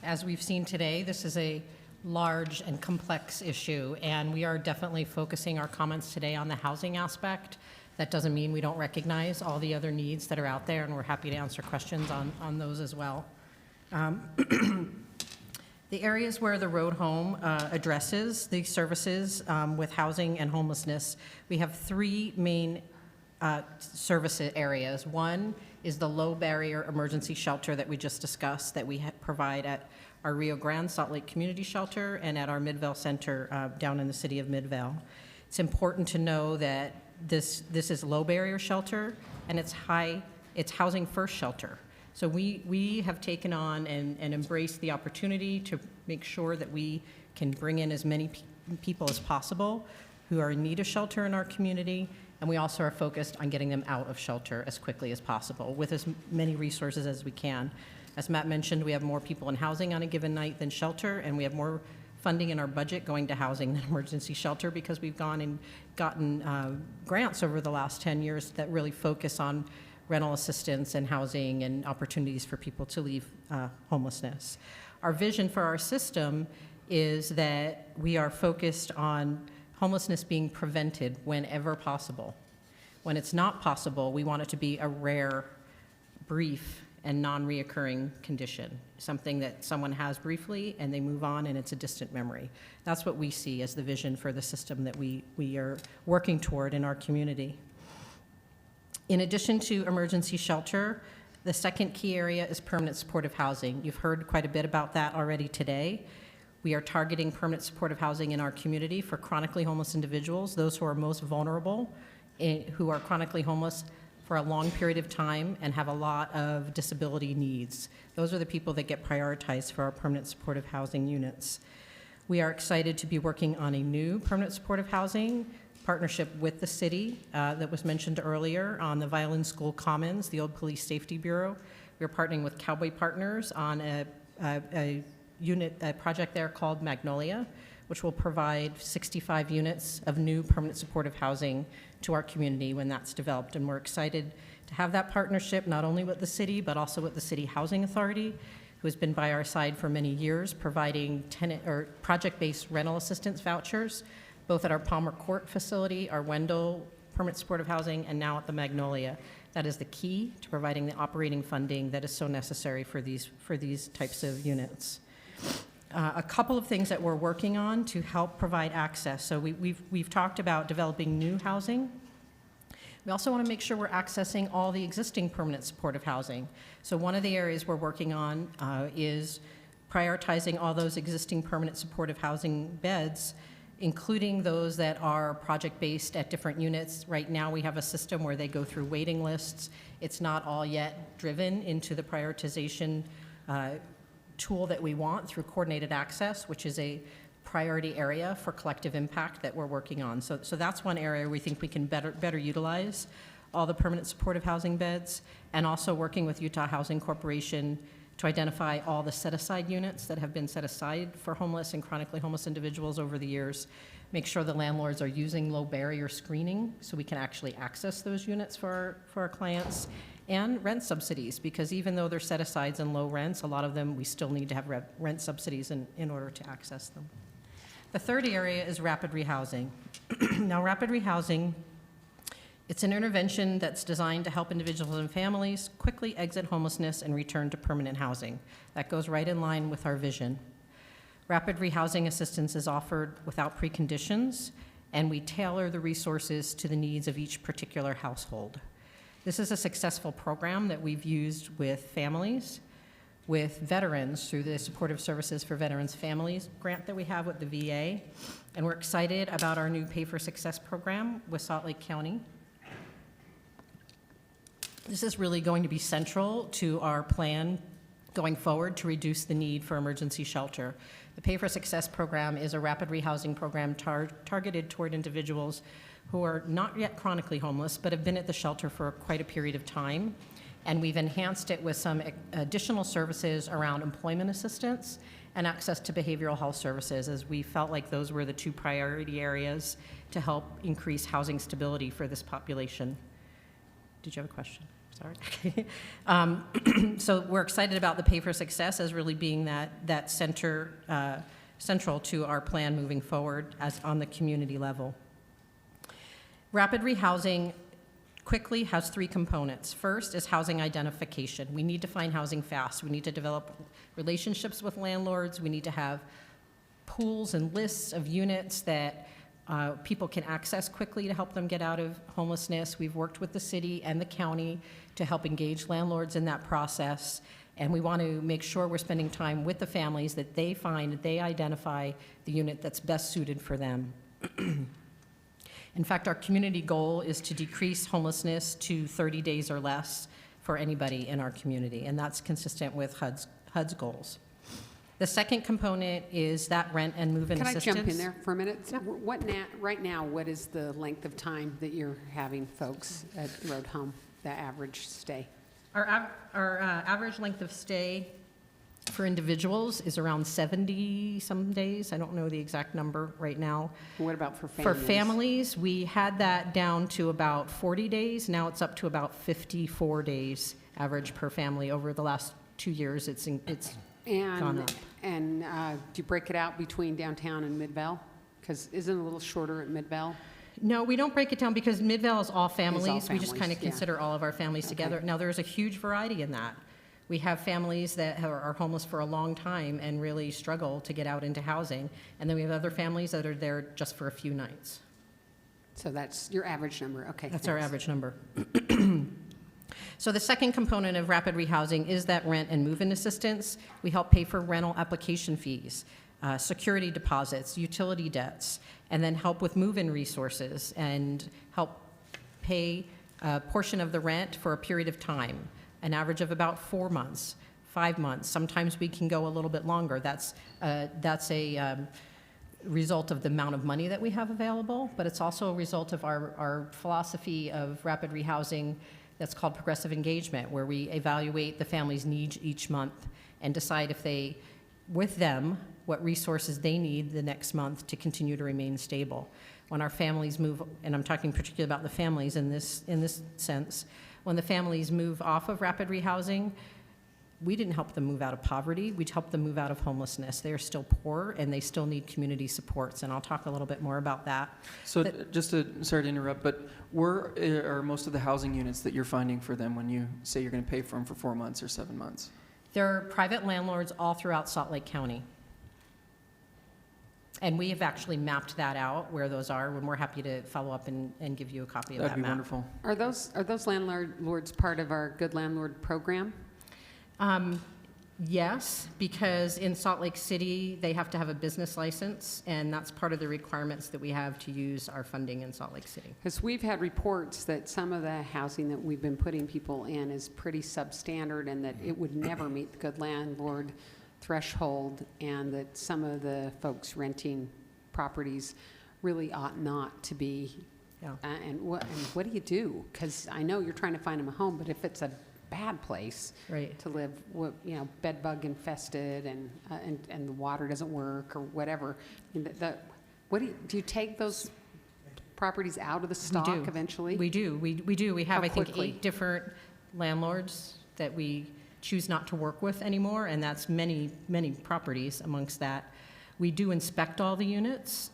As we've seen today, this is a large and complex issue, and we are definitely focusing our comments today on the housing aspect. That doesn't mean we don't recognize all the other needs that are out there, and we're happy to answer questions on those as well. The areas where the Road Home addresses the services with housing and homelessness, we have 3 main service areas. One is the low barrier emergency shelter that we just discussed, that we provide at our Rio Grande Salt Lake Community Shelter and at our Midvale Center down in the city of Midvale. It's important to know that this is low barrier shelter, and it's housing first shelter. So we have taken on and embraced the opportunity to make sure that we can bring in as many people as possible who are in need of shelter in our community, and we also are focused on getting them out of shelter as quickly as possible with as many resources as we can. As Matt mentioned, we have more people in housing on a given night than shelter, and we have more funding in our budget going to housing than emergency shelter, because we've gone and gotten grants over the last 10 years that really focus on rental assistance and housing and opportunities for people to leave homelessness. Our vision for our system is that we are focused on homelessness being prevented whenever possible. When it's not possible, we want it to be a rare, brief, and non-reoccurring condition, something that someone has briefly and they move on and it's a distant memory. That's what we see as the vision for the system that we are working toward in our community. In addition to emergency shelter, the second key area is permanent supportive housing. You've heard quite a bit about that already today. We are targeting permanent supportive housing in our community for chronically homeless individuals, those who are most vulnerable, who are chronically homeless for a long period of time and have a lot of disability needs. Those are the people that get prioritized for our permanent supportive housing units. We are excited to be working on a new permanent supportive housing partnership with the city that was mentioned earlier on the Violin School Commons, the old Police Safety Bureau. We're partnering with Cowboy Partners on a project there called Magnolia, which will provide 65 units of new permanent supportive housing to our community when that's developed. And we're excited to have that partnership not only with the city, but also with the City Housing Authority, who has been by our side for many years, providing tenant or project-based rental assistance vouchers, both at our Palmer Court facility, our Wendell permanent supportive housing, and now at the Magnolia. That is the key to providing the operating funding that is so necessary for these types of units. A couple of things that we're working on to help provide access. So we've talked about developing new housing. We also want to make sure we're accessing all the existing permanent supportive housing. So one of the areas we're working on is prioritizing all those existing permanent supportive housing beds, including those that are project-based at different units. Right now, we have a system where they go through waiting lists. It's not all yet driven into the prioritization tool that we want through coordinated access, which is a priority area for collective impact that we're working on. So that's one area we think we can better utilize all the permanent supportive housing beds, and also working with Utah Housing Corporation to identify all the set-aside units that have been set aside for homeless and chronically homeless individuals over the years, make sure the landlords are using low barrier screening so we can actually access those units for our clients, and rent subsidies, because even though they're set-asides and low rents, a lot of them we still need to have rent subsidies in order to access them. The third area is rapid rehousing. Now, rapid rehousing, it's an intervention that's designed to help individuals and families quickly exit homelessness and return to permanent housing. That goes right in line with our vision. Rapid rehousing assistance is offered without preconditions, and we tailor the resources to the needs of each particular household. This is a successful program that we've used with families, with veterans through the Supportive Services for Veterans Families grant that we have with the VA, and we're excited about our new Pay for Success program with Salt Lake County. This is really going to be central to our plan going forward to reduce the need for emergency shelter. The Pay for Success program is a rapid rehousing program targeted toward individuals who are not yet chronically homeless, but have been at the shelter for quite a period of time. And we've enhanced it with some additional services around employment assistance and access to behavioral health services, as we felt like those were the two priority areas to help increase housing stability for this population. Did you have a question? Sorry. So we're excited about the Pay for Success as really being that central to our plan moving forward as on the community level. Rapid rehousing quickly has three components. First is housing identification. We need to find housing fast. We need to develop relationships with landlords. We need to have pools and lists of units that people can access quickly to help them get out of homelessness. We've worked with the city and the county to help engage landlords in that process. And we want to make sure we're spending time with the families, that they find, that they identify the unit that's best suited for them. In fact, our community goal is to decrease homelessness to 30 days or less for anybody in our community, and that's consistent with HUD's goals. The second component is that rent and move-in assistance. Can I jump in there for a minute? Right now, what is the length of time that you're having folks at Road Home, the average stay? Our average length of stay for individuals is around 70-some days. I don't know the exact number right now. What about for families? For families, we had that down to about 40 days. Now it's up to about 54 days average per family. Over the last 2 years, it's gone up. And do you break it out between downtown and Midvale? Because isn't it a little shorter at Midvale? No, we don't break it down because Midvale is all families. We just families, kind of yeah. consider all of our families together. Now, there's a huge variety in that. We have families that are homeless for a long time and really struggle to get out into housing. And then we have other families that are there just for a few nights. So that's your average number, okay. That's our thanks. average number. So the second component of rapid rehousing is that rent and move-in assistance. We help pay for rental application fees, security deposits, utility debts, and then help with move-in resources and help pay a portion of the rent for a period of time, an average of about 4 months, 5 months. Sometimes we can go a little bit longer. That's a result of the amount of money that we have available, but it's also a result of our philosophy of rapid rehousing that's called progressive engagement, where we evaluate the family's needs each month and decide if they, with them, what resources they need the next month to continue to remain stable. When our families move, and I'm talking particularly about the families in this sense, when the families move off of rapid rehousing, we didn't help them move out of poverty. We helped them move out of homelessness. They are still poor, and they still need community supports, and I'll talk a little bit more about that. So sorry to interrupt, but where are most of the housing units that you're finding for them when you say you're going to pay for them for 4 months or 7 months? There are private landlords all throughout Salt Lake County. And we have actually mapped that out, where those are, and we're happy to follow up and give you a copy of that map. That'd be wonderful. Are those landlords part of our Good Landlord program? Yes, because in Salt Lake City, they have to have a business license, and that's part of the requirements that we have to use our funding in Salt Lake City. Because we've had reports that some of the housing that we've been putting people in is pretty substandard, and that it would never meet the Good Landlord threshold, and that some of the folks renting properties really ought not to be. Yeah. And what do you do? Because I know you're trying to find them a home, but if it's a bad place Right. to live, bed bug infested, and the water doesn't work or whatever, do you take those properties out of the stock We do. eventually? We do. We do. We have, How I think, quickly? 8 different landlords that we choose not to work with anymore, and that's many, many properties amongst that. We do inspect all the units.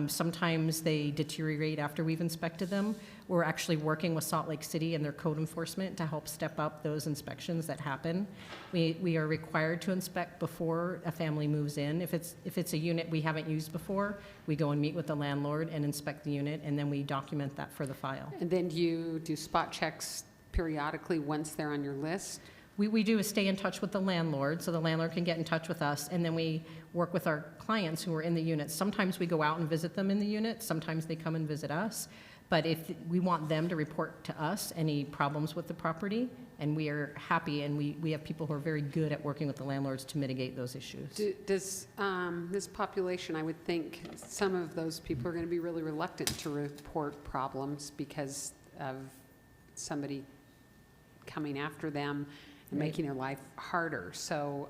Sometimes they deteriorate after we've inspected them. We're actually working with Salt Lake City and their code enforcement to help step up those inspections that happen. We are required to inspect before a family moves in. If it's a unit we haven't used before, we go and meet with the landlord and inspect the unit, and then we document that for the file. And then do you do spot checks periodically once they're on your list? We do is stay in touch with the landlord, so the landlord can get in touch with us, and then we work with our clients who are in the units. Sometimes we go out and visit them in the unit, sometimes they come and visit us. But if we want them to report to us any problems with the property, and we are happy, and we have people who are very good at working with the landlords to mitigate those issues. Does this population, I would think some of those people are going to be really reluctant to report problems because of somebody coming after them and Right. making their life harder. So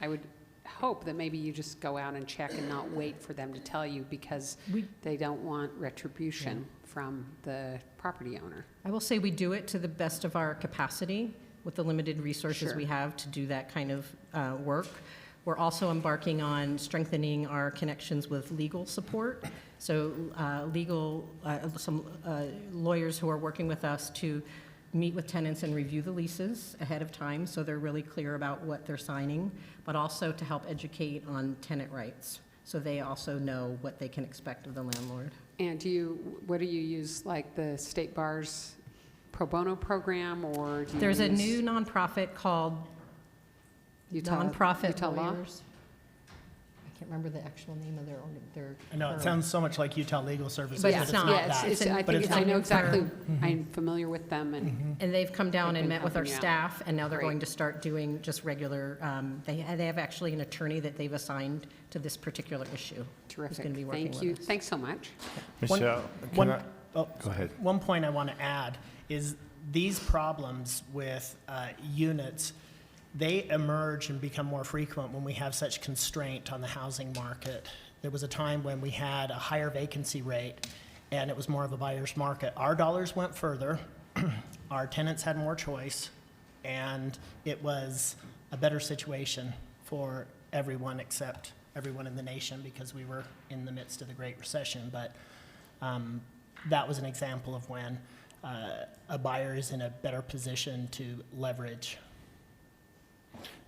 I would hope that maybe you just go out and check and not wait for them to tell you because they don't want retribution from the property owner. I will say we do it to the best of our capacity with the limited resources Sure. we have to do that kind of work. We're also embarking on strengthening our connections with legal support. So some lawyers who are working with us to meet with tenants and review the leases ahead of time so they're really clear about what they're signing, but also to help educate on tenant rights so they also know what they can expect of the landlord. And what do you use, like the State Bar's pro bono program, or do you There's a use new nonprofit called Utah Nonprofit Law? Lawyers. I can't remember the actual name of their. I know, it firm. sounds so much like Utah Legal Services, But but it's it's not. not Yeah, that. I But think it's I a know new exactly. firm. I'm familiar with them, and And they've come down They've and been met with our helping you out. staff, and now they're Great. going to start doing just regular, they have actually an attorney that they've assigned to this particular issue. Who's terrific. going to be working Thank with you. us. Thanks so much. Michelle, Oh, go ahead. One point I want to add is these problems with units, they emerge and become more frequent when we have such constraint on the housing market. There was a time when we had a higher vacancy rate, and it was more of a buyer's market. Our dollars went further, our tenants had more choice, and it was a better situation for everyone except everyone in the nation because we were in the midst of the Great Recession. But that was an example of when a buyer is in a better position to leverage.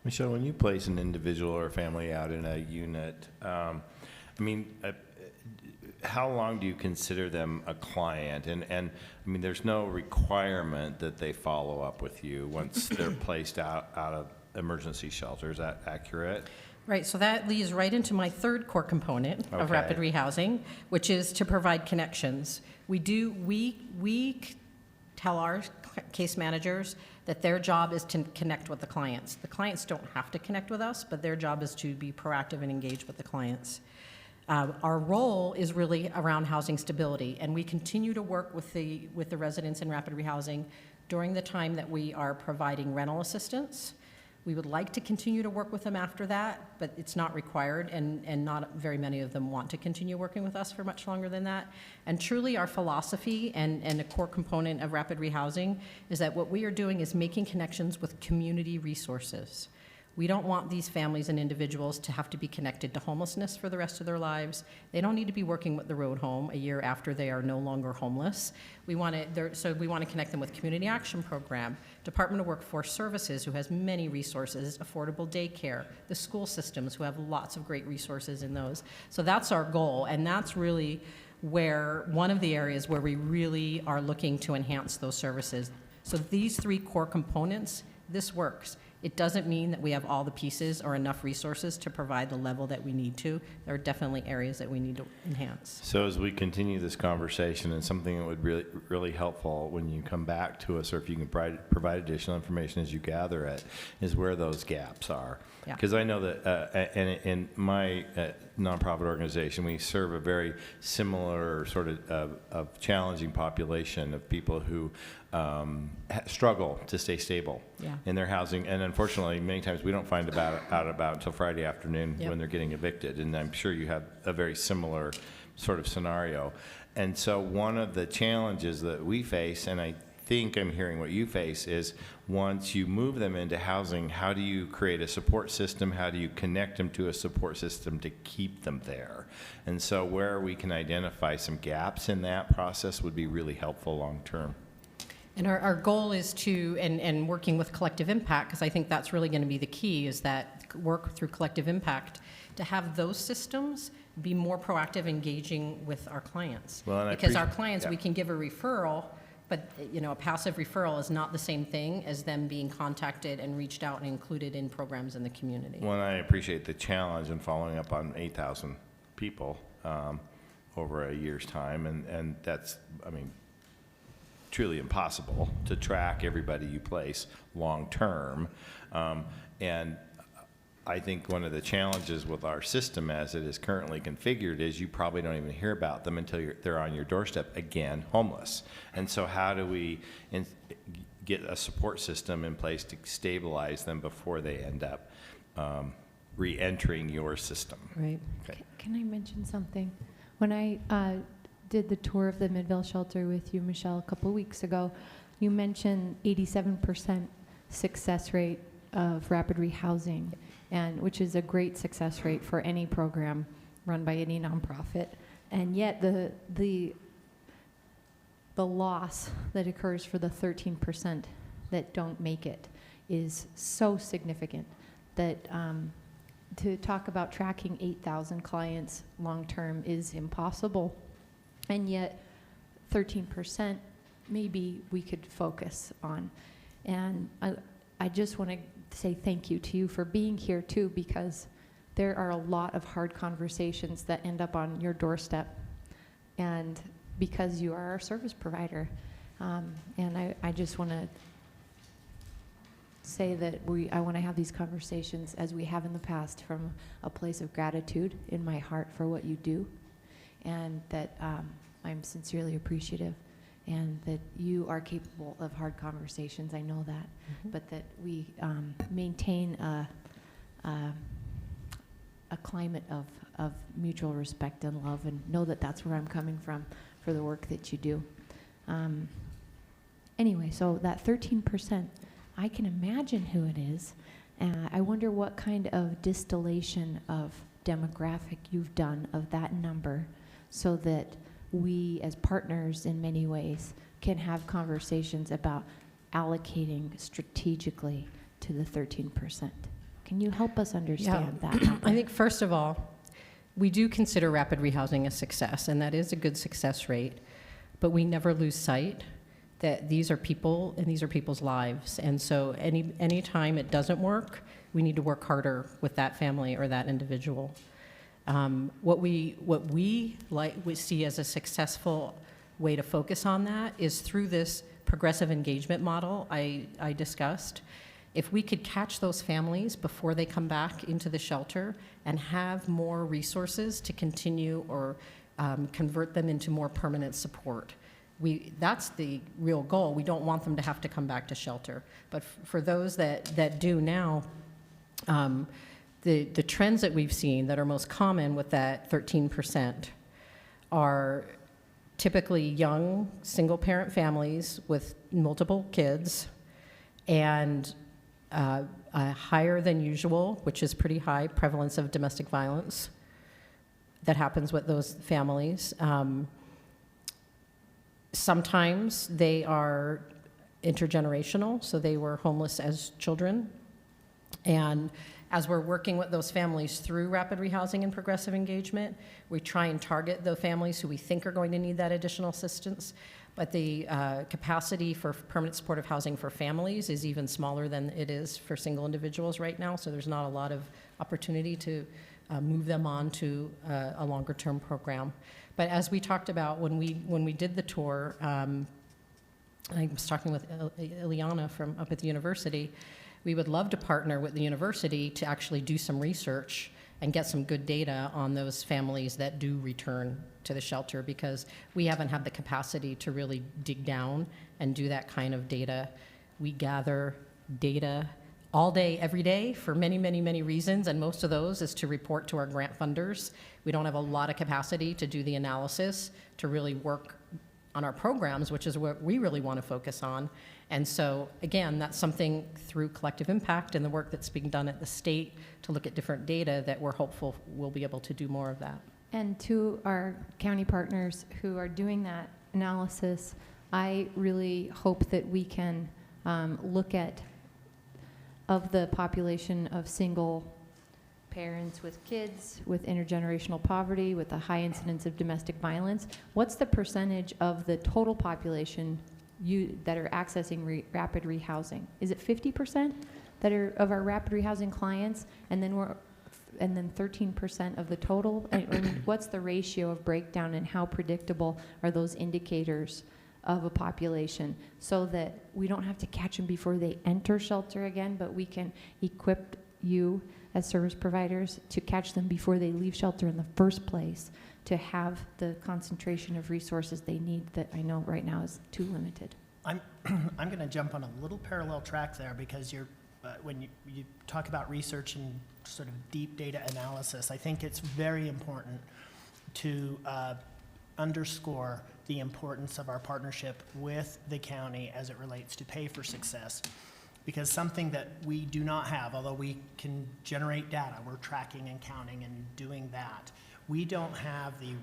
Michelle, when you place an individual or a family out in a unit, how long do you consider them a client? And I mean, there's no requirement that they follow up with you once they're placed out of emergency shelter. Is that accurate? Right, so that leads right into my third core component of Okay. rapid rehousing, which is to provide connections. We tell our case managers that their job is to connect with the clients. The clients don't have to connect with us, but their job is to be proactive and engage with the clients. Our role is really around housing stability, and we continue to work with the residents in rapid rehousing during the time that we are providing rental assistance. We would like to continue to work with them after that, but it's not required, and not very many of them want to continue working with us for much longer than that. And truly, our philosophy and a core component of rapid rehousing is that what we are doing is making connections with community resources. We don't want these families and individuals to have to be connected to homelessness for the rest of their lives. They don't need to be working with the road home a year after they are no longer homeless. We want to connect them with Community Action Program, Department of Workforce Services, who has many resources, affordable daycare, the school systems, who have lots of great resources in those. So that's our goal, and that's really where one of the areas where we really are looking to enhance those services. So these three core components, this works. It doesn't mean that we have all the pieces or enough resources to provide the level that we need to. There are definitely areas that we need to enhance. So as we continue this conversation, and something that would really helpful when you come back to us, or if you can provide additional information as you gather it, is where those gaps are. Yeah. Because I know that in my nonprofit organization, we serve a very similar sort of challenging population of people who struggle to stay stable Yeah. in their housing. And unfortunately, many times we don't find out about until Friday afternoon Yep. when they're getting evicted. And I'm sure you have a very similar sort of scenario. And so one of the challenges that we face, and I think I'm hearing what you face is once you move them into housing, how do you create a support system? How do you connect them to a support system to keep them there? And so where we can identify some gaps in that process would be really helpful long-term. And our goal is to, and working with collective impact, because I think that's really going to be the key, is that work through collective impact to have those systems be more proactive, engaging with our clients. Well, and I because our appreciate- clients, yeah. we can give a referral, but a passive referral is not the same thing as them being contacted and reached out and included in programs in the community. Well, and I appreciate the challenge in following up on 8,000 people over a year's time, and that's, I mean, truly impossible to track everybody you place long-term. And I think one of the challenges with our system as it is currently configured is you probably don't even hear about them until they're on your doorstep, again, homeless. And so how do we get a support system in place to stabilize them before they end up re-entering your system? Right. Okay. Can I mention something? When I did the tour of the Midvale shelter with you, Michelle, a couple weeks ago, you mentioned 87% success rate of rapid rehousing, and which is a great success rate for any program run by any nonprofit. And yet the loss that occurs for the 13% that don't make it is so significant that to talk about tracking 8,000 clients long-term is impossible. And yet 13% maybe we could focus on. And I just want to say thank you to you for being here too, because there are a lot of hard conversations that end up on your doorstep, and because you are our service provider. And I just want to say that I want to have these conversations as we have in the past from a place of gratitude in my heart for what you do, and that I'm sincerely appreciative, and that you are capable of hard conversations. I know that, but that we maintain a climate of mutual respect and love, and know that that's where I'm coming from for the work that you do. Anyway, so that 13%, I can imagine who it is. I wonder what kind of distillation of demographic you've done of that number, so that we as partners in many ways can have conversations about allocating strategically to the 13%. Can you help us understand that? I think first of all, we do consider rapid rehousing a success, and that is a good success rate, but we never lose sight that these are people and these are people's lives. And so any time it doesn't work, we need to work harder with that family or that individual. What we see as a successful way to focus on that is through this progressive engagement model I discussed. If we could catch those families before they come back into the shelter and have more resources to continue or convert them into more permanent support, that's the real goal. We don't want them to have to come back to shelter. But for those that do now, the trends that we've seen that are most common with that 13% are typically young single-parent families with multiple kids, and a higher than usual, which is pretty high, prevalence of domestic violence that happens with those families. Sometimes they are intergenerational, so they were homeless as children. And as we're working with those families through rapid rehousing and progressive engagement, we try and target the families who we think are going to need that additional assistance. But the capacity for permanent supportive housing for families is even smaller than it is for single individuals right now, so there's not a lot of opportunity to move them on to a longer term program. But as we talked about when we did the tour, I was talking with Ileana from up at the university. We would love to partner with the university to actually do some research and get some good data on those families that do return to the shelter, because we haven't had the capacity to really dig down and do that kind of data. We gather data all day, every day, for many, many, many reasons, and most of those is to report to our grant funders. We don't have a lot of capacity to do the analysis, to really work on our programs, which is what we really want to focus on. And so, again, that's something through collective impact and the work that's being done at the state to look at different data that we're hopeful we'll be able to do more of that. And to our county partners who are doing that analysis, I really hope that we can look at, of the population of single parents with kids, with intergenerational poverty, with a high incidence of domestic violence, what's the percentage of the total population that are accessing rapid rehousing? Is it 50% that are of our rapid rehousing clients, and then 13% of the total? And what's the ratio of breakdown, and how predictable are those indicators of a population, so that we don't have to catch them before they enter shelter again, but we can equip you as service providers to catch them before they leave shelter in the first place, to have the concentration of resources they need that I know right now is too limited. I'm going to jump on a little parallel track there, because when you talk about research and sort of deep data analysis, I think it's very important to underscore the importance of our partnership with the county as it relates to Pay for Success. Because something that we do not have, although we can generate data, we're tracking and counting and doing that, we don't have the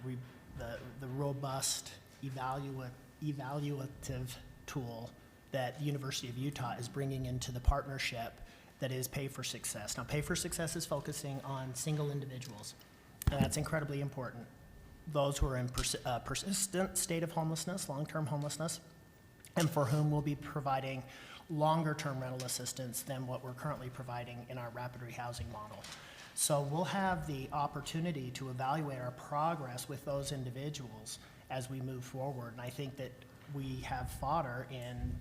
robust evaluative tool that University of Utah is bringing into the partnership that is Pay for Success. Now, Pay for Success is focusing on single individuals, and that's incredibly important. Those who are in persistent state of homelessness, long-term homelessness, and for whom we'll be providing longer-term rental assistance than what we're currently providing in our rapid rehousing model. So we'll have the opportunity to evaluate our progress with those individuals as we move forward. And I think that we have fodder in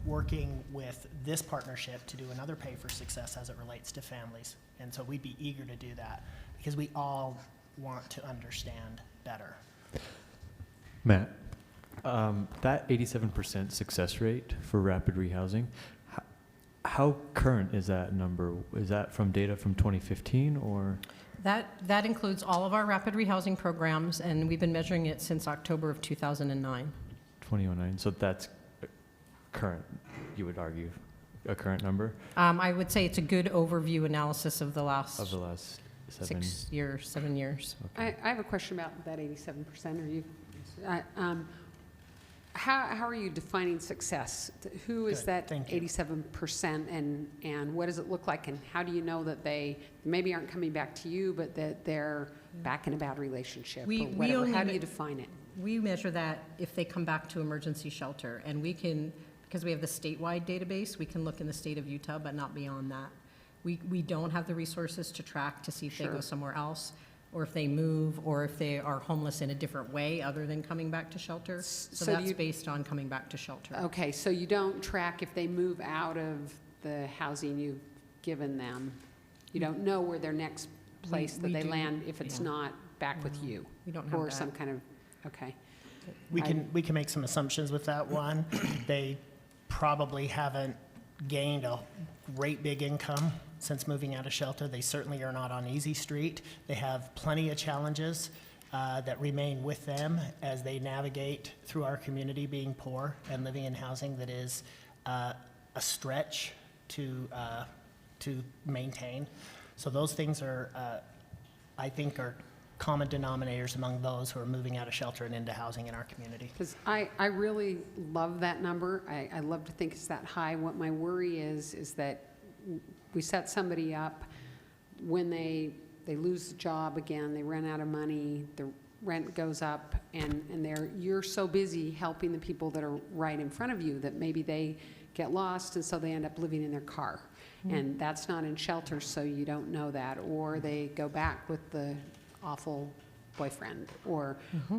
working with this partnership to do another Pay for Success as it relates to families. And so we'd be eager to do that, because we all want to understand better. Matt, that 87% success rate for rapid rehousing, how current is that number? Is that from data from 2015 or? That includes all of our rapid rehousing programs, and we've been measuring it since October of 2009. 2009, so that's current, you would argue, a current number? I would say it's a good overview analysis of the last 7 years, 7 years. Okay. I have a question about that 87%. How are you defining success? Who is Good, that thank you. 87%, and what does it look like, and how do you know that they maybe aren't coming back to you, but that they're back in a bad relationship or whatever? How do you define it? We measure that if they come back to emergency shelter, and we can, because we have the statewide database, we can look in the state of Utah, but not beyond that. We don't have the resources to track to see if they go somewhere else, or if they move, or if they are homeless in a different way other than coming back to shelter. So that's based on coming back to shelter. Okay, so you don't track if they move out of the housing you've given them. You don't know where their next place that they land if it's not back with you. We don't have or that. some kind of, okay. We can make some assumptions with that one. They probably haven't gained a great big income since moving out of shelter. They certainly are not on easy street. They have plenty of challenges that remain with them as they navigate through our community, being poor and living in housing that is a stretch to maintain. So those things are, I think, are common denominators among those who are moving out of shelter and into housing in our community. Because I really love that number. I love to think it's that high. What my worry is that we set somebody up when they lose the job again, they run out of money, the rent goes up, and you're so busy helping the people that are right in front of you that maybe they get lost, and so they end up living in their car. And that's not in shelter, so you don't know that. Or they go back with the awful boyfriend or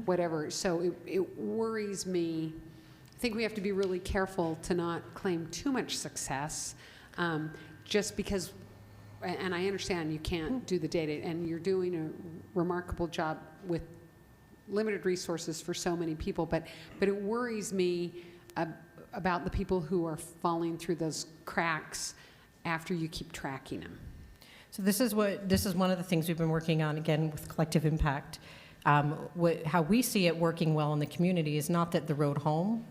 whatever. So it worries me. I think we have to be really careful to not claim too much success, just because, and I understand you can't do the data, and you're doing a remarkable job with limited resources for so many people, but it worries me about the people who are falling through those cracks after you keep tracking them. So this is one of the things we've been working on, again, with collective impact. How we see it working well in the community is not that the road home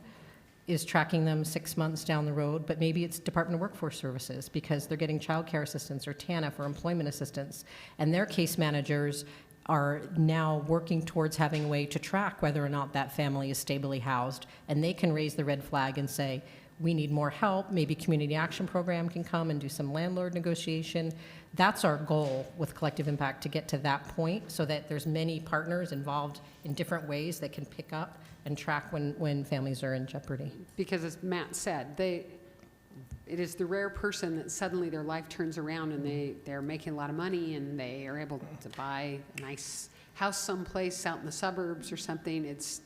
is tracking them 6 months down the road, but maybe it's Department of Workforce Services because they're getting child care assistance or TANF or employment assistance, and their case managers are now working towards having a way to track whether or not that family is stably housed, and they can raise the red flag and say, we need more help, maybe Community Action Program can come and do some landlord negotiation. That's our goal with Collective Impact, to get to that point so that there's many partners involved in different ways that can pick up and track when families are in jeopardy. Because as Matt said, it is the rare person that suddenly their life turns around and they're making a lot of money and they are able to buy a nice house someplace out in the suburbs or something. It's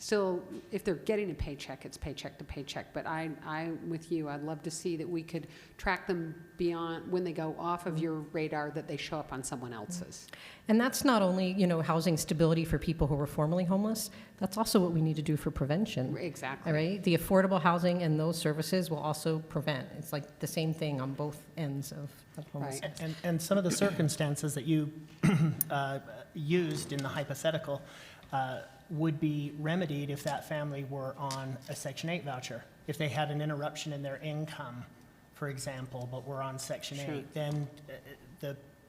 still, if they're getting a paycheck, it's paycheck to paycheck. But I'm with you. I'd love to see that we could track them beyond when they go off of your radar, that they show up on someone else's. And that's not only, housing stability for people who were formerly homeless, that's also what we need to do for prevention. Exactly. All right? The affordable housing and those services will also prevent. It's like the same thing on both ends of homelessness. Right. And some of the circumstances that you used in the hypothetical would be remedied if that family were on a Section 8 voucher. If they had an interruption in their income, for example, but were on Section 8, then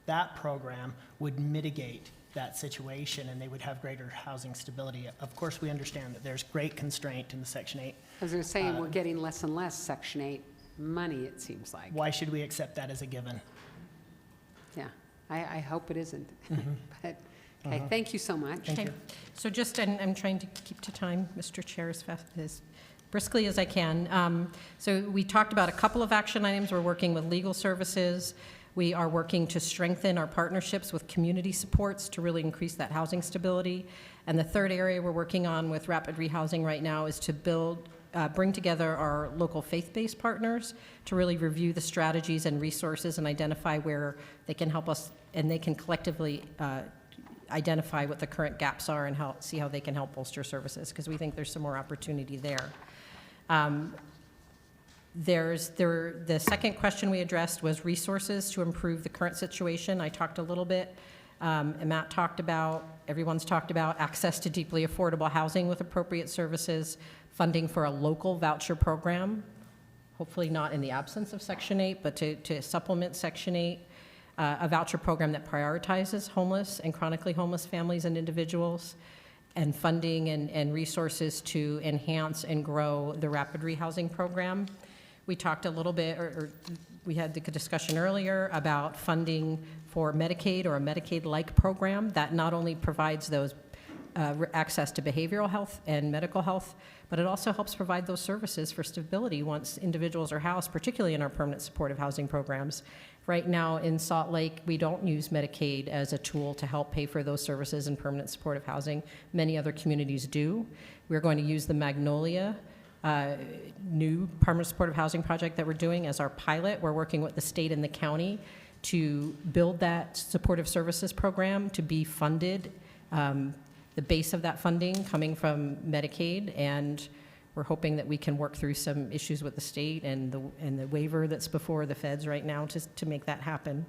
that program would mitigate that situation and they would have greater housing stability. Of course, we understand that there's great constraint in the Section 8. As they're saying, we're getting less and less Section 8 money, it seems like. Why should we accept that as a given? Yeah, I hope it isn't. But, okay, thank you so much. Thank you. So just, and I'm trying to keep to time, Mr. Chair, as briskly as I can. So we talked about a couple of action items. We're working with legal services. We are working to strengthen our partnerships with community supports to really increase that housing stability. And the third area we're working on with Rapid Rehousing right now is to bring together our local faith-based partners to really review the strategies and resources and identify where they can help us, and they can collectively identify what the current gaps are and see how they can help bolster services, because we think there's some more opportunity there. The second question we addressed was resources to improve the current situation. I talked a little bit, and Matt talked about, everyone's talked about access to deeply affordable housing with appropriate services, funding for a local voucher program, hopefully not in the absence of Section 8, but to supplement Section 8, a voucher program that prioritizes homeless and chronically homeless families and individuals, and funding and resources to enhance and grow the Rapid Rehousing program. We talked a little bit, or we had the discussion earlier about funding for Medicaid or a Medicaid-like program that not only provides those access to behavioral health and medical health, but it also helps provide those services for stability once individuals are housed, particularly in our permanent supportive housing programs. Right now in Salt Lake, we don't use Medicaid as a tool to help pay for those services in permanent supportive housing. Many other communities do. We're going to use the Magnolia new permanent supportive housing project that we're doing as our pilot. We're working with the state and the county to build that supportive services program to be funded. The base of that funding coming from Medicaid, and we're hoping that we can work through some issues with the state and the waiver that's before the feds right now to make that happen.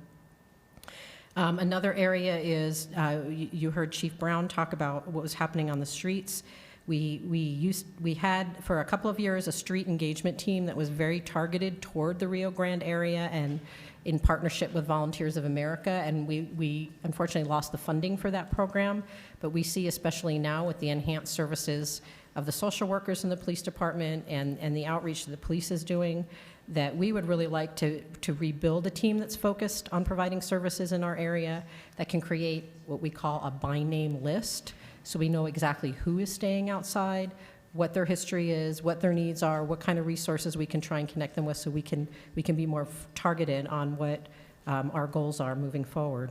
Another area is, you heard Chief Brown talk about what was happening on the streets. We had for a couple of years a street engagement team that was very targeted toward the Rio Grande area and in partnership with Volunteers of America, and we unfortunately lost the funding for that program, but we see, especially now with the enhanced services of the social workers in the police department and the outreach that the police is doing, that we would really like to rebuild a team that's focused on providing services in our area that can create what we call a by name list, so we know exactly who is staying outside, what their history is, what their needs are, what kind of resources we can try and connect them with, so we can be more targeted on what our goals are moving forward.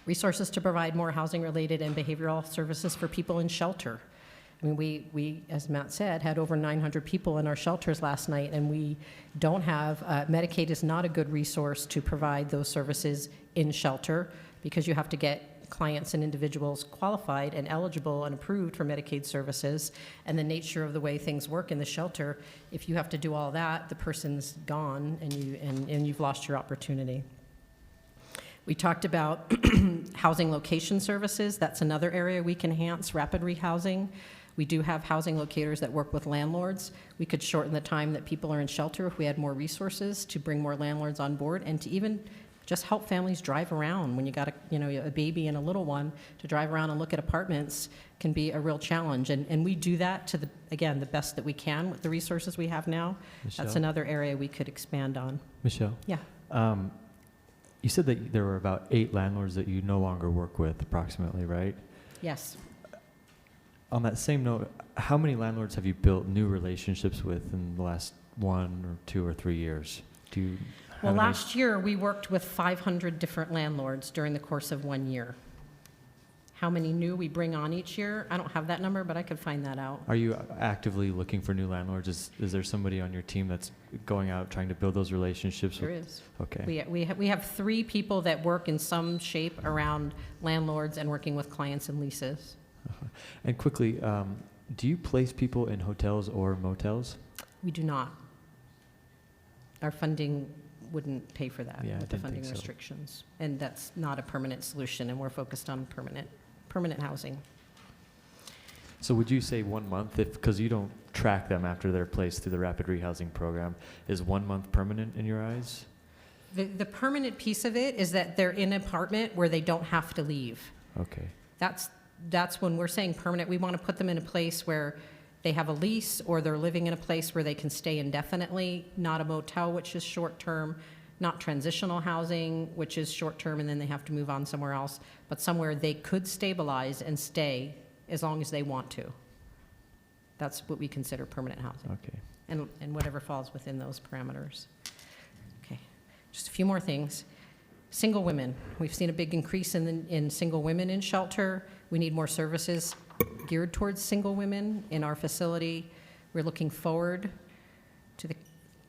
Resources to provide more housing-related and behavioral services for people in shelter. I mean, we, as Matt said, had over 900 people in our shelters last night, and we don't have, Medicaid is not a good resource to provide those services in shelter, because you have to get clients and individuals qualified and eligible and approved for Medicaid services, and the nature of the way things work in the shelter, if you have to do all that, the person's gone and you've lost your opportunity. We talked about housing location services. That's another area we can enhance, rapid rehousing. We do have housing locators that work with landlords. We could shorten the time that people are in shelter if we had more resources to bring more landlords on board and to even just help families drive around. When you got a baby and a little one, to drive around and look at apartments can be a real challenge. And we do that to the best that we can with the resources we have now. Michelle? That's another area we could expand on. Michelle? Yeah. You said that there were about 8 landlords that you no longer work with, approximately, right? Yes. On that same note, how many landlords have you built new relationships with in the last 1 or 2 or 3 years? Do you Well, have any- last year, we worked with 500 different landlords during the course of 1 year. How many new we bring on each year? I don't have that number, but I could find that out. Are you actively looking for new landlords? Is there somebody on your team that's going out trying to build those relationships? There is. Okay. We have 3 people that work in some shape around landlords and working with clients and leases. Uh-huh. And quickly, do you place people in hotels or motels? We do not. Our funding wouldn't pay for that Yeah, I with the didn't funding think so. restrictions. And that's not a permanent solution, and we're focused on permanent housing. So would you say 1 month, because you don't track them after they're placed through the rapid rehousing program, is 1 month permanent in your eyes? The permanent piece of it is that they're in an apartment where they don't have to leave. Okay. That's when we're saying permanent. We want to put them in a place where they have a lease or they're living in a place where they can stay indefinitely, not a motel, which is short-term, not transitional housing, which is short-term and then they have to move on somewhere else, but somewhere they could stabilize and stay as long as they want to. That's what we consider permanent housing. Okay. And whatever falls within those parameters. Okay, just a few more things. Single women. We've seen a big increase in single women in shelter. We need more services geared towards single women in our facility. We're looking forward to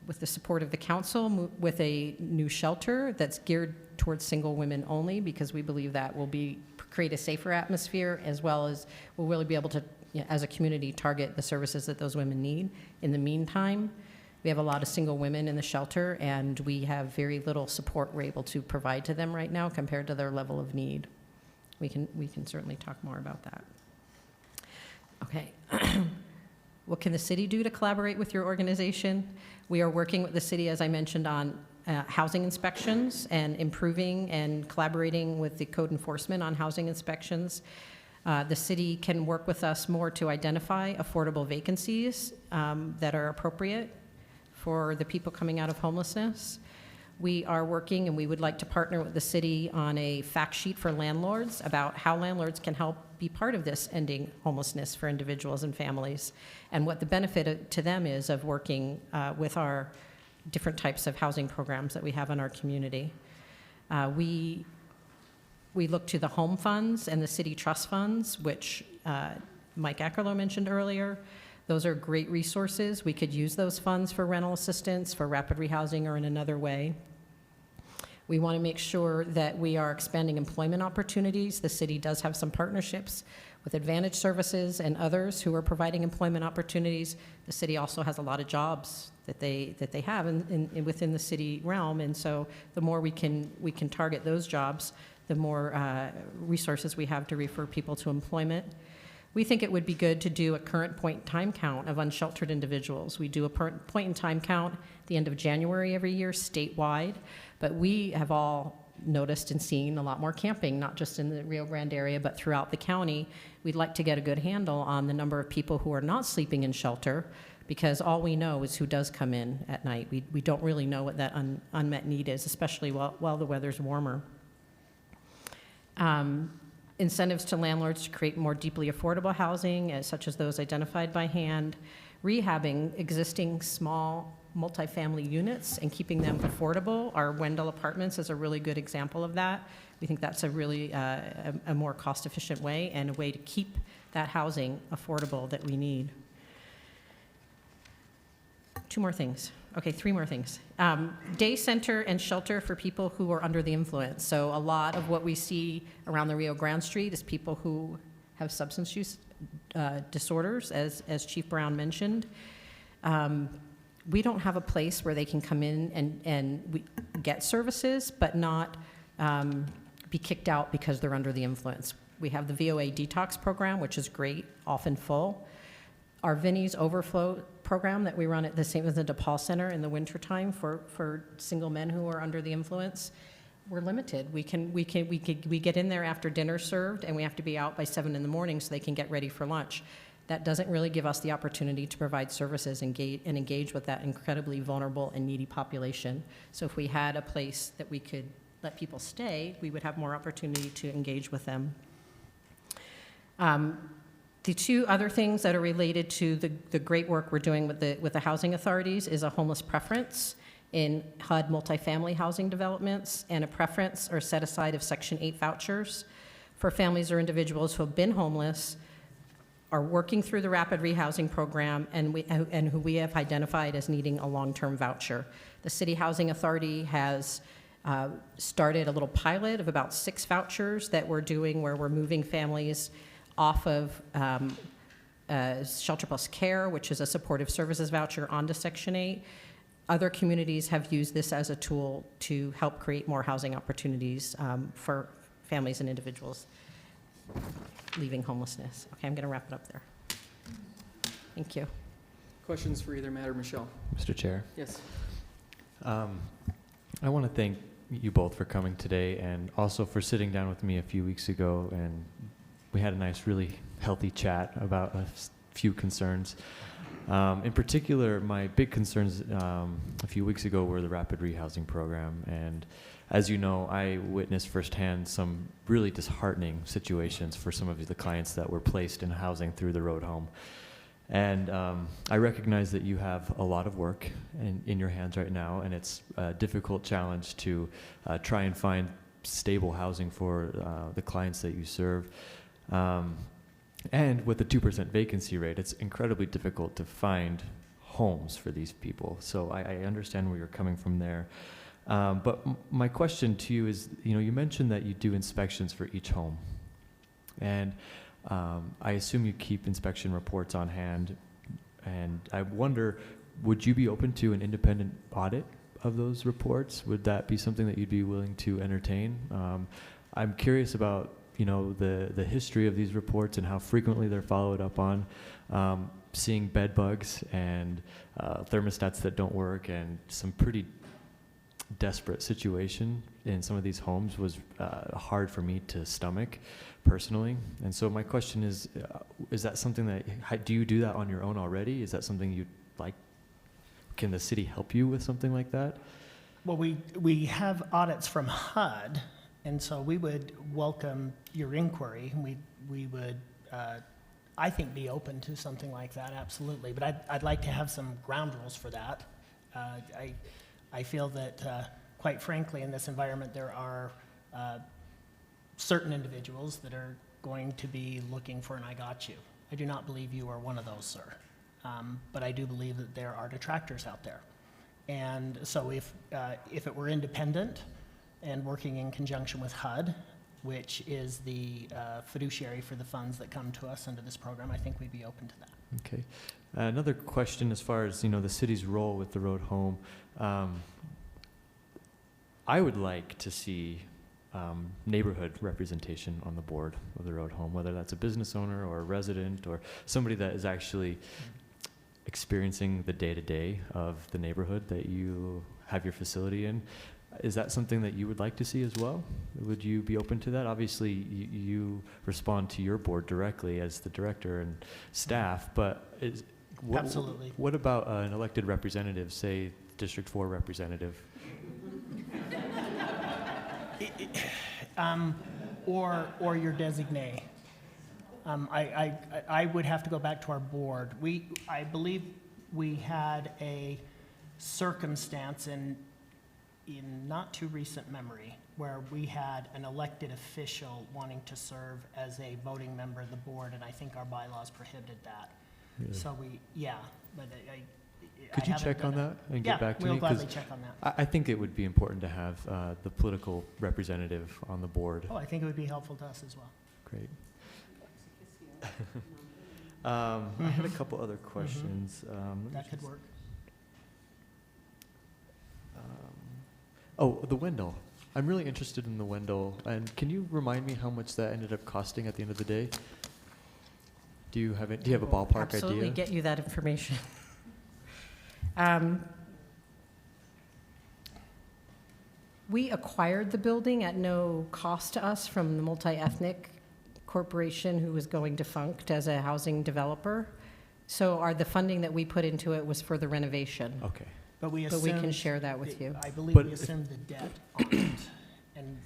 with the support of the council, with a new shelter that's geared towards single women only, because we believe that will create a safer atmosphere, as well as we'll really be able to, as a community, target the services that those women need. In the meantime, we have a lot of single women in the shelter, and we have very little support we're able to provide to them right now compared to their level of need. We can certainly talk more about that. Okay. What can the city do to collaborate with your organization? We are working with the city, as I mentioned, on housing inspections and improving and collaborating with the code enforcement on housing inspections. The city can work with us more to identify affordable vacancies that are appropriate for the people coming out of homelessness. We are working, and we would like to partner with the city on a fact sheet for landlords about how landlords can help be part of this ending homelessness for individuals and families, and what the benefit to them is of working with our different types of housing programs that we have in our community. We look to the home funds and the city trust funds, which Mike Ackerlow mentioned earlier. Those are great resources. We could use those funds for rental assistance, for rapid rehousing, or in another way. We want to make sure that we are expanding employment opportunities. The city does have some partnerships with Advantage Services and others who are providing employment opportunities. The city also has a lot of jobs that they have within the city realm, and so the more we can target those jobs, the more resources we have to refer people to employment. We think it would be good to do a current point in time count of unsheltered individuals. We do a point in time count at the end of January every year statewide, but we have all noticed and seen a lot more camping, not just in the Rio Grande area, but throughout the county. We'd like to get a good handle on the number of people who are not sleeping in shelter, because all we know is who does come in at night. We don't really know what that unmet need is, especially while the weather's warmer. Incentives to landlords to create more deeply affordable housing, such as those identified by hand, rehabbing existing small multifamily units and keeping them affordable. Our Wendell Apartments is a really good example of that. We think that's a really a more cost-efficient way and a way to keep that housing affordable that we need. 2 more things. Okay, 3 more things. Day center and shelter for people who are under the influence. So a lot of what we see around the Rio Grande Street is people who have substance use disorders, as Chief Brown mentioned. We don't have a place where they can come in and we get services, but not be kicked out because they're under the influence. We have the VOA detox program, which is great, often full. Our Vinnie's Overflow program that we run at the same as the DePaul Center in the wintertime for single men who are under the influence, we're limited. We get in there after dinner served, and we have to be out by 7 in the morning so they can get ready for lunch. That doesn't really give us the opportunity to provide services and engage with that incredibly vulnerable and needy population. So if we had a place that we could let people stay, we would have more opportunity to engage with them. The two other things that are related to the great work we're doing with the housing authorities is a homeless preference in HUD multifamily housing developments, and a preference or set aside of Section 8 vouchers for families or individuals who have been homeless, are working through the rapid rehousing program, and who we have identified as needing a long-term voucher. The City Housing Authority has started a little pilot of about 6 vouchers that we're doing, where we're moving families off of Shelter Plus Care, which is a supportive services voucher, onto Section 8. Other communities have used this as a tool to help create more housing opportunities for families and individuals leaving homelessness. Okay, I'm going to wrap it up there. Thank you. Questions for either Matt or Michelle? Mr. Chair. Yes. I want to thank you both for coming today, and also for sitting down with me a few weeks ago, and we had a nice, really healthy chat about a few concerns. In particular, my big concerns a few weeks ago were the rapid rehousing program. And as you know, I witnessed firsthand some really disheartening situations for some of the clients that were placed in housing through the road home. And I recognize that you have a lot of work in your hands right now, and it's a difficult challenge to try and find stable housing for the clients that you serve. And with the 2% vacancy rate, it's incredibly difficult to find homes for these people. So I understand where you're coming from there. But my question to you is, you mentioned that you do inspections for each home. And I assume you keep inspection reports on hand. And I wonder, would you be open to an independent audit of those reports? Would that be something that you'd be willing to entertain? I'm curious about the history of these reports and how frequently they're followed up on. Seeing bed bugs and thermostats that don't work, and some pretty desperate situation in some of these homes was hard for me to stomach personally. And so my question is that something that, do you do that on your own already? Is that something you'd like? Can the city help you with something like that? Well, we have audits from HUD, and so we would welcome your inquiry. We would, I think, be open to something like that, absolutely. But I'd like to have some ground rules for that. I feel that, quite frankly, in this environment, there are certain individuals that are going to be looking for an I got you. I do not believe you are one of those, sir. But I do believe that there are detractors out there. And so if it were independent and working in conjunction with HUD, which is the fiduciary for the funds that come to us under this program, I think we'd be open to that. Okay. Another question as far as, the city's role with the road home. I would like to see neighborhood representation on the board of the road home, whether that's a business owner or a resident or somebody that is actually experiencing the day-to-day of the neighborhood that you have your facility in. Is that something that you would like to see as well? Would you be open to that? Obviously, you respond to your board directly as the director and staff, but Absolutely. What about an elected representative, say District 4 representative? Or your designee. I would have to go back to our board. I believe we had a circumstance in not too recent memory where we had an elected official wanting to serve as a voting member of the board, and I think our bylaws prohibited that. Really? So but Could you check on that and get back to me? Yeah, we'll gladly check on that. I think it would be important to have the political representative on the board. Oh, I think it would be helpful to us as well. Great. I had a couple other questions. That could work. Oh, the Wendell I'm really interested in the Wendell, and can you remind me how much that ended up costing at the end of the day? Do you have a ballpark Absolutely, idea? get you that information. We acquired the building at no cost to us from the multi-ethnic corporation who was going defunct as a housing developer. So the funding that we put into it was for the renovation. Okay. But we But we can assumed share that with you. I believe But we if- assumed the debt on it. And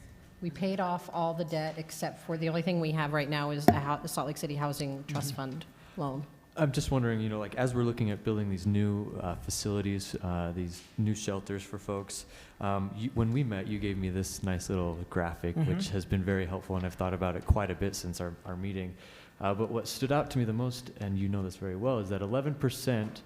We paid off all the debt except for, the only thing we have right now is the Salt Lake City Housing Trust Fund loan. I'm just wondering, like as we're looking at building these new facilities, these new shelters for folks, when we met, you gave me this nice little graphic, which has been very helpful, and I've thought about it quite a bit since our meeting. But what stood out to me the most, and you know this very well, is that 11%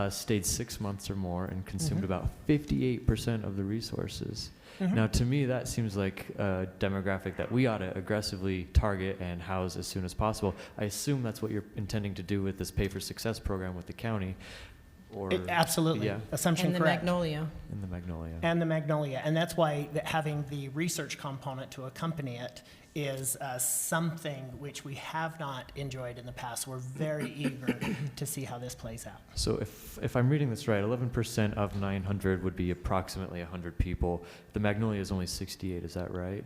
stayed 6 months or more and consumed about 58% of the resources. Now, to me, that seems like a demographic that we ought to aggressively target and house as soon as possible. I assume that's what you're intending to do with this Pay for Success program with the county, or Absolutely. yeah, Assumption And the correct. Magnolia. in the Magnolia. And the Magnolia. And that's why having the research component to accompany it is something which we have not enjoyed in the past. We're very eager to see how this plays out. So if I'm reading this right, 11% of 900 would be approximately 100 people. The Magnolia is only 68, is that right?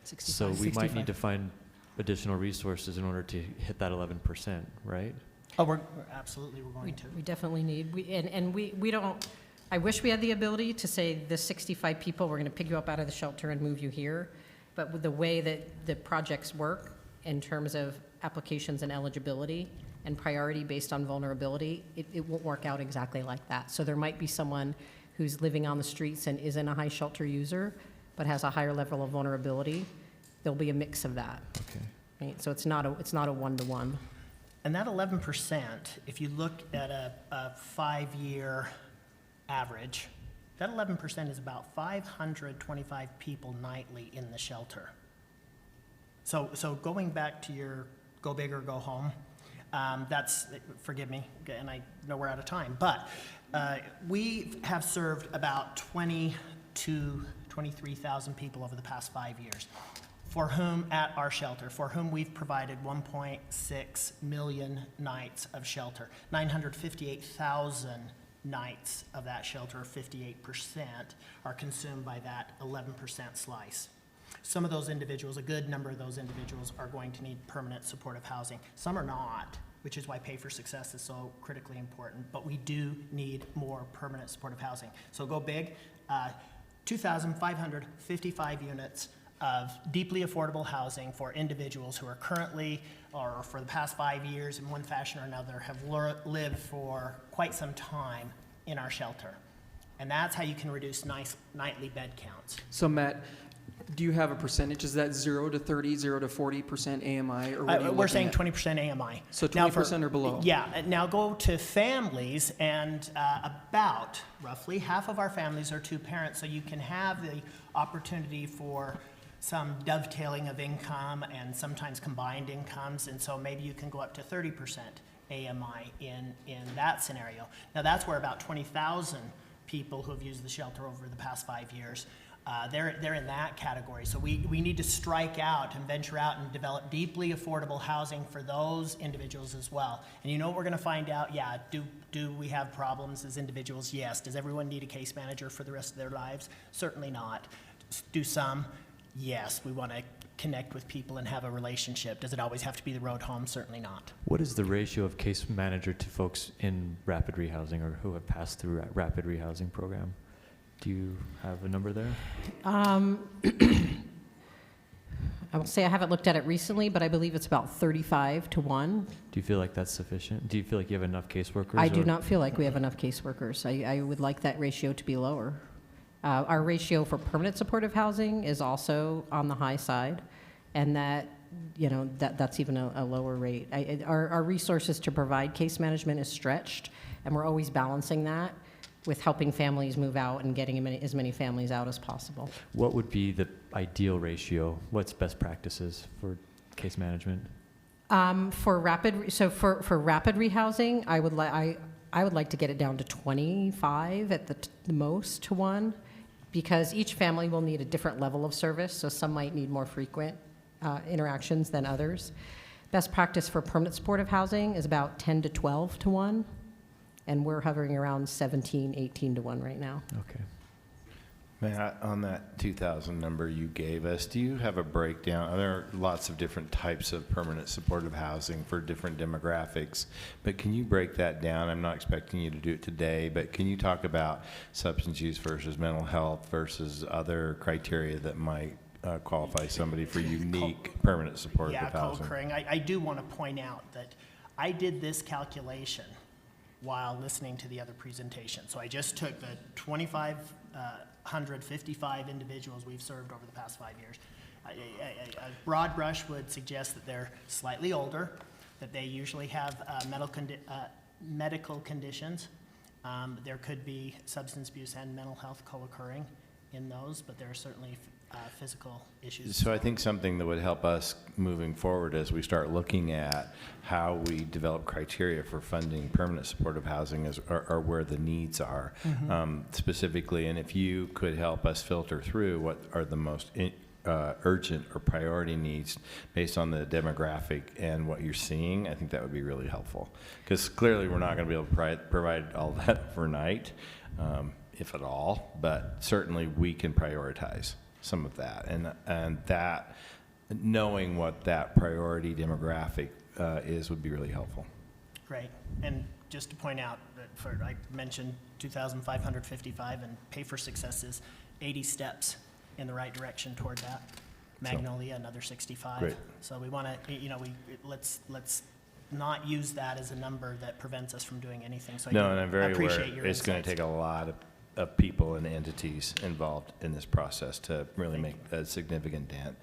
65. So we might 65. need to find additional resources in order to hit that 11%, right? Oh, we're absolutely, we're going to. We definitely need, we don't, I wish we had the ability to say, the 65 people, we're going to pick you up out of the shelter and move you here. But with the way that the projects work in terms of applications and eligibility and priority based on vulnerability, it won't work out exactly like that. So there might be someone who's living on the streets and isn't a high shelter user, but has a higher level of vulnerability. There'll be a mix of that. Okay. Right? So it's not a one-to-one. And that 11%, if you look at a 5-year average, that 11% is about 525 people nightly in the shelter. So going back to your go big or go home, that's, forgive me, and I know we're out of time, but we have served about 23,000 people over the past 5 years, for whom, at our shelter, for whom we've provided 1.6 million nights of shelter. 958,000 nights of that shelter, 58%, are consumed by that 11% slice. Some of those individuals, a good number of those individuals, are going to need permanent supportive housing. Some are not, which is why Pay for Success is so critically important, but we do need more permanent supportive housing. So go big, 2,555 units of deeply affordable housing for individuals who are currently, or for the past 5 years in one fashion or another, have lived for quite some time in our shelter. And that's how you can reduce nightly bed counts. So Matt, do you have a percentage? Is that 0 to 30, 0 to 40% AMI, or what are you We're looking saying at? 20% AMI. So Now for- 20% or below? Yeah, now go to families, and about roughly half of our families are two parents, so you can have the opportunity for some dovetailing of income and sometimes combined incomes, and so maybe you can go up to 30% AMI in that scenario. Now that's where about 20,000 people who have used the shelter over the past 5 years, they're in that category. So we need to strike out and venture out and develop deeply affordable housing for those individuals as well. And you know what we're going to find out? Yeah, do we have problems as individuals? Yes. Does everyone need a case manager for the rest of their lives? Certainly not. Do some? Yes. We want to connect with people and have a relationship. Does it always have to be the road home? Certainly not. What is the ratio of case manager to folks in rapid rehousing or who have passed through rapid rehousing program? Do you have a number there? I will say I haven't looked at it recently, but I believe it's about 35 to 1. Do you feel like that's sufficient? Do you feel like you have enough caseworkers? I do or- not feel like we have enough caseworkers. I would like that ratio to be lower. Our ratio for permanent supportive housing is also on the high side, and that's even a lower rate. Our resources to provide case management is stretched, and we're always balancing that with helping families move out and getting as many families out as possible. What would be the ideal ratio? What's best practices for case management? For rapid rehousing, I would like to get it down to 25 at the most to 1. because each family will need a different level of service, so some might need more frequent interactions than others. Best practice for permanent supportive housing is about 10 to 12 to 1, and we're hovering around 17, 18 to 1 right now. Okay. Matt, on that 2,000 number you gave us, do you have a breakdown? There are lots of different types of permanent supportive housing for different demographics, but can you break that down? I'm not expecting you to do it today, but can you talk about substance use versus mental health versus other criteria that might qualify somebody for unique permanent supportive housing? Co-occurring. I do want to point out that I did this calculation while listening to the other presentation. So I just took the 2,555 individuals we've served over the past 5 years. A broad brush would suggest that they're slightly older, that they usually have medical conditions. There could be substance abuse and mental health co-occurring in those, but there are certainly physical issues. So I think something that would help us moving forward as we start looking at how we develop criteria for funding permanent supportive housing are where the needs are specifically. And if you could help us filter through what are the most urgent or priority needs based on the demographic and what you're seeing, I think that would be really helpful. Because clearly we're not going to be able to provide all that overnight, if at all, but certainly we can prioritize some of that, and that knowing what that priority demographic is would be really helpful. Great. And just to point out that I mentioned 2,555, and Pay for Success is 80 steps in the right direction toward that. Magnolia, another 65. Great. So we want to, let's not use that as a number that prevents us from doing anything. So No, and I'm very aware appreciate your it's going to take a lot of people and entities involved in this process to really make a significant dent.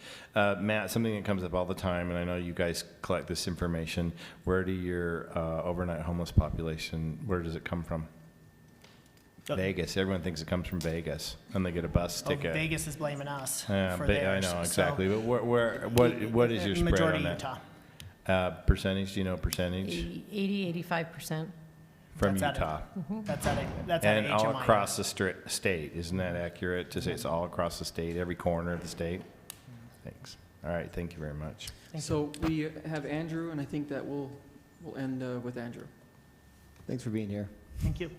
Matt, something that comes up all the time, and I know you guys collect this information, where do your overnight homeless population, where does it come from? Vegas. Everyone thinks it comes from Vegas, and they get a bus ticket. Vegas is blaming us for I theirs. know, exactly. But what is your spread Majority on that? Utah. Percentage, do you know percentage? 80, 85%. From That's Utah. That's at And a all HMI. across the state. Isn't that accurate to say it's all across the state, every corner of the state? Thanks. All right, thank you very much. So we have Andrew, and I think that we'll end with Andrew. Thanks for being here. Thank you.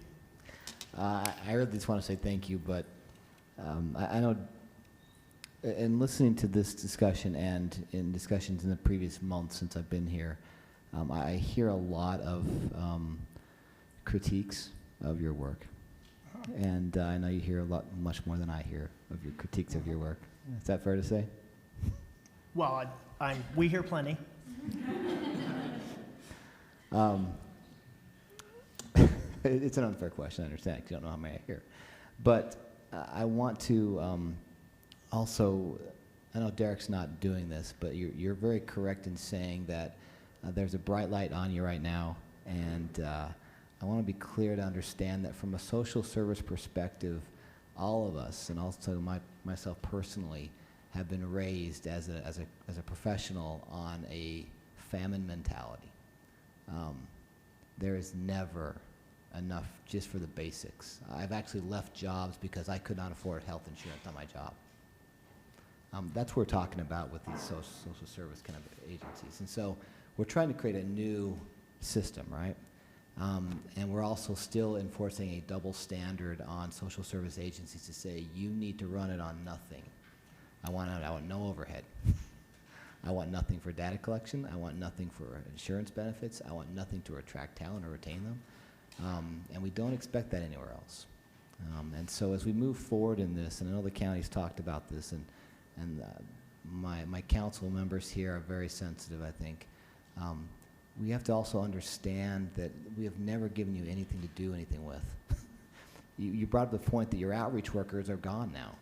I really just want to say thank you, but I know in listening to this discussion and in discussions in the previous month since I've been here, I hear a lot of critiques of your work. And I know you hear much more than I hear of your critiques of your work. Is that fair to say? Well, we hear plenty. It's an unfair question, I understand, 'cause you don't know how many I hear. But I want to also, I know Derek's not doing this, but you're very correct in saying that there's a bright light on you right now, and I want to be clear to understand that from a social service perspective, all of us, and also myself personally, have been raised as a professional on a famine mentality. There is never enough just for the basics. I've actually left jobs because I could not afford health insurance on my job. That's what we're talking about with these social service kind of agencies. And so we're trying to create a new system, right? And we're also still enforcing a double standard on social service agencies to say you need to run it on nothing. I want no overhead. I want nothing for data collection. I want nothing for insurance benefits. I want nothing to attract talent or retain them. And we don't expect that anywhere else. And so as we move forward in this, and I know the county's talked about this, and my council members here are very sensitive, I think. We have to also understand that we have never given you anything to do anything with. You brought up the point that your outreach workers are gone now.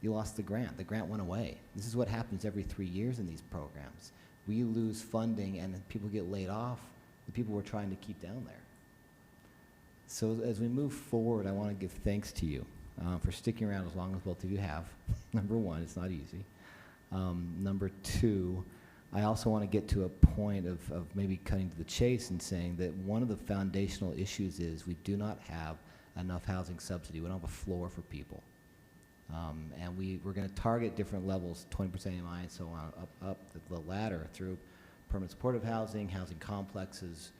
You lost the grant. The grant went away. This is what happens every 3 years in these programs. We lose funding and people get laid off, the people we're trying to keep down there. So as we move forward, I want to give thanks to you for sticking around as long as both of you have. Number one, it's not easy. Number two, I also want to get to a point of maybe cutting to the chase and saying that one of the foundational issues is we do not have enough housing subsidy. We don't have a floor for people. And we're going to target different levels, 20% AMI and so on, up the ladder through permanent supportive housing, housing complexes.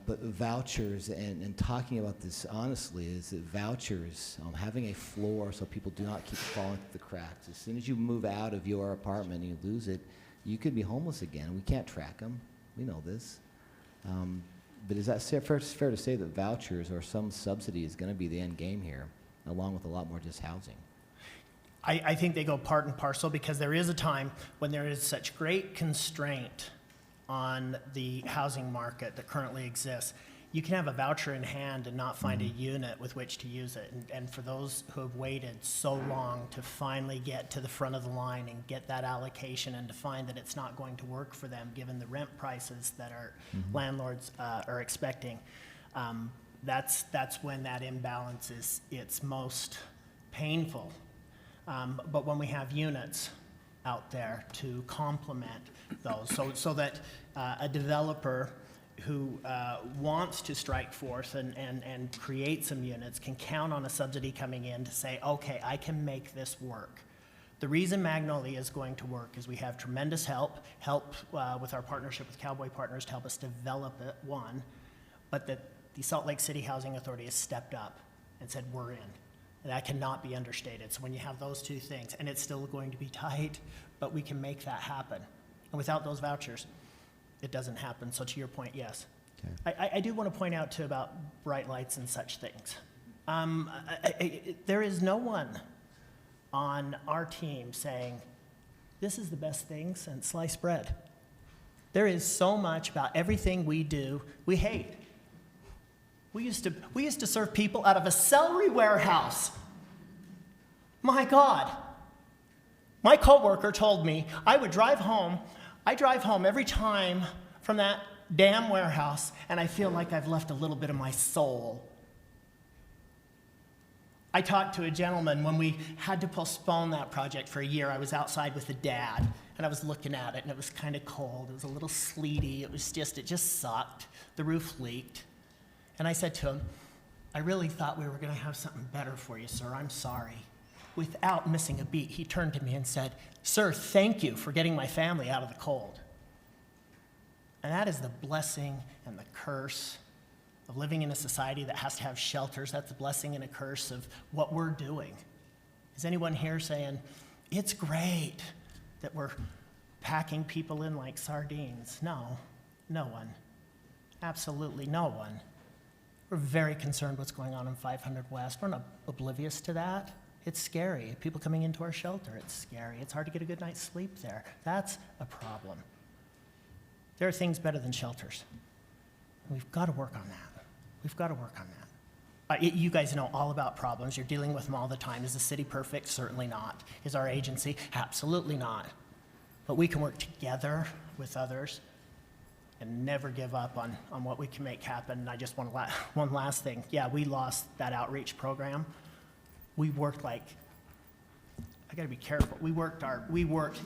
But vouchers, and talking about this honestly, is that vouchers, having a floor so people do not keep falling through the cracks. As soon as you move out of your apartment and you lose it, you could be homeless again. We can't track them. We know this. But is that fair to say that vouchers or some subsidy is going to be the end game here, along with a lot more just housing? I think they go part and parcel, because there is a time when there is such great constraint on the housing market that currently exists. You can have a voucher in hand and not find a unit with which to use it. And for those who have waited so long to finally get to the front of the line and get that allocation, and to find that it's not going to work for them given the rent prices that our landlords are expecting, that's when that imbalance is its most painful. But when we have units out there to complement those, so that a developer who wants to strike forth and create some units can count on a subsidy coming in to say, okay, I can make this work. The reason Magnolia is going to work is we have tremendous help with our partnership with Cowboy Partners to help us develop it, one, but that the Salt Lake City Housing Authority has stepped up and said, we're in. And that cannot be understated. So when you have those two things, and it's still going to be tight, but we can make that happen. And without those vouchers, it doesn't happen. So to your point, yes. Okay. I do want to point out too about bright lights and such things. There is no one on our team saying, this is the best thing since sliced bread. There is so much about everything we do we hate. We used to serve people out of a celery warehouse. My God. My coworker told me I drive home every time from that damn warehouse, and I feel like I've left a little bit of my soul. I talked to a gentleman when we had to postpone that project for a year. I was outside with a dad, and I was looking at it, and it was kind of cold. It was a little sleety. It just sucked. The roof leaked. And I said to him, I really thought we were going to have something better for you, sir. I'm sorry. Without missing a beat, he turned to me and said, sir, thank you for getting my family out of the cold. And that is the blessing and the curse of living in a society that has to have shelters. That's the blessing and a curse of what we're doing. Is anyone here saying, it's great that we're packing people in like sardines? No, no one. Absolutely no one. We're very concerned what's going on in 500 West. We're not oblivious to that. It's scary. People coming into our shelter, it's scary. It's hard to get a good night's sleep there. That's a problem. There are things better than shelters. We've got to work on that. We've got to work on that. You guys know all about problems. You're dealing with them all the time. Is the city perfect? Certainly not. Is our agency? Absolutely not. But we can work together with others and never give up on what we can make happen. And I just want one last thing. Yeah, we lost that outreach program. We worked I gotta be careful. We worked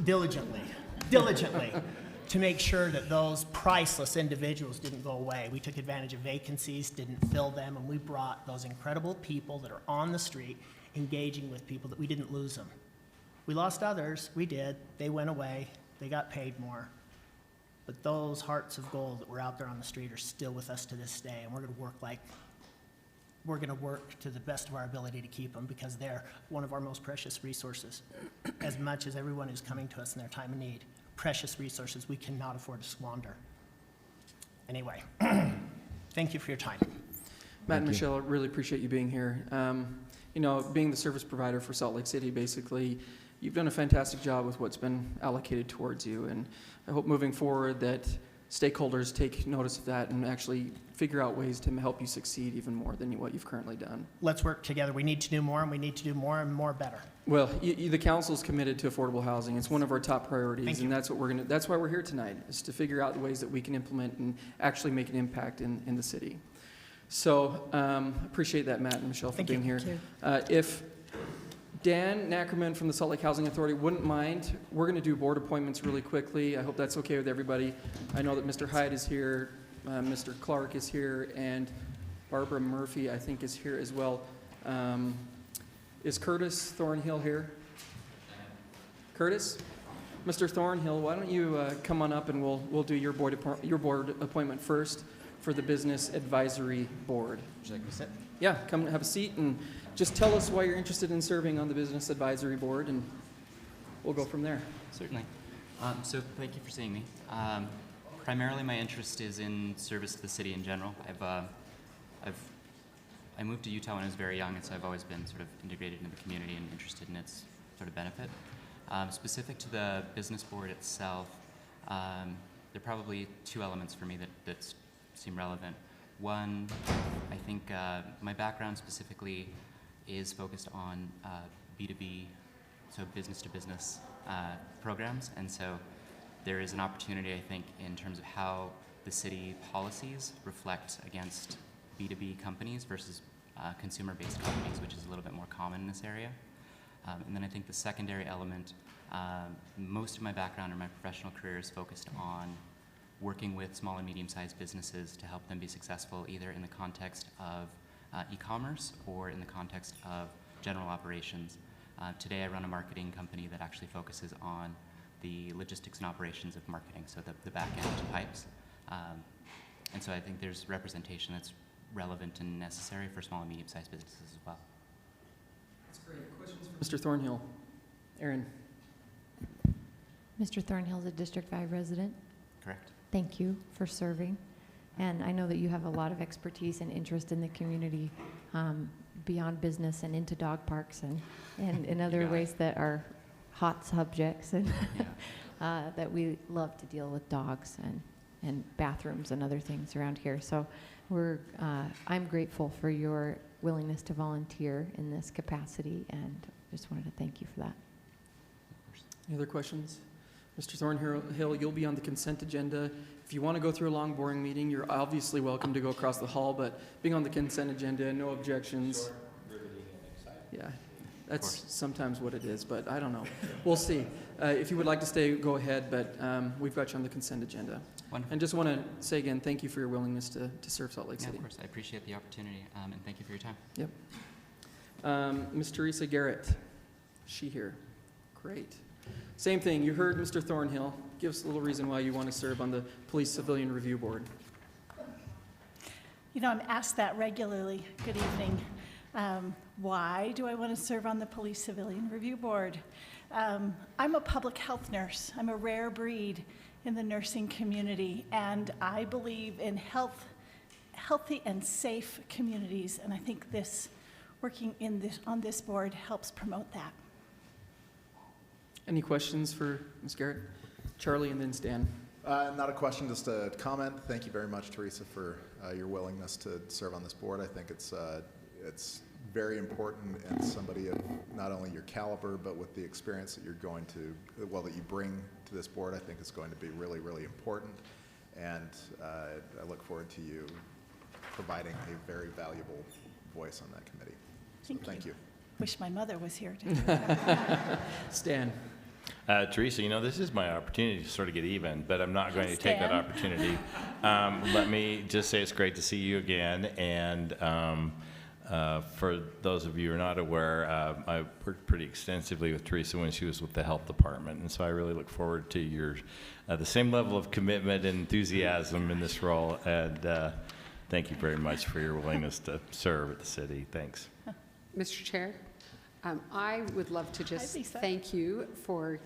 diligently to make sure that those priceless individuals didn't go away. We took advantage of vacancies, didn't fill them, and we brought those incredible people that are on the street engaging with people that we didn't lose them. We lost others, we did. They went away, they got paid more. But those hearts of gold that were out there on the street are still with us to this day, and we're going to work to the best of our ability to keep them, because they're one of our most precious resources. As much as everyone who's coming to us in their time of need, precious resources we cannot afford to squander. Anyway, thank you for your time. Matt and Michelle, I really appreciate you being here. Being the service provider for Salt Lake City, basically, you've done a fantastic job with what's been allocated towards you, and I hope moving forward that stakeholders take notice of that and actually figure out ways to help you succeed even more than what you've currently done. Let's work together. We need to do more, and we need to do more and more better. Well, the council's committed to affordable housing. It's one of our top priorities, and that's why we're here tonight, is to figure out the ways that we can implement and actually make an impact in the city. So, appreciate that, Matt and Michelle, for being here. If Dan Nackerman from the Salt Lake Housing Authority wouldn't mind, we're going to do board appointments really quickly. I hope that's okay with everybody. I know that Mr. Hyde is here, Mr. Clark is here, and Barbara Murphy, I think, is here as well. Is Curtis Thornhill here? Curtis? Mr. Thornhill, why don't you come on up and we'll do your board appointment first for the Business Advisory Board. Would you like me to sit? Yeah, come have a seat and just tell us why you're interested in serving on the Business Advisory Board, and we'll go from there. Certainly. So thank you for seeing me. Primarily, my interest is in service to the city in general. I moved to Utah when I was very young, and so I've always been sort of integrated into the community and interested in its sort of benefit. Specific to the business board itself, there are probably two elements for me that seem relevant. One, I think my background specifically is focused on B2B, so business-to-business programs, and so there is an opportunity, I think, in terms of how the city policies reflect against B2B companies versus consumer-based companies, which is a little bit more common in this area. And then I think the secondary element, most of my background in my professional career is focused on working with small and medium-sized businesses to help them be successful either in the context of e-commerce or in the context of general operations. Today I run a marketing company that actually focuses on the logistics and operations of marketing, so the back end to pipes. And so I think there's representation that's relevant and necessary for small and medium-sized businesses as well. That's great. Questions for Mr. Thornhill? Aaron? Mr. Thornhill is a District 5 resident. Correct. Thank you for serving. And I know that you have a lot of expertise and interest in the community beyond business and into dog parks and in other ways that are hot subjects and that we love to deal with dogs and bathrooms and other things around here. So I'm grateful for your willingness to volunteer in this capacity, and just wanted to thank you for that. Any other questions? Mr. Thornhill, you'll be on the consent agenda. If you want to go through a long, boring meeting, you're obviously welcome to go across the hall, but being on the consent agenda, no objections. Yeah, that's sometimes what it is, but I don't know. We'll see. If you would like to stay, go ahead, but we've got you on the consent agenda. Wonderful. And just want to say again, thank you for your willingness to serve Salt Lake City. Of course, I appreciate the opportunity, and thank you for your time. Yep. Ms. Teresa Garrett, is she here? Great. Same thing, you heard Mr. Thornhill. Give us a little reason why you want to serve on the Police Civilian Review Board. You know, I'm asked that regularly. Good evening. Why do I want to serve on the Police Civilian Review Board? I'm a public health nurse. I'm a rare breed in the nursing community, and I believe in healthy and safe communities, and I think working on this board helps promote that. Any questions for Ms. Garrett? Charlie and then Stan. Not a question, just a comment. Thank you very much, Teresa, for your willingness to serve on this board. I think it's very important, and somebody of not only your caliber, but with the experience that that you bring to this board, I think is going to be really, really important. And I look forward to you providing a very valuable voice on that committee. So thank you. Wish my mother was here too. Stan. Teresa, this is my opportunity to sort of get even, but I'm not going to take that opportunity. Let me just say it's great to see you again. And for those of you who are not aware, I worked pretty extensively with Teresa when she was with the health department. And so I really look forward to the same level of commitment and enthusiasm in this role. And thank you very much for your willingness to serve at the city. Thanks. Mr. Chair, I would love to just thank you for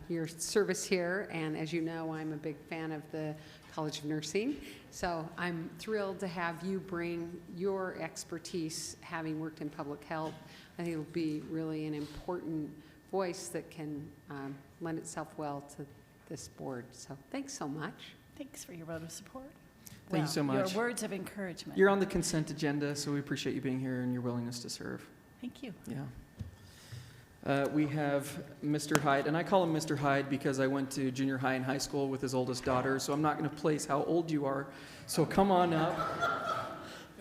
your service here, and as you know, I'm a big fan of the College of Nursing, so I'm thrilled to have you bring your expertise, having worked in public health. I think it will be really an important voice that can lend itself well to this board, so thanks so much. Thanks for your vote of support. Thank you so much. Your words of encouragement. You're on the consent agenda, so we appreciate you being here and your willingness to serve. Thank you. Yeah. We have Mr. Hyde, and I call him Mr. Hyde because I went to junior high and high school with his oldest daughter, so I'm not going to place how old you are. So come on up.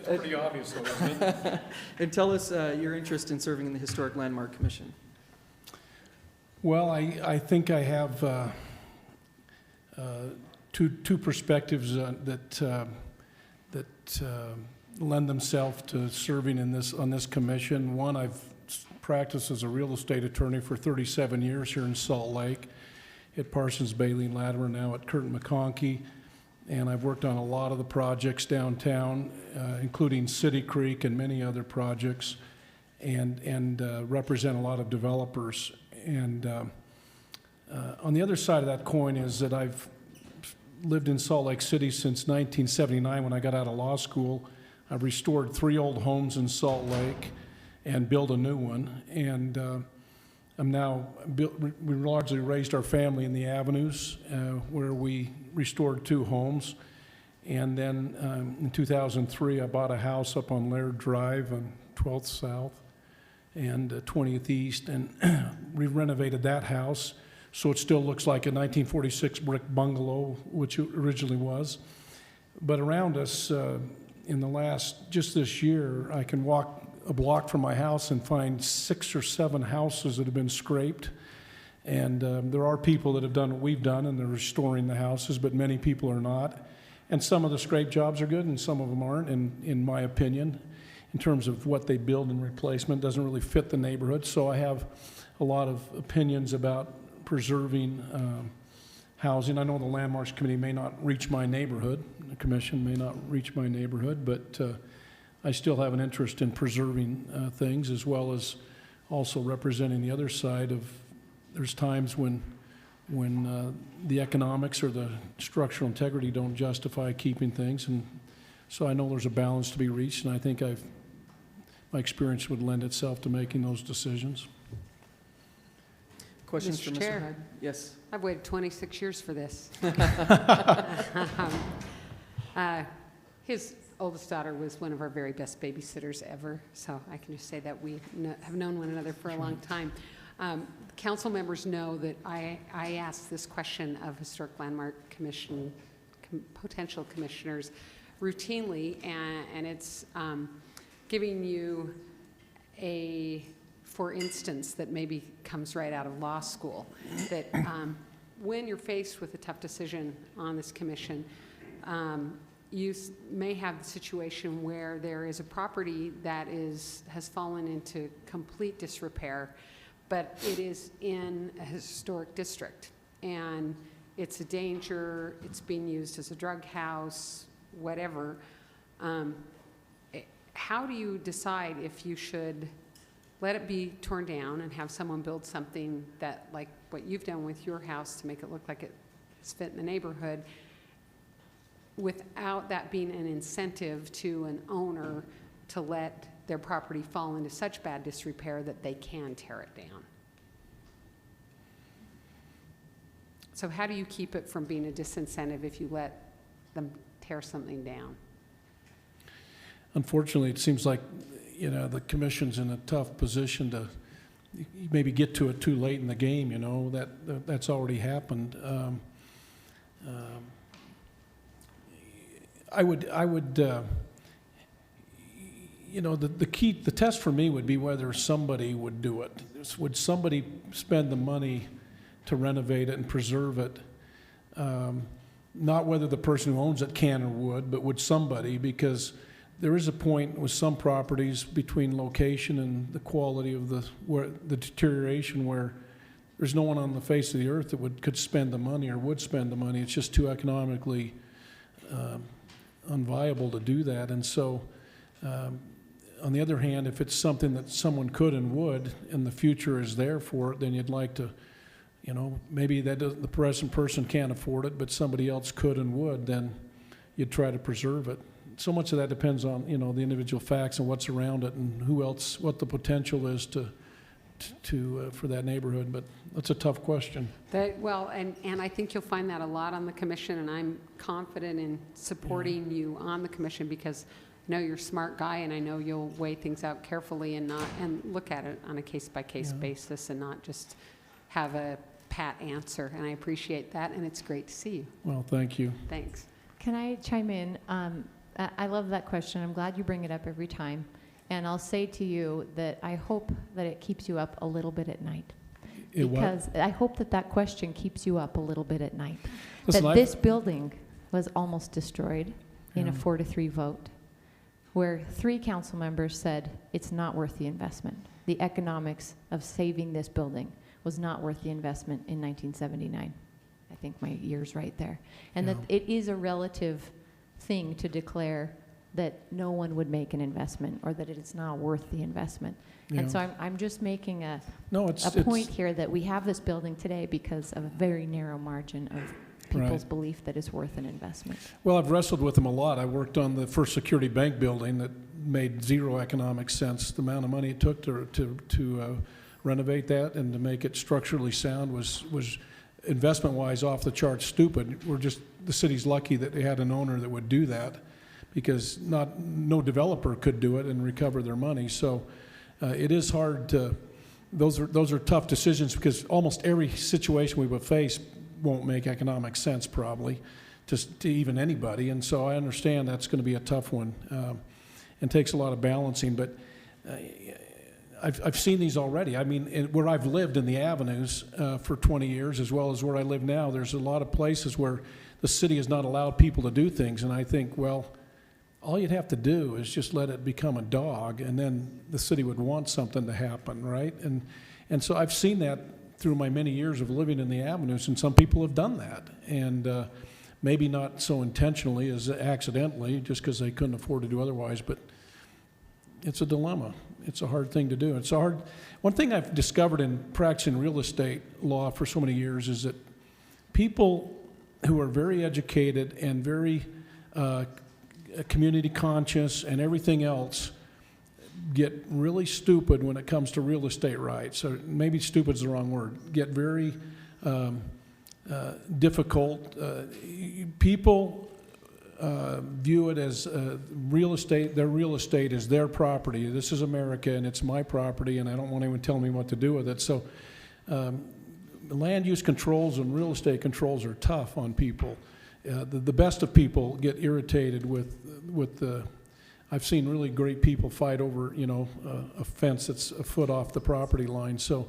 It's pretty obvious, though, isn't it? And tell us your interest in serving in the Historic Landmark Commission. Well, I think I have two perspectives that lend themselves to serving on this commission. One, I've practiced as a real estate attorney for 37 years here in Salt Lake at Parsons, Bailey, and Latimer, now at Curtin McConkie. And I've worked on a lot of the projects downtown, including City Creek and many other projects, and represent a lot of developers. And on the other side of that coin is that I've lived in Salt Lake City since 1979 when I got out of law school. I've restored 3 old homes in Salt Lake and built a new one. And I'm now, we largely raised our family in the Avenues, where we restored 2 homes. And then in 2003, I bought a house up on Laird Drive on 12th South and 20th East, and we renovated that house so it still looks like a 1946 brick bungalow, which it originally was. But around us, in the last, just this year, I can walk a block from my house and find 6 or 7 houses that have been scraped. And there are people that have done what we've done, and they're restoring the houses, but many people are not. And some of the scrape jobs are good, and some of them aren't, in my opinion, in terms of what they build in replacement. Doesn't really fit the neighborhood. So I have a lot of opinions about preserving housing. I know the Landmarks Committee may not reach my neighborhood, the commission may not reach my neighborhood, but I still have an interest in preserving things, as well as also representing the other side of, there's times when the economics or the structural integrity don't justify keeping things, and so I know there's a balance to be reached, and I think my experience would lend itself to making those decisions. Questions for Mr. Mr. Chair. Hyde? Yes. I've waited 26 years for this. His oldest daughter was one of our very best babysitters ever, so I can just say that we have known one another for a long time. Council members know that I ask this question of Historic Landmark Commission potential commissioners routinely, and it's giving you a for instance that maybe comes right out of law school, that when you're faced with a tough decision on this commission, you may have the situation where there is a property that has fallen into complete disrepair, but it is in a historic district, and it's a danger, it's being used as a drug house, whatever. How do you decide if you should let it be torn down and have someone build something that, like what you've done with your house, to make it look like it's fit in the neighborhood, without that being an incentive to an owner to let their property fall into such bad disrepair that they can tear it down? So how do you keep it from being a disincentive if you let them tear something down? Unfortunately, it seems like, the commission's in a tough position to maybe get to it too late in the game, that's already happened. I would, the test for me would be whether somebody would do it. Would somebody spend the money to renovate it and preserve it? Not whether the person who owns it can or would, but would somebody, because there is a point with some properties between location and the quality of the deterioration where there's no one on the face of the earth that could spend the money or would spend the money. It's just too economically unviable to do that. And so, on the other hand, if it's something that someone could and would, and the future is there for it, then you'd like to, maybe the present person can't afford it, but somebody else could and would, then you'd try to preserve it. So much of that depends on, the individual facts and what's around it and what the potential is for that neighborhood. But that's a tough question. And I think you'll find that a lot on the commission, and I'm confident in supporting you on the commission because I know you're a smart guy, and I know you'll weigh things out carefully and look at it on a case-by-case basis and not just have a pat answer. And I appreciate that, and it's great to see you. Well, thank you. Thanks. Can I chime in? I love that question. I'm glad you bring it up every time. And I'll say to you that I hope that it keeps you up a little bit at night. Because I hope that question keeps you up a little bit at night. Listen, this building was almost destroyed in a 4-3 vote. where 3 council members said it's not worth the investment. The economics of saving this building was not worth the investment in 1979. I think my year's right there. And that it is a relative thing to declare that no one would make an investment or that it's not worth the investment. Yeah. And so I'm just making a it's point here that we have this building today because of a very narrow margin of people's belief that it's worth an investment. Well, I've wrestled with them a lot. I worked on the First Security Bank building that made zero economic sense. The amount of money it took to renovate that and to make it structurally sound was investment-wise off the charts stupid. The city's lucky that they had an owner that would do that, because no developer could do it and recover their money. So it is hard to. Those are tough decisions, because almost every situation we will face won't make economic sense probably to even anybody. And so I understand that's going to be a tough one and takes a lot of balancing. But I've seen these already. I mean, where I've lived in the Avenues for 20 years, as well as where I live now, there's a lot of places where the city has not allowed people to do things. And I think, well, all you'd have to do is just let it become a dog, and then the city would want something to happen, right? And so I've seen that through my many years of living in the Avenues, and some people have done that. And maybe not so intentionally as accidentally, just because they couldn't afford to do otherwise, but it's a dilemma. It's a hard thing to do. It's a hard. One thing I've discovered in practicing real estate law for so many years is that people who are very educated and very community conscious and everything else get really stupid when it comes to real estate rights. So maybe stupid is the wrong word. Get very difficult. People view it as real estate. Their real estate is their property. This is America, and it's my property, and I don't want anyone telling me what to do with it. So land use controls and real estate controls are tough on people. The best of people get irritated with the. I've seen really great people fight over, a fence that's a foot off the property line. So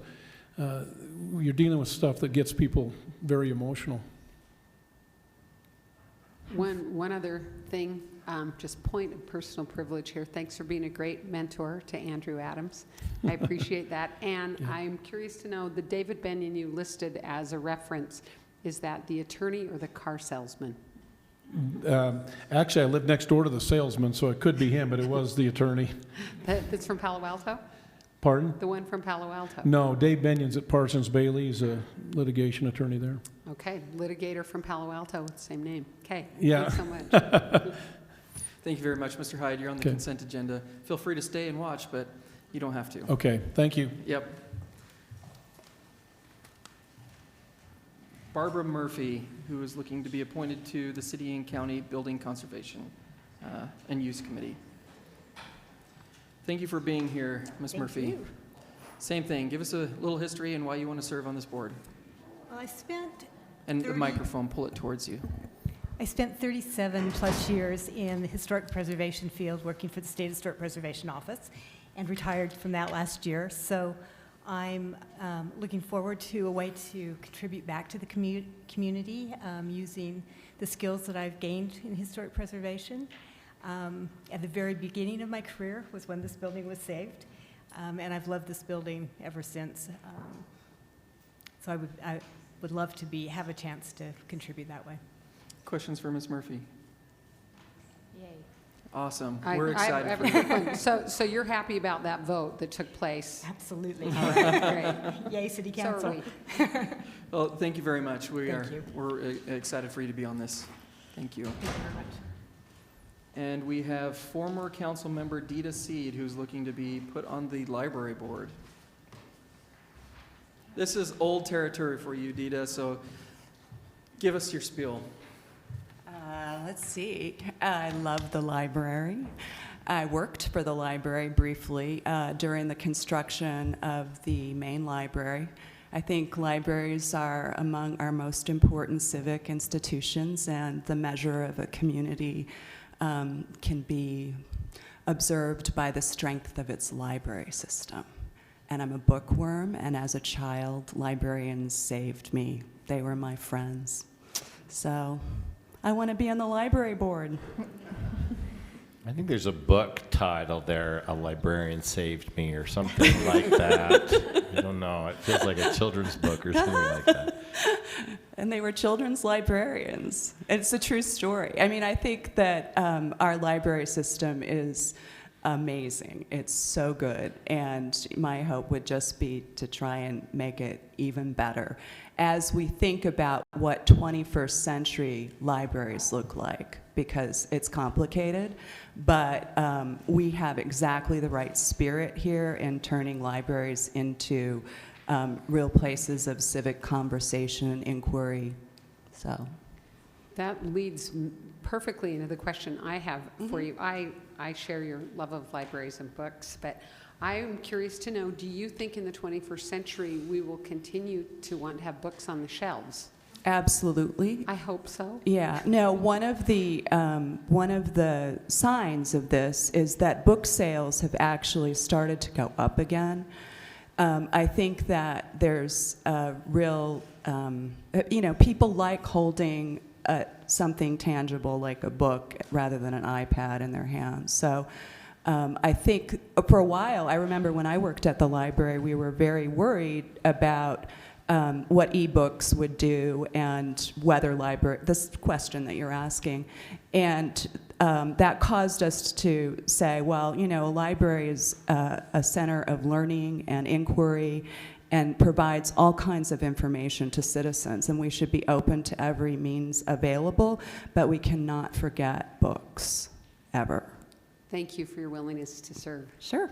you're dealing with stuff that gets people very emotional. One other thing, just point of personal privilege here. Thanks for being a great mentor to Andrew Adams. I appreciate that. And I'm curious to know, the David Benyon you listed as a reference, is that the attorney or the car salesman? Actually, I live next door to the salesman, so it could be him, but it was the attorney. That's from Palo Alto? Pardon? The one from Palo Alto? No, Dave Benyon's at Parsons Bailey. He's a litigation attorney there. Okay, litigator from Palo Alto with the same name. Okay, yeah. Thanks so much. Thank you very much, Mr. Hyde. You're on the consent agenda. Feel free to stay and watch, but you don't have to. Okay, thank you. Yep. Barbara Murphy, who is looking to be appointed to the City and County Building Conservation and Use Committee. Thank you for being here, Ms. Murphy. Thank you. Same thing. Give us a little history and why you want to serve on this board. Well, I spent And the microphone, pull it towards you. I spent 37 plus years in the historic preservation field working for the State Historic Preservation Office and retired from that last year. So I'm looking forward to a way to contribute back to the community using the skills that I've gained in historic preservation. At the very beginning of my career was when this building was saved, and I've loved this building ever since. So I would love to have a chance to contribute that way. Questions for Ms. Murphy? Yay. Awesome. We're excited for you. So you're happy about that vote that took place? Absolutely. All right, great. Yay, City So Council. are we. Well, thank you very much. We're excited for you to be on this. Thank you. Thank you very much. And we have former council member Dita Seed, who's looking to be put on the library board. This is old territory for you, Dita, so give us your spiel. Let's see. I love the library. I worked for the library briefly during the construction of the main library. I think libraries are among our most important civic institutions, and the measure of a community can be observed by the strength of its library system. And I'm a bookworm, and as a child, librarians saved me. They were my friends. So I want to be on the library board. I think there's a book titled there, A Librarian Saved Me, or something like that. I don't know. It feels like a children's book or something like that. And they were children's librarians. It's a true story. I mean, I think that our library system is amazing. It's so good. And my hope would just be to try and make it even better as we think about what 21st century libraries look like, because it's complicated, but we have exactly the right spirit here in turning libraries into real places of civic conversation and inquiry. So That leads perfectly into the question I have for you. I share your love of libraries and books, but I am curious to know, do you think in the 21st century we will continue to want to have books on the shelves? absolutely. I hope so. Yeah, no, one of the signs of this is that book sales have actually started to go up again. I think that there's a real, people like holding something tangible like a book rather than an iPad in their hands. So I think for a while, I remember when I worked at the library, we were very worried about what ebooks would do and whether this question that you're asking. And that caused us to say, well, a library is a center of learning and inquiry and provides all kinds of information to citizens, and we should be open to every means available, but we cannot forget books, ever. Thank you for your willingness to serve. Sure.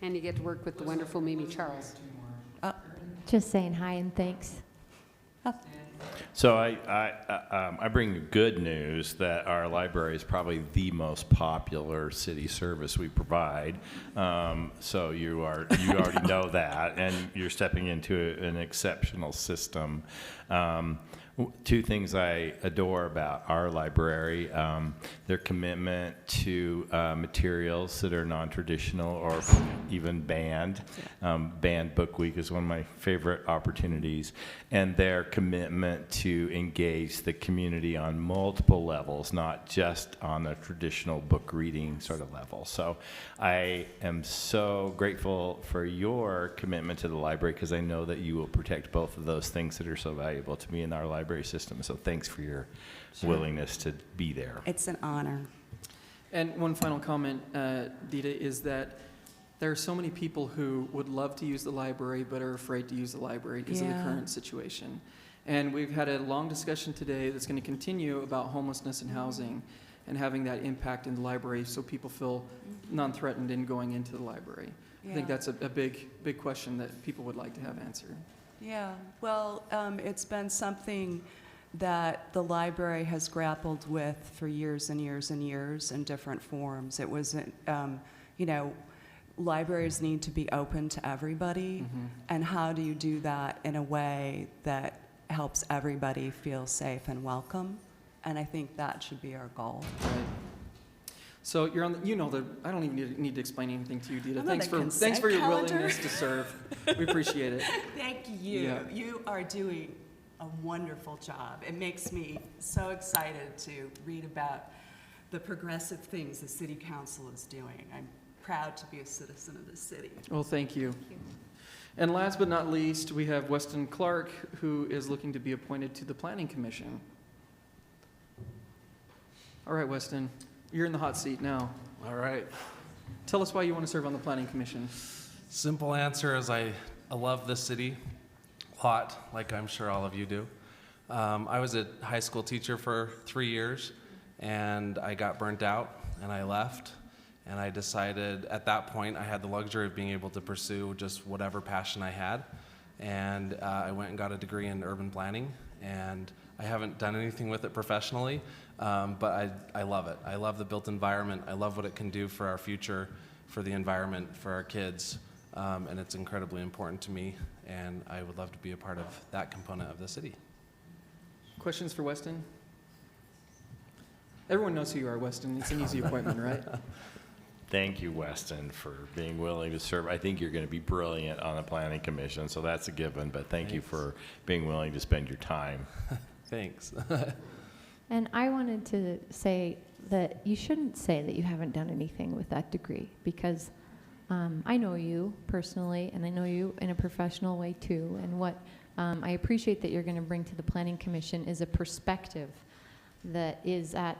And you get to work with the wonderful Mimi Charles. Just saying hi and thanks. So I bring good news that our library is probably the most popular city service we provide. So you already know that, and you're stepping into an exceptional system. Two things I adore about our library, their commitment to materials that are non-traditional or even banned. Banned Book Week is one of my favorite opportunities, and their commitment to engage the community on multiple levels, not just on a traditional book reading sort of level. So I am so grateful for your commitment to the library, because I know that you will protect both of those things that are so valuable to me in our library system. So thanks for your willingness to be there. It's an honor. And one final comment, Dita, is that there are so many people who would love to use the library but are afraid to use the library because of the current situation. And we've had a long discussion today that's going to continue about homelessness and housing and having that impact in the library so people feel non-threatened in going into the library. I think that's a big question that people would like to have answered. Yeah, well, it's been something that the library has grappled with for years and years and years in different forms. It was, libraries need to be open to everybody, and how do you do that in a way that helps everybody feel safe and welcome? And I think that should be our goal. Right. So you're on the, I don't even need to explain anything to you, Dita. Thanks for your willingness to serve. We appreciate it. Thank you. Yeah. You are doing a wonderful job. It makes me so excited to read about the progressive things the city council is doing. I'm proud to be a citizen of the city. Well, thank you. And last but not least, we have Weston Clark, who is looking to be appointed to the Planning Commission. All right, Weston, you're in the hot seat now. All right. Tell us why you want to serve on the Planning Commission. Simple answer is I love this city a lot, like I'm sure all of you do. I was a high school teacher for 3 years, and I got burnt out, and I left. And I decided at that point I had the luxury of being able to pursue just whatever passion I had. And I went and got a degree in urban planning, and I haven't done anything with it professionally, but I love it. I love the built environment. I love what it can do for our future, for the environment, for our kids, and it's incredibly important to me, and I would love to be a part of that component of the city. Questions for Weston? Everyone knows who you are, Weston. It's an easy appointment, right? Thank you, Weston, for being willing to serve. I think you're going to be brilliant on the Planning Commission, so that's a given, but thank you for being willing to spend your time. Thanks. And I wanted to say, that you shouldn't say that you haven't done anything with that degree, because I know you personally, and I know you in a professional way too, and what I appreciate that you're going to bring to the Planning Commission is a perspective that is at,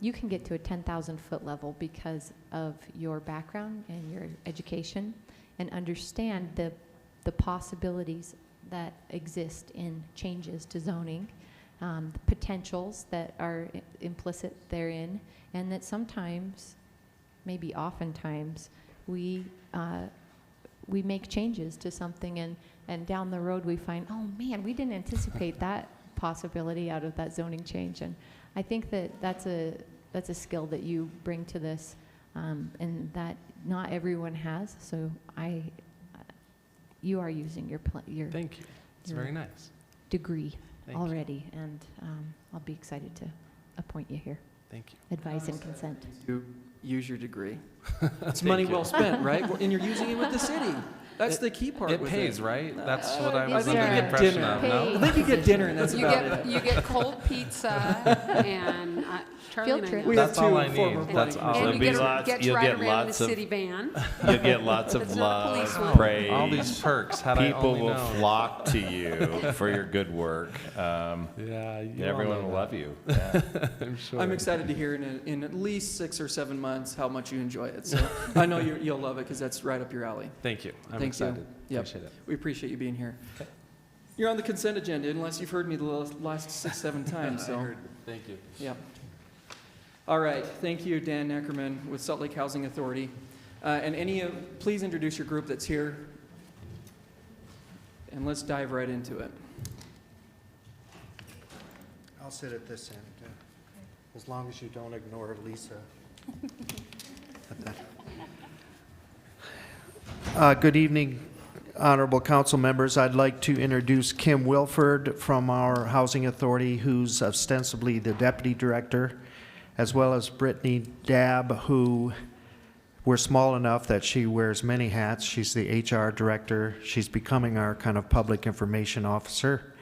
you can get to a 10,000-foot level because of your background and your education, and understand the possibilities that exist in changes to zoning, the potentials that are implicit therein, and that sometimes, maybe oftentimes, we make changes to something, and down the road we find, oh man, we didn't anticipate that possibility out of that zoning change. And I think that that's a skill that you bring to this, and that not everyone has. So you are using your Thank you. It's your very nice. degree Thank you. already, and I'll be excited to appoint you here. Thank you. Advise and consent. To use your degrey. It's Thank money you. well spent, right? And you're using it with the city. That's the key part. It with pays, it. right? That's what I I was think under you the get impression dinner. of. No? I think you get dinner, and that's You about get, it. you get cold pizza and Charlie Field and I trip. know. We have That's all I two need. former That's planning all And I you need. get to you'll ride get around in the lots of- city van. You'll get lots of It's not a police love, one. praise. All these perks, had I People only will known. flock to you for your good work. Yeah, And you all everyone know will that. love you. Yeah. I'm sure. I'm excited to hear in at least 6 or 7 months how much you enjoy it. So I know you'll love it, because that's right up your alley. Thank you. I'm Thank excited. you. Yep. Appreciate it. We appreciate you being here. Okay. You're on the consent agenda, unless you've heard me the last 6, 7 times. So. I heard. Thank you. Yep. All right. Thank you, Dan Neckerman with Salt Lake Housing Authority. And please introduce your group that's here, and let's dive right into it. I'll sit at this end, as long as you don't ignore Lisa. Good evening, honorable council members. I'd like to introduce Kim Wilford from our Housing Authority, who's ostensibly the deputy director, as well as Brittany Dabb, who we're small enough that she wears many hats. She's the HR director. She's becoming our kind of public information officer.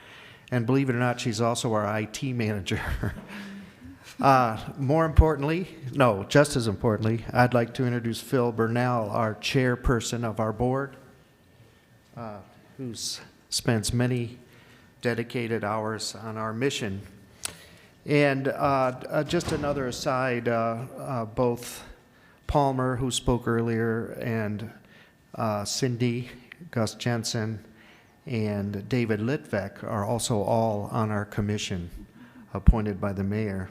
And believe it or not, she's also our IT manager. Just as importantly, I'd like to introduce Phil Burnell, our chairperson of our board, who spends many dedicated hours on our mission. And just another aside, both Palmer, who spoke earlier, and Cindy, Gus Jensen, and David Litvek are also all on our commission, appointed by the mayor.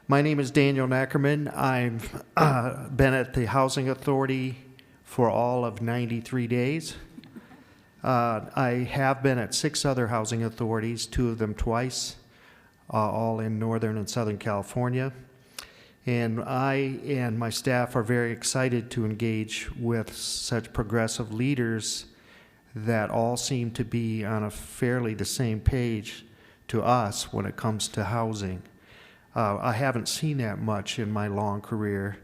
My name is Daniel Neckerman. I've been at the Housing Authority for all of 93 days. I have been at 6 other housing authorities, 2 of them twice, all in Northern and Southern California. And I and my staff are very excited to engage with such progressive leaders that all seem to be on a fairly the same page to us when it comes to housing. I haven't seen that much in my long career.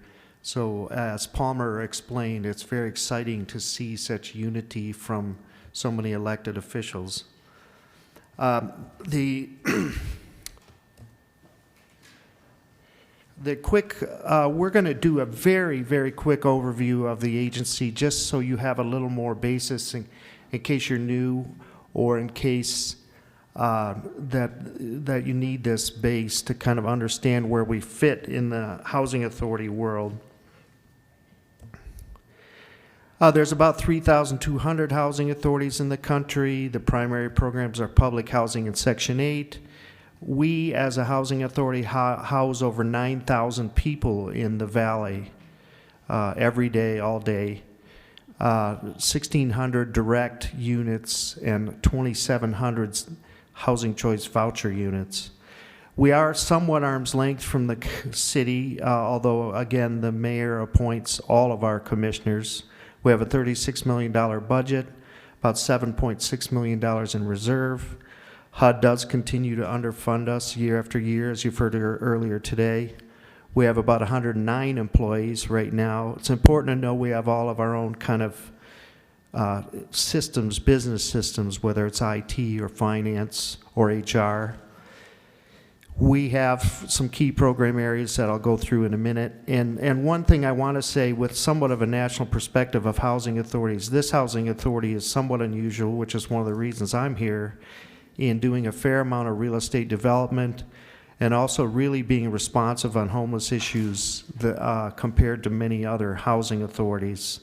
So as Palmer explained, it's very exciting to see such unity from so many elected officials. We're going to do a very, very quick overview of the agency, just so you have a little more basis in case you're new, or in case that you need this base to kind of understand where we fit in the housing authority world. There's about 3,200 housing authorities in the country. The primary programs are public housing and Section 8. We, as a housing authority, house over 9,000 people in the valley every day, all day. 1,600 direct units and 2,700 housing choice voucher units. We are somewhat arm's length from the city, although, again, the mayor appoints all of our commissioners. We have a $36 million budget, about $7.6 million in reserve. HUD does continue to underfund us year after year, as you've heard earlier today. We have about 109 employees right now. It's important to know we have all of our own kind of systems, business systems, whether it's IT or finance or HR. We have some key program areas that I'll go through in a minute. And one thing I want to say with somewhat of a national perspective of housing authorities, this housing authority is somewhat unusual, which is one of the reasons I'm here, in doing a fair amount of real estate development and also really being responsive on homeless issues compared to many other housing authorities.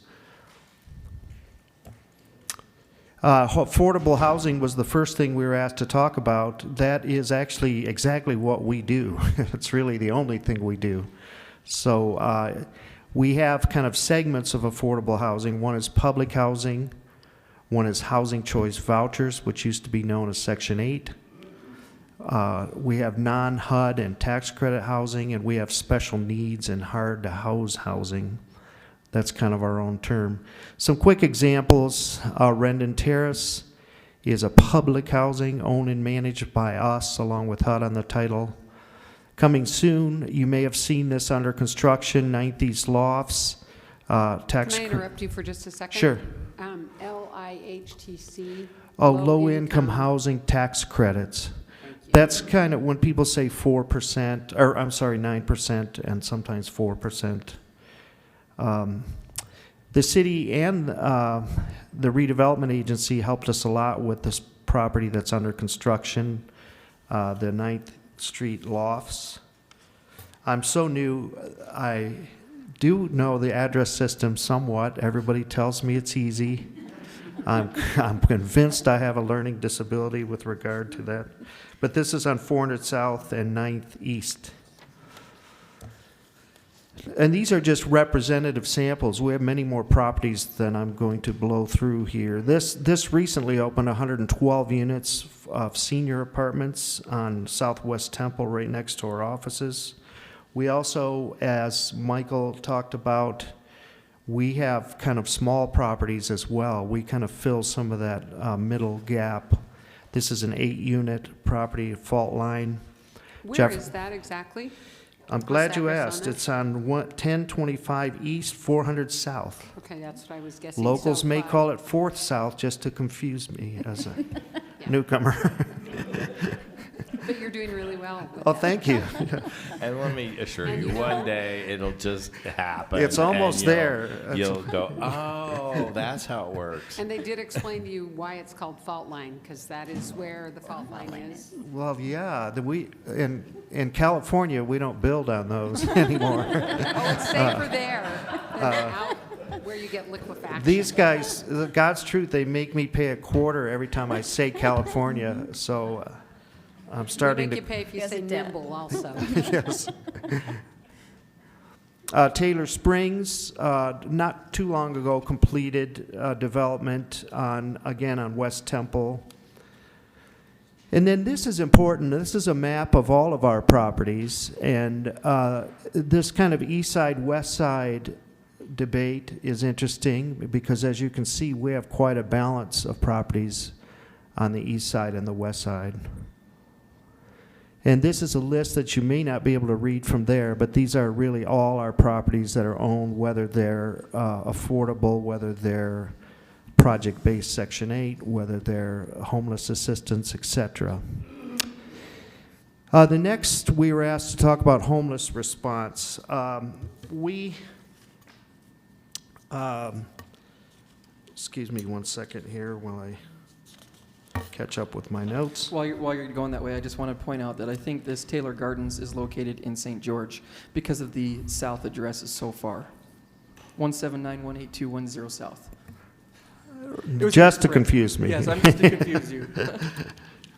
Affordable housing was the first thing we were asked to talk about. That is actually exactly what we do. It's really the only thing we do. So we have kind of segments of affordable housing. One is public housing. One is housing choice vouchers, which used to be known as Section 8. We have non-HUD and tax credit housing, and we have special needs and hard-to-house housing. That's kind of our own term. Some quick examples. Rendon Terrace is a public housing owned and managed by us, along with HUD on the title. Coming soon, you may have seen this under construction, 9th East Lofts. Can I interrupt you for just a second? Sure. LIHTC. Oh, low-income housing tax credits. That's kind of when people say 4%, or I'm sorry, 9% and sometimes 4%. The city and the redevelopment agency helped us a lot with this property that's under construction, the 9th Street Lofts. I'm so new, I do know the address system somewhat. Everybody tells me it's easy. I'm convinced I have a learning disability with regard to that. But this is on 400 South and 9th East. And these are just representative samples. We have many more properties than I'm going to blow through here. This recently opened 112 units of senior apartments on Southwest Temple right next to our offices. We also, as Michael talked about, we have kind of small properties as well. We kind of fill some of that middle gap. This is an 8-unit property, Fault Line. Where is that exactly? I'm glad you asked. It's on 1025 East, 400 South. Okay, that's what I was guessing. Locals So may far. call it 4th South just to confuse me as a newcomer. But you're doing really well. with Oh, that. thank you. And let me assure And you, you one have- day it'll just happen. It's almost and there. You'll go, oh, that's how it works. And they did explain to you why it's called fault line, because that is where the fault line is. Well, yeah, in California, we don't build on those anymore. Oh, it's safer there than out where you get liquefaction. These guys, God's truth, they make me pay a quarter every time I say California, so I'm starting We to... make you pay if you Yes, say it does. nimble also. Yes. Taylor Springs, not too long ago, completed development again on West Temple. And then this is important. This is a map of all of our properties, and this kind of east side, west side debate is interesting because, as you can see, we have quite a balance of properties on the east side and the west side. And this is a list that you may not be able to read from there, but these are really all our properties that are owned, whether they're affordable, whether they're project-based Section 8, whether they're homeless assistance, etc. The next, we were asked to talk about homeless response. Excuse me one second here while I catch up with my notes. While you're going that way, I just want to point out that I think this Taylor Gardens is located in St. George because of the south addresses so far. 179182110 South. It was Just to incorrect. confuse me. Yes, I'm just to confuse you.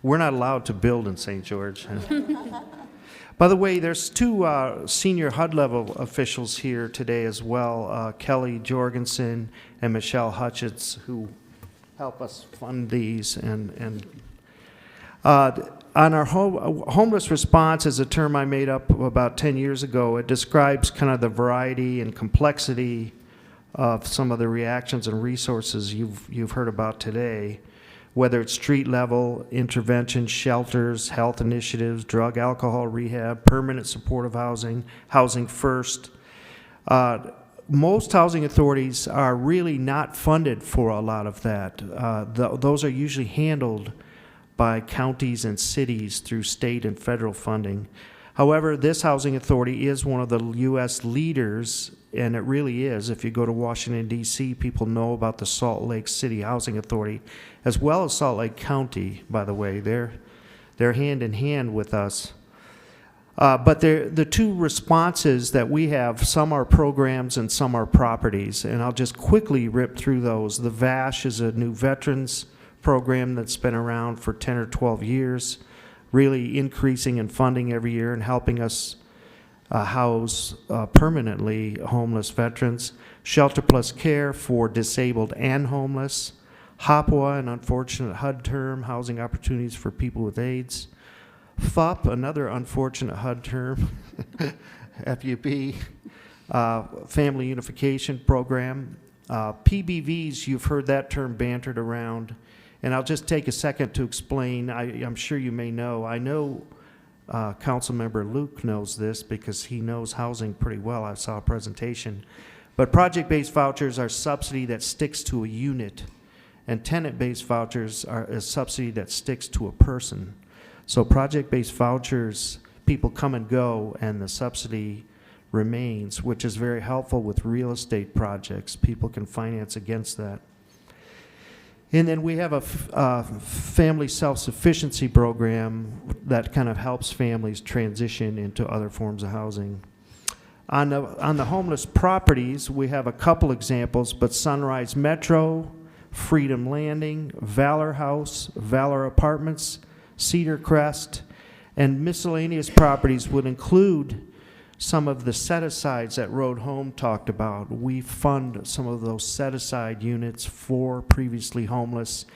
We're not allowed to build in St. George. By the way, there's two senior HUD level officials here today as well, Kelly Jorgensen and Michelle Hutchins, who help us fund these. And on our homeless response is a term I made up about 10 years ago. It describes kind of the variety and complexity of some of the reactions and resources you've heard about today, whether it's street level intervention, shelters, health initiatives, drug, alcohol rehab, permanent supportive housing, housing first. Most housing authorities are really not funded for a lot of that. Those are usually handled by counties and cities through state and federal funding. However, this housing authority is one of the U.S. leaders, and it really is. If you go to Washington, D.C., people know about the Salt Lake City Housing Authority, as well as Salt Lake County, by the way. They're hand in hand with us. But the two responses that we have, some are programs and some are properties, and I'll just quickly rip through those. The VASH is a new veterans program that's been around for 10 or 12 years, really increasing in funding every year and helping us house permanently homeless veterans. Shelter Plus Care for disabled and homeless. HOPWA, an unfortunate HUD term, housing opportunities for people with AIDS. FUP, another unfortunate HUD term, FUP, Family Unification Program. PBVs, you've heard that term bantered around. And I'll just take a second to explain. I'm sure you may know. I know Councilmember Luke knows this because he knows housing pretty well. I saw a presentation. But project-based vouchers are subsidy that sticks to a unit, and tenant-based vouchers are a subsidy that sticks to a person. So project-based vouchers, people come and go, and the subsidy remains, which is very helpful with real estate projects. People can finance against that. And then we have a family self-sufficiency program that kind of helps families transition into other forms of housing. On the homeless properties, we have a couple examples, but Sunrise Metro, Freedom Landing, Valor House, Valor Apartments, Cedar Crest, and miscellaneous properties would include some of the set-asides that Road Home talked about. We fund some of those set-aside units for previously homeless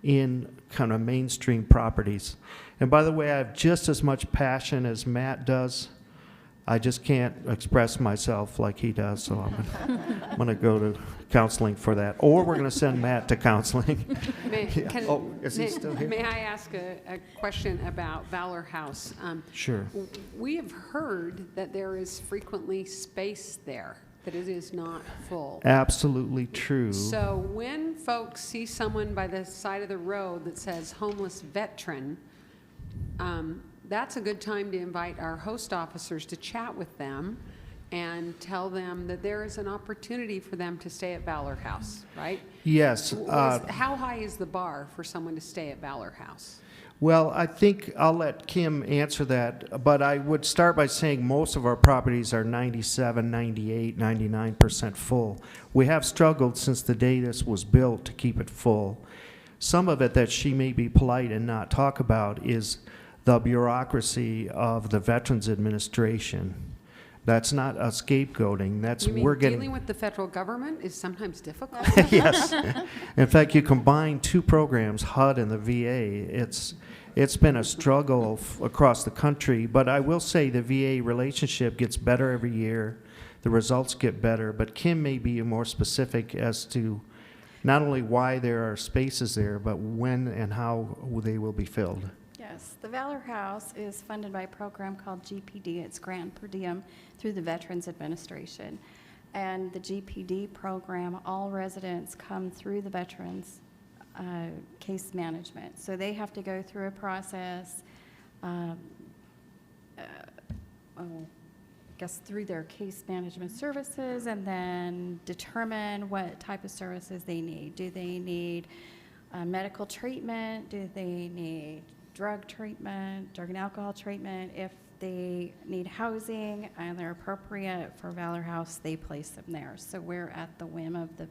in kind of mainstream properties. And by the way, I have just as much passion as Matt does. I just can't express myself like he does, so I'm going to go to counseling for that. Or we're going to send Matt to counseling. Is he still here? May I ask a question about Valor House? Sure. We have heard that there is frequently space there, that it is not full. Absolutely true. So when folks see someone by the side of the road that says homeless veteran, that's a good time to invite our host officers to chat with them and tell them that there is an opportunity for them to stay at Valor House, right? Yes. How high is the bar for someone to stay at Valor House? Well, I think I'll let Kim answer that, but I would start by saying most of our properties are 97, 98, 99% full. We have struggled since the day this was built to keep it full. Some of it that she may be polite and not talk about is the bureaucracy of the Veterans Administration. That's not a scapegoating. That's You mean we're getting dealing with the federal government is sometimes difficult? Yes. In fact, you combine two programs, HUD and the VA. It's been a struggle across the country, but I will say the VA relationship gets better every year. The results get better, but Kim may be more specific as to not only why there are spaces there, but when and how they will be filled. Yes, the Valor House is funded by a program called GPD. It's Grant Per Diem through the Veterans Administration. And the GPD program, all residents come through the Veterans case management. So they have to go through a process, through their case management services, and then determine what type of services they need. Do they need medical treatment? Do they need drug treatment, drug and alcohol treatment? If they need housing and they're appropriate for Valor House, they place them there. So we're at the whim of the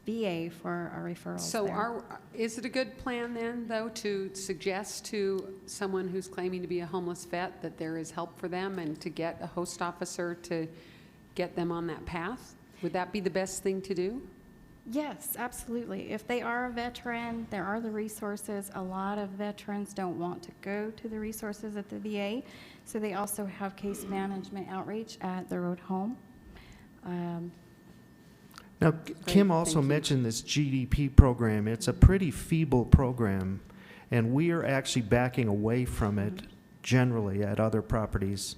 VA for our referrals So there. is it a good plan then, though, to suggest to someone who's claiming to be a homeless vet that there is help for them and to get a host officer to get them on that path? Would that be the best thing to do? Yes, absolutely. If they are a veteran, there are the resources. A lot of veterans don't want to go to the resources at the VA, so they also have case management outreach at the Road Home. Now, Kim also mentioned this GDP program. It's a pretty feeble program, and we are actually backing away from it generally at other properties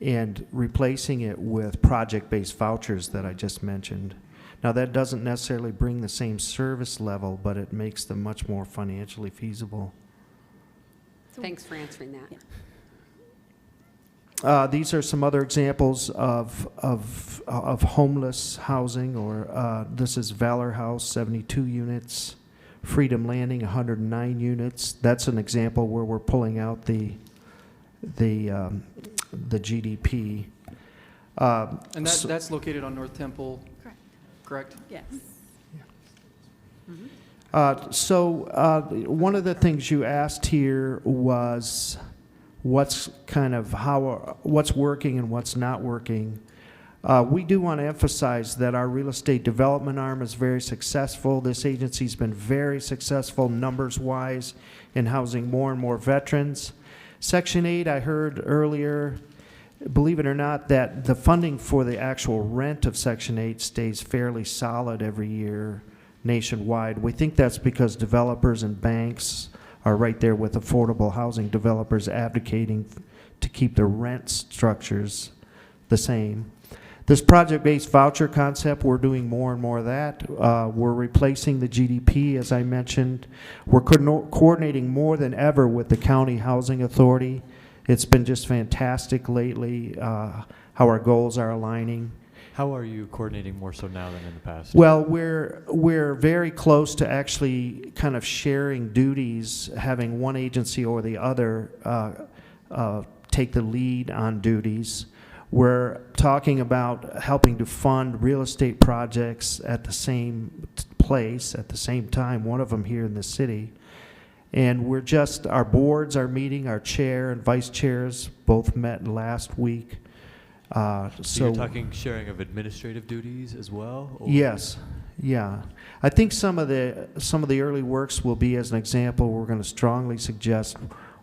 and replacing it with project-based vouchers that I just mentioned. Now, that doesn't necessarily bring the same service level, but it makes them much more financially feasible. Thanks for answering that. These are some other examples of homeless housing, or this is Valor House, 72 units, Freedom Landing, 109 units. That's an example where we're pulling out the GDP. And that's located on North Temple, correct? Yes. One of the things you asked here was what's working and what's not working. We do want to emphasize that our real estate development arm is very successful. This agency's been very successful numbers-wise in housing more and more veterans. Section 8, I heard earlier, believe it or not, that the funding for the actual rent of Section 8 stays fairly solid every year nationwide. We think that's because developers and banks are right there with affordable housing developers advocating to keep the rent structures the same. This project-based voucher concept, we're doing more and more of that. We're replacing the GDP, as I mentioned. We're coordinating more than ever with the County Housing Authority. It's been just fantastic lately, how our goals are aligning. How are you coordinating more so now than in the past? Well, we're very close to actually kind of sharing duties, having one agency or the other take the lead on duties. We're talking about helping to fund real estate projects at the same place, at the same time, one of them here in the city. And our boards are meeting, our chair and vice chairs both met last week. So you're talking sharing of administrative duties as well? Or? Yes, yeah. I think some of the early works will be, as an example, we're going to strongly suggest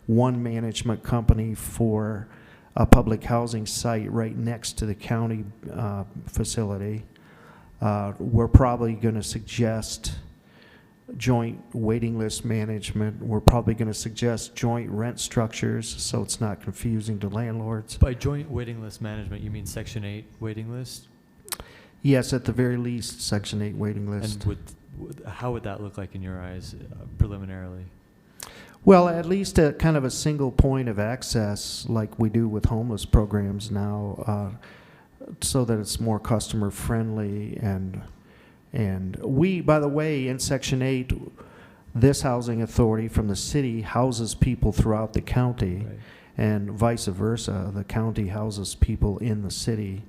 one management company for a public housing site right next to the county facility. We're probably going to suggest joint waiting list management. We're probably going to suggest joint rent structures so it's not confusing to landlords. By joint waiting list management, you mean Section 8 waiting list? Yes, at the very least, Section 8 waiting list. And how would that look like in your eyes preliminarily? Well, at least a kind of a single point of access like we do with homeless programs now, so that it's more customer friendly. And we, by the way, in Section 8, this housing authority from the city houses people throughout the county, right, and vice versa. The county houses people in the city.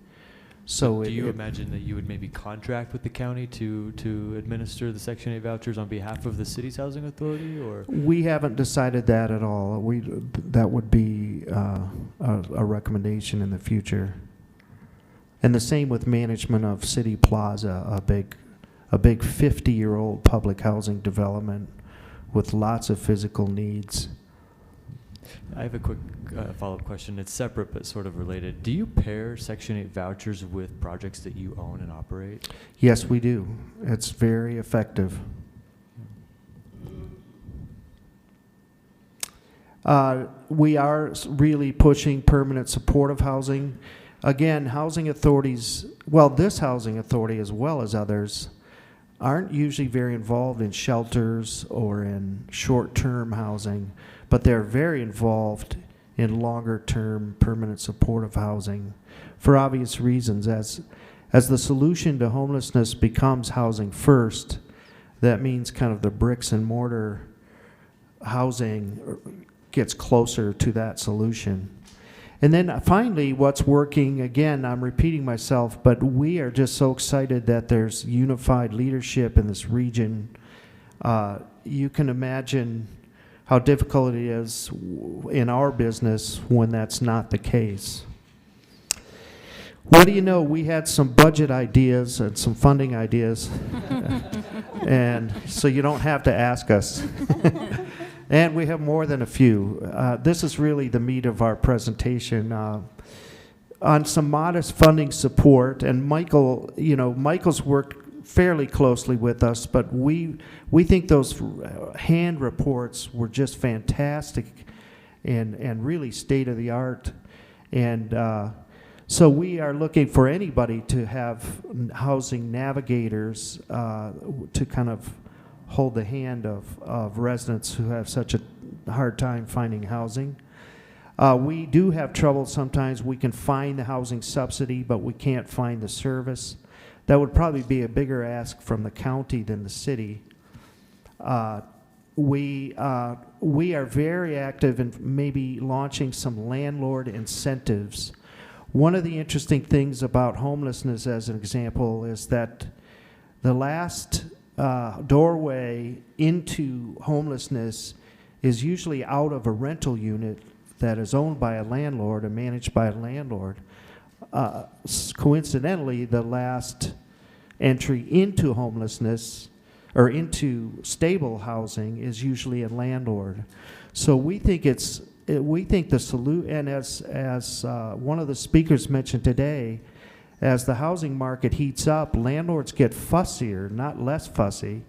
So do you imagine that you would maybe contract with the county to administer the Section 8 vouchers on behalf of the city's housing authority, or? We haven't decided that at all. That would be a recommendation in the future. And the same with management of City Plaza, a big 50-year-old public housing development with lots of physical needs. I have a quick follow-up question. It's separate but sort of related. Do you pair Section 8 vouchers with projects that you own and operate? Yes, we do. It's very effective. We are really pushing permanent supportive housing. Again, housing authorities, well, this housing authority as well as others, aren't usually very involved in shelters or in short-term housing, but they're very involved in longer-term permanent supportive housing for obvious reasons. As the solution to homelessness becomes housing first, that means kind of the bricks and mortar housing gets closer to that solution. And then finally, what's working, again, I'm repeating myself, but we are just so excited that there's unified leadership in this region. You can imagine how difficult it is in our business when that's not the case. What do you know? We had some budget ideas and some funding ideas, and so you don't have to ask us. And we have more than a few. This is really the meat of our presentation. On some modest funding support, and Michael, Michael's worked fairly closely with us, but we think those hand reports were just fantastic and really state of the art. And so we are looking for anybody to have housing navigators to kind of hold the hand of residents who have such a hard time finding housing. We do have trouble sometimes. We can find the housing subsidy, but we can't find the service. That would probably be a bigger ask from the county than the city. We are very active in maybe launching some landlord incentives. One of the interesting things about homelessness, as an example, is that the last doorway into homelessness is usually out of a rental unit that is owned by a landlord and managed by a landlord. Coincidentally, the last entry into homelessness or into stable housing is usually a landlord. So we think the solution, and as one of the speakers mentioned today, as the housing market heats up, landlords get fussier, not less fussy,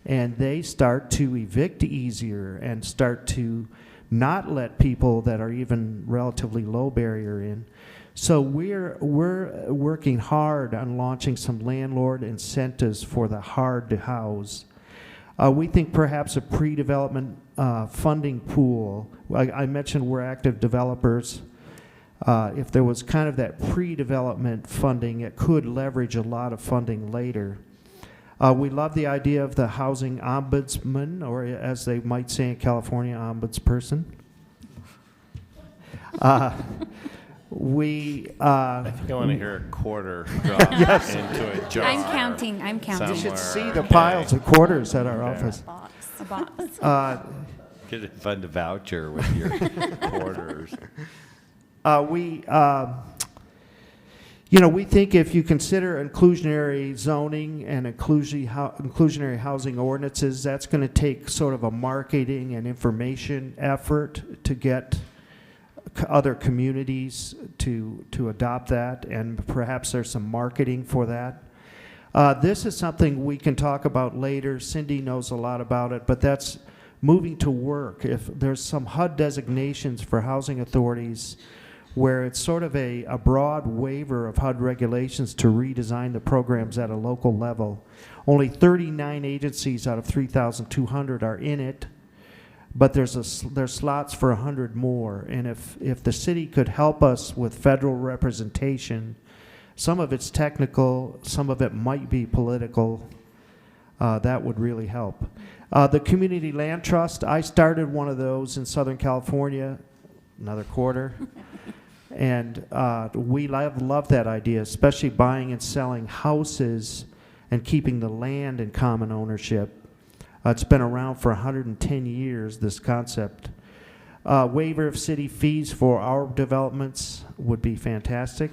and they start to evict easier and start to not let people that are even relatively low barrier in. So we're working hard on launching some landlord incentives for the hard to house. We think perhaps a pre-development funding pool. I mentioned we're active developers. If there was kind of that pre-development funding, it could leverage a lot of funding later. We love the idea of the housing ombudsman, or as they might say in California, ombudsperson. I think I want to hear a quarter drop into a jar. I'm counting. You should see the Okay. piles of quarters at our office. A box. Get a fund voucher with your quarters. We think if you consider inclusionary zoning and inclusionary housing ordinances, that's going to take sort of a marketing and information effort to get other communities to adopt that, and perhaps there's some marketing for that. This is something we can talk about later. Cindy knows a lot about it, but that's moving to work. If there's some HUD designations for housing authorities where it's sort of a broad waiver of HUD regulations to redesign the programs at a local level. Only 39 agencies out of 3,200 are in it, but there's slots for 100 more. And if the city could help us with federal representation, some of it's technical, some of it might be political, that would really help. The Community Land Trust, I started one of those in Southern California, another quarter. And we love that idea, especially buying and selling houses and keeping the land in common ownership. It's been around for 110 years, this concept. Waiver of city fees for our developments would be fantastic.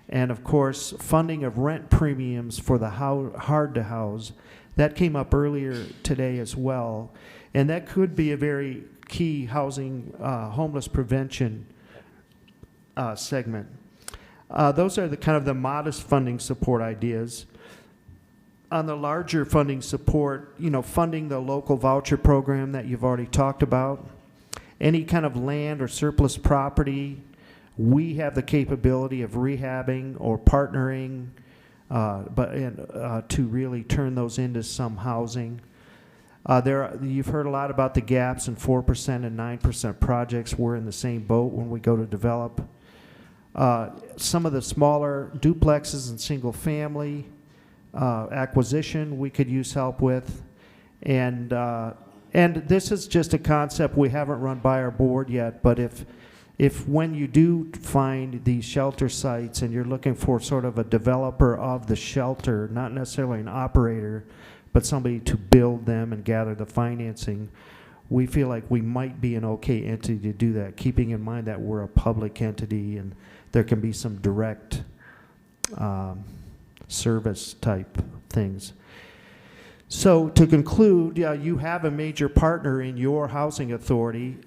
And of course, funding of rent premiums for the hard to house. That came up earlier today as well. And that could be a very key housing, homeless prevention segment. Those are the kind of the modest funding support ideas. On the larger funding support, funding the local voucher program that you've already talked about, any kind of land or surplus property, we have the capability of rehabbing or partnering, to really turn those into some housing. You've heard a lot about the gaps in 4% and 9% projects. We're in the same boat when we go to develop. Some of the smaller duplexes and single family acquisition we could use help with. And this is just a concept we haven't run by our board yet, but if when you do find these shelter sites and you're looking for sort of a developer of the shelter, not necessarily an operator, but somebody to build them and gather the financing, we feel like we might be an okay entity to do that, keeping in mind that we're a public entity and there can be some direct service type things. So to conclude, you have a major partner in your housing authority.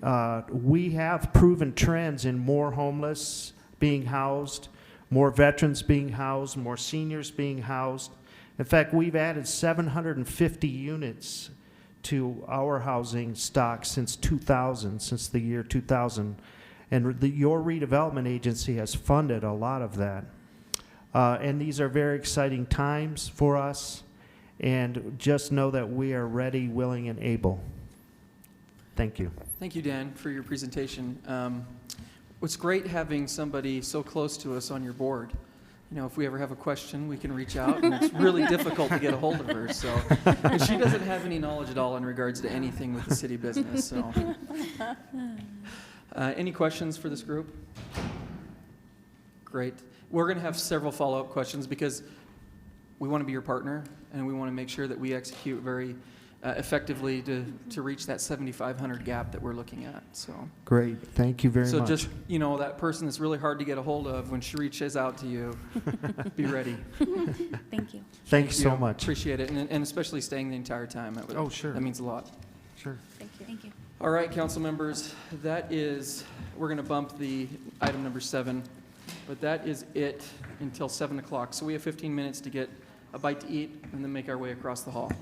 We have proven trends in more homeless being housed, more veterans being housed, more seniors being housed. In fact, we've added 750 units to our housing stock since 2000, since the year 2000. And your redevelopment agency has funded a lot of that. And these are very exciting times for us. And just know that we are ready, willing, and able. Thank you. Thank you, Dan, for your presentation. It's great having somebody so close to us on your board. You know, if we ever have a question, we can reach out, and it's really difficult to get a hold of her, so. And she doesn't have any knowledge at all in regards to anything with the city business, so. Any questions for this group? Great. We're going to have several follow-up questions because we want to be your partner, and we want to make sure that we execute very effectively to reach that 7,500 gap that we're looking at, so. Great, thank you very much. So just, you know, that person that's really hard to get a hold of, when she reaches out to you, be ready. Thank you. Thanks so much. Appreciate it, and especially staying the entire time. Oh, sure. That means a lot. Sure. Thank you. Thank you. All right, council members, we're going to bump the item number 7, but that is it until 7 o'clock. So we have 15 minutes to get a bite to eat and then make our way across the hall.